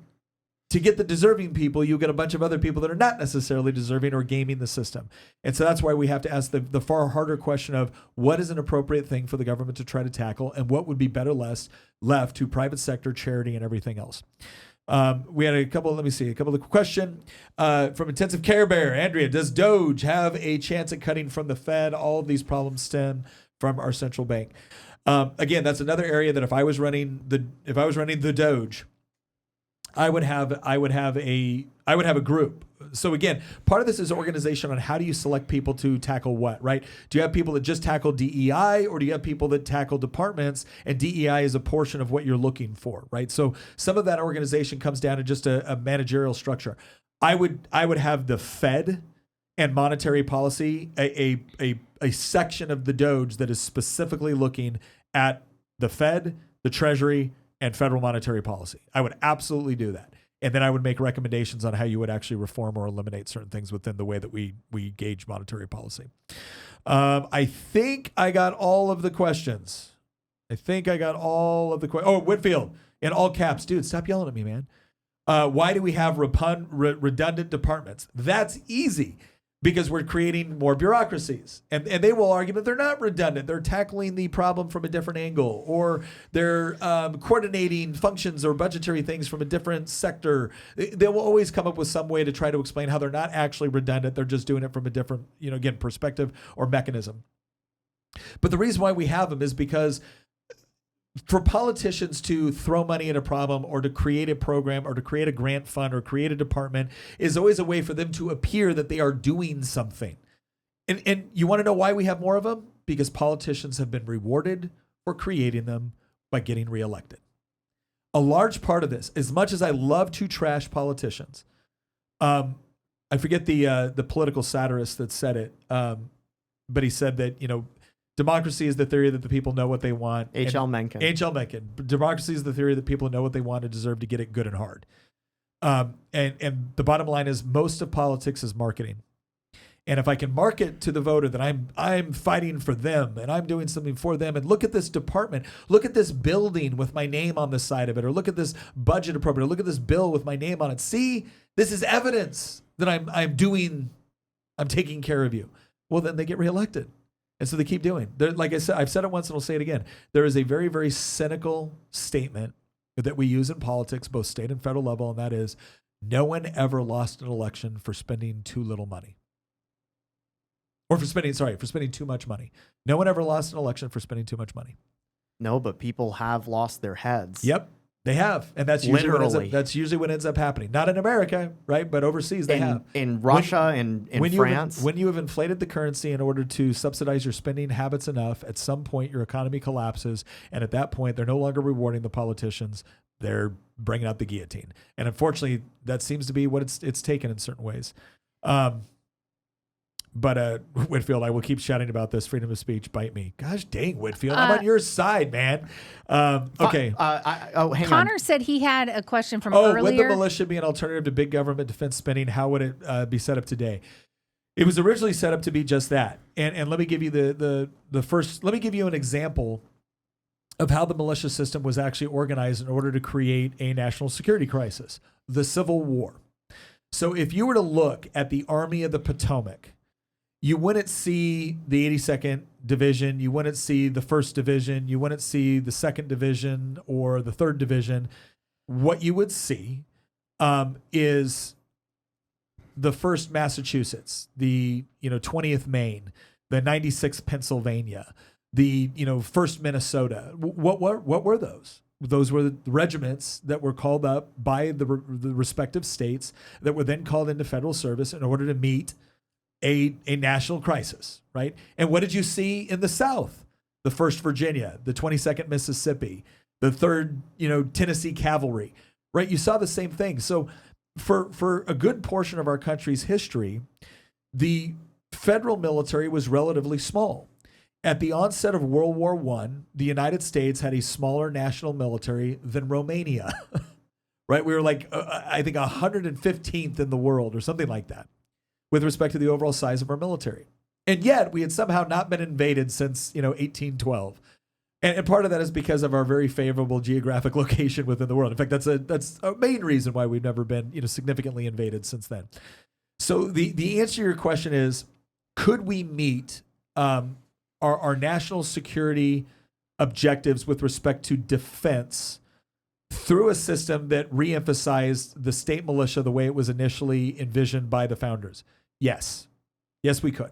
to get the deserving people, you get a bunch of other people that are not necessarily deserving or gaming the system. And so that's why we have to ask the far harder question of what is an appropriate thing for the government to try to tackle, and what would be better left to private sector, charity, and everything else. We had a couple of questions from Intensive Care Bear. Andrea, does DOGE have a chance at cutting from the Fed? All of these problems stem from our central bank. Again, that's another area that if I was running the DOGE, I would have a group. So again, part of this is organization on how do you select people to tackle what, right? Do you have people that just tackle DEI, or do you have people that tackle departments, and DEI is a portion of what you're looking for, right? So some of that organization comes down to just a managerial structure. I would have the Fed and monetary policy, a section of the DOGE that is specifically looking at the Fed, the Treasury, and federal monetary policy. I would absolutely do that. And then I would make recommendations on how you would actually reform or eliminate certain things within the way that we gauge monetary policy. I think I got all of the questions. Oh, Whitfield, in all caps. Dude, stop yelling at me, man. Why do we have redundant departments? That's easy. Because we're creating more bureaucracies. And they will argue that they're not redundant. They're tackling the problem from a different angle, or they're coordinating functions or budgetary things from a different sector. They will always come up with some way to try to explain how they're not actually redundant. They're just doing it from a different, again, perspective or mechanism. But the reason why we have them is because for politicians to throw money at a problem, or to create a program, or to create a grant fund, or create a department, is always a way for them to appear that they are doing something. And you want to know why we have more of them? Because politicians have been rewarded for creating them by getting reelected. A large part of this, as much as I love to trash politicians, I forget the political satirist that said it, but he said that, democracy is the theory that the people know what they want. H.L. Mencken. Democracy is the theory that people know what they want and deserve to get it good and hard. And the bottom line is most of politics is marketing. And if I can market to the voter that I'm fighting for them and I'm doing something for them, and look at this department, look at this building with my name on the side of it, or look at this budget appropriate, or look at this bill with my name on it. See, this is evidence that I'm taking care of you. Well, then they get reelected. And so they keep doing. Like I said, I've said it once and I'll say it again. There is a very, very cynical statement that we use in politics, both state and federal level, and that is, no one ever lost an election for spending too little money. Or for spending too much money. No one ever lost an election for spending too much money. No, but people have lost their heads. Yep. They have, and that's usually what ends up happening. Not in America, right? But overseas, they have. In Russia and in France. When you have inflated the currency in order to subsidize your spending habits enough, at some point your economy collapses, and at that point they're no longer rewarding the politicians. They're bringing out the guillotine, and unfortunately, that seems to be what it's taken in certain ways. But Whitfield, I will keep shouting about this. Freedom of speech, bite me. Gosh dang, Whitfield, I'm on your side, man. Okay. Hang on. Connor said he had a question from earlier. Would the militia be an alternative to big government defense spending? How would it be set up today? It was originally set up to be just that. And let me give you the first. Let me give you an example of how the militia system was actually organized in order to create a national security crisis: the Civil War. So if you were to look at the Army of the Potomac, you wouldn't see the 82nd Division. You wouldn't see the 1st Division. You wouldn't see the 2nd Division or the 3rd Division. What you would see is the 1st Massachusetts, the 20th Maine, the 96th Pennsylvania, the 1st Minnesota. What were those? Those were the regiments that were called up by the respective states that were then called into federal service in order to meet a national crisis, right? And what did you see in the South? The 1st Virginia, the 22nd Mississippi, the 3rd, Tennessee Cavalry, right? You saw the same thing. So for a good portion of our country's history, the federal military was relatively small. At the onset of World War I, the United States had a smaller national military than Romania, right? We were like, I think 115th in the world or something like that, with respect to the overall size of our military. And yet we had somehow not been invaded since, 1812. And part of that is because of our very favorable geographic location within the world. In fact, that's a main reason why we've never been, significantly invaded since then. So the answer to your question is, could we meet our national security objectives with respect to defense through a system that reemphasized the state militia the way it was initially envisioned by the founders? Yes. Yes, we could.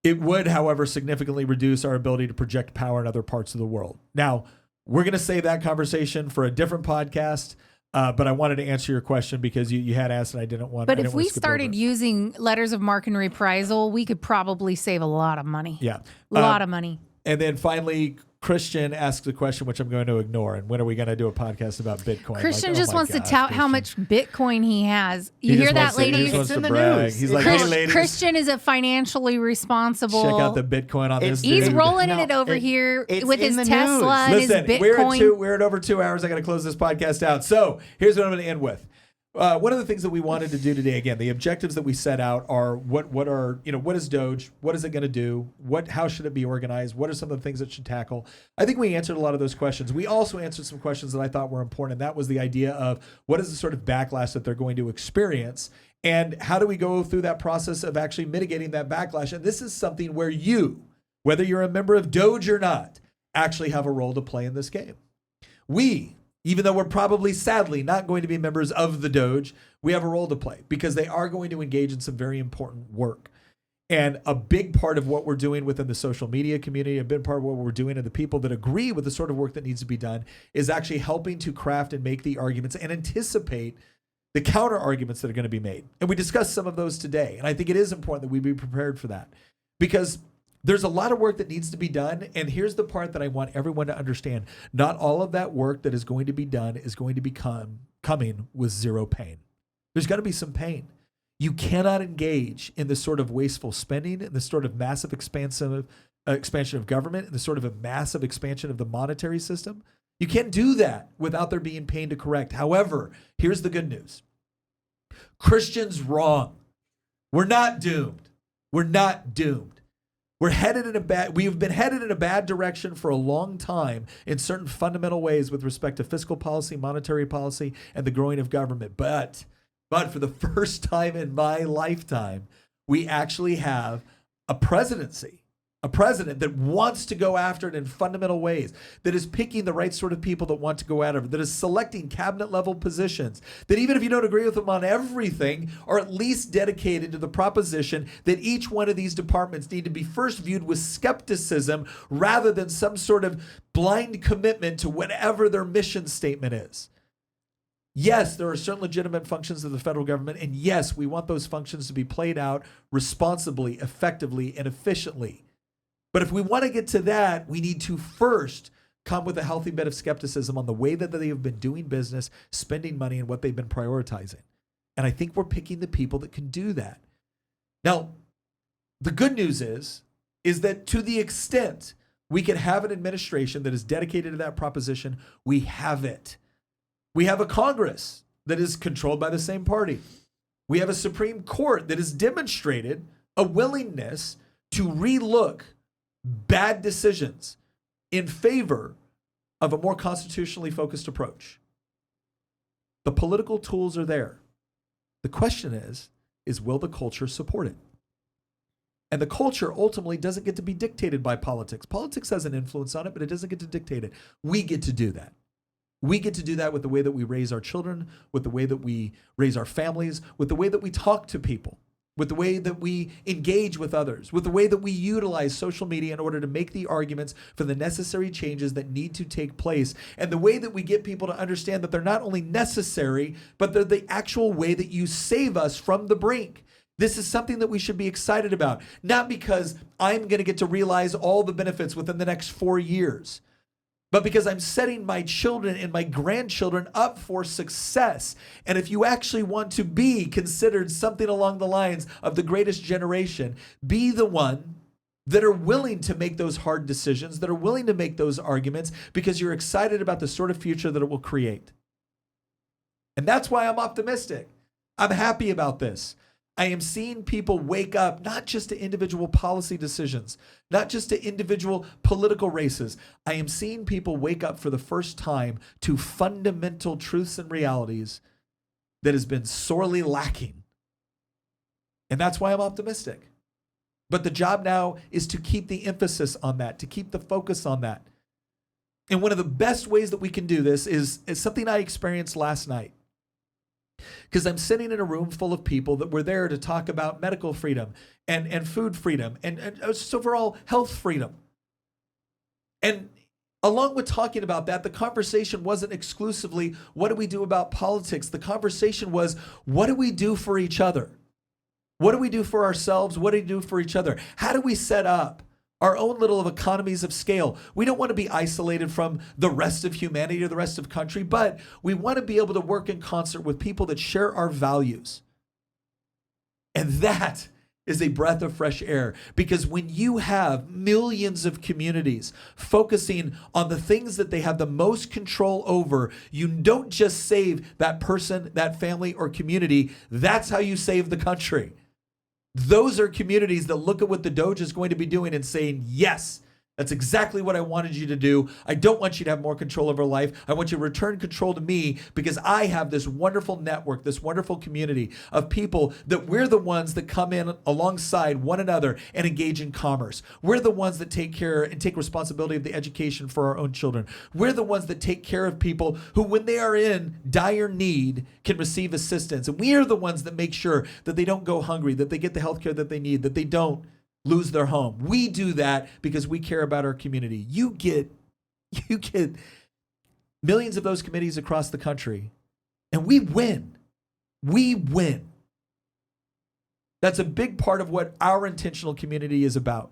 It would, however, significantly reduce our ability to project power in other parts of the world. Now, we're going to save that conversation for a different podcast, but I wanted to answer your question because you had asked and I didn't want to. But if we started using letters of marque and reprisal, we could probably save a lot of money. Yeah. A lot of money. And then finally, Christian asked a question which I'm going to ignore. And when are we going to do a podcast about Bitcoin? Christian just wants to tout how much Bitcoin he has. You hear that, ladies? It's in the news. He's like, hey, ladies. Christian is a financially responsible. Check out the Bitcoin on this. He's rolling it over here with his Tesla and his Bitcoin. We're at over 2 hours. I got to close this podcast out. So here's what I'm going to end with. One of the things that we wanted to do today, again, the objectives that we set out are what is DOGE? What is it going to do? How should it be organized? What are some of the things it should tackle? I think we answered a lot of those questions. We also answered some questions that I thought were important, and that was the idea of what is the sort of backlash that they're going to experience, and how do we go through that process of actually mitigating that backlash? And this is something where you, whether you're a member of DOGE or not, actually have a role to play in this game. Even though we're probably, sadly, not going to be members of the DOGE, we have a role to play because they are going to engage in some very important work. And a big part of what we're doing within the social media community, a big part of what we're doing, and the people that agree with the sort of work that needs to be done, is actually helping to craft and make the arguments and anticipate the counter arguments that are going to be made. And we discussed some of those today. And I think it is important that we be prepared for that because there's a lot of work that needs to be done. And here's the part that I want everyone to understand. Not all of that work that is going to be done is going to coming with zero pain. There's going to be some pain. You cannot engage in this sort of wasteful spending and this sort of massive expansion of government and this sort of a massive expansion of the monetary system. You can't do that without there being pain to correct. However, here's the good news. Christian's wrong. We're not doomed. We're not doomed. We have been headed in a bad direction for a long time in certain fundamental ways with respect to fiscal policy, monetary policy, and the growing of government. But for the first time in my lifetime, we actually have a presidency, a president that wants to go after it in fundamental ways, that is picking the right sort of people that want to go after it, that is selecting cabinet level positions, that even if you don't agree with them on everything, are at least dedicated to the proposition that each one of these departments need to be first viewed with skepticism rather than some sort of blind commitment to whatever their mission statement is. Yes, there are certain legitimate functions of the federal government, and yes, we want those functions to be played out responsibly, effectively, and efficiently. But if we want to get to that, we need to first come with a healthy bit of skepticism on the way that they have been doing business, spending money, and what they've been prioritizing. And I think we're picking the people that can do that. Now, the good news is that to the extent we can have an administration that is dedicated to that proposition, we have it. We have a Congress that is controlled by the same party. We have a Supreme Court that has demonstrated a willingness to relook bad decisions in favor of a more constitutionally focused approach. The political tools are there. The question is will the culture support it? And the culture ultimately doesn't get to be dictated by politics. Politics has an influence on it, but it doesn't get to dictate it. We get to do that. We get to do that with the way that we raise our children, with the way that we raise our families, with the way that we talk to people, with the way that we engage with others, with the way that we utilize social media in order to make the arguments for the necessary changes that need to take place, and the way that we get people to understand that they're not only necessary, but they're the actual way that you save us from the brink. This is something that we should be excited about, not because I'm going to get to realize all the benefits within the next 4 years, but because I'm setting my children and my grandchildren up for success. And if you actually want to be considered something along the lines of the greatest generation, be the one that are willing to make those hard decisions, that are willing to make those arguments because you're excited about the sort of future that it will create. And that's why I'm optimistic. I'm happy about this. I am seeing people wake up not just to individual policy decisions, not just to individual political races. I am seeing people wake up for the first time to fundamental truths and realities that has been sorely lacking. And that's why I'm optimistic. But the job now is to keep the emphasis on that, to keep the focus on that. And one of the best ways that we can do this is something I experienced last night. Because I'm sitting in a room full of people that were there to talk about medical freedom and food freedom and just overall health freedom. And along with talking about that, the conversation wasn't exclusively, what do we do about politics? The conversation was, what do we do for each other? What do we do for ourselves? What do we do for each other? How do we set up our own little economies of scale? We don't want to be isolated from the rest of humanity or the rest of country, but we want to be able to work in concert with people that share our values. And that is a breath of fresh air, because when you have millions of communities focusing on the things that they have the most control over, you don't just save that person, that family, or community. That's how you save the country. Those are communities that look at what the DOGE is going to be doing and saying, yes, that's exactly what I wanted you to do. I don't want you to have more control over life. I want you to return control to me, because I have this wonderful network, this wonderful community of people that we're the ones that come in alongside one another and engage in commerce. We're the ones that take care and take responsibility of the education for our own children. We're the ones that take care of people who, when they are in dire need, can receive assistance. And we are the ones that make sure that they don't go hungry, that they get the health care that they need, that they don't lose their home. We do that because we care about our community. You get millions of those committees across the country, and we win. We win. That's a big part of what our intentional community is about.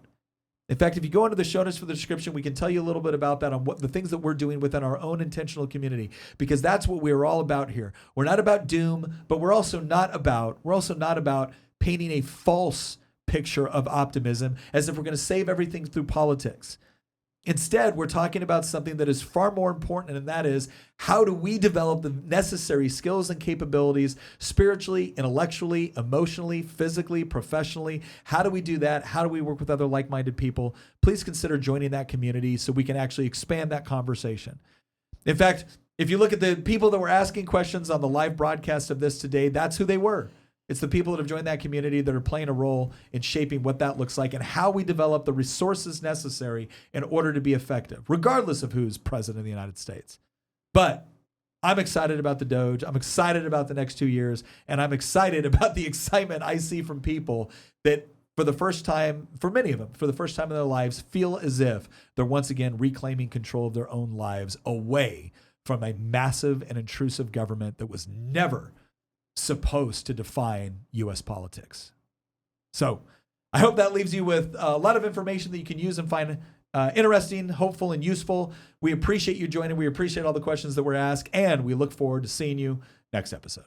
In fact, if you go into the show notes for the description, we can tell you a little bit about that on what the things that we're doing within our own intentional community, because that's what we're all about here. We're not about doom, but we're also not about painting a false picture of optimism as if we're going to save everything through politics. Instead, we're talking about something that is far more important, and that is, how do we develop the necessary skills and capabilities spiritually, intellectually, emotionally, physically, professionally? How do we do that? How do we work with other like-minded people? Please consider joining that community so we can actually expand that conversation. In fact, if you look at the people that were asking questions on the live broadcast of this today, that's who they were. It's the people that have joined that community that are playing a role in shaping what that looks like and how we develop the resources necessary in order to be effective, regardless of who's president of the United States. But I'm excited about the DOGE. I'm excited about the next 2 years, and I'm excited about the excitement I see from people that, for the first time, for many of them, for the first time in their lives, feel as if they're once again reclaiming control of their own lives away from a massive and intrusive government that was never supposed to define U.S. politics. So I hope that leaves you with a lot of information that you can use and find interesting, hopeful, and useful. We appreciate you joining. We appreciate all the questions that were asked, and we look forward to seeing you next episode.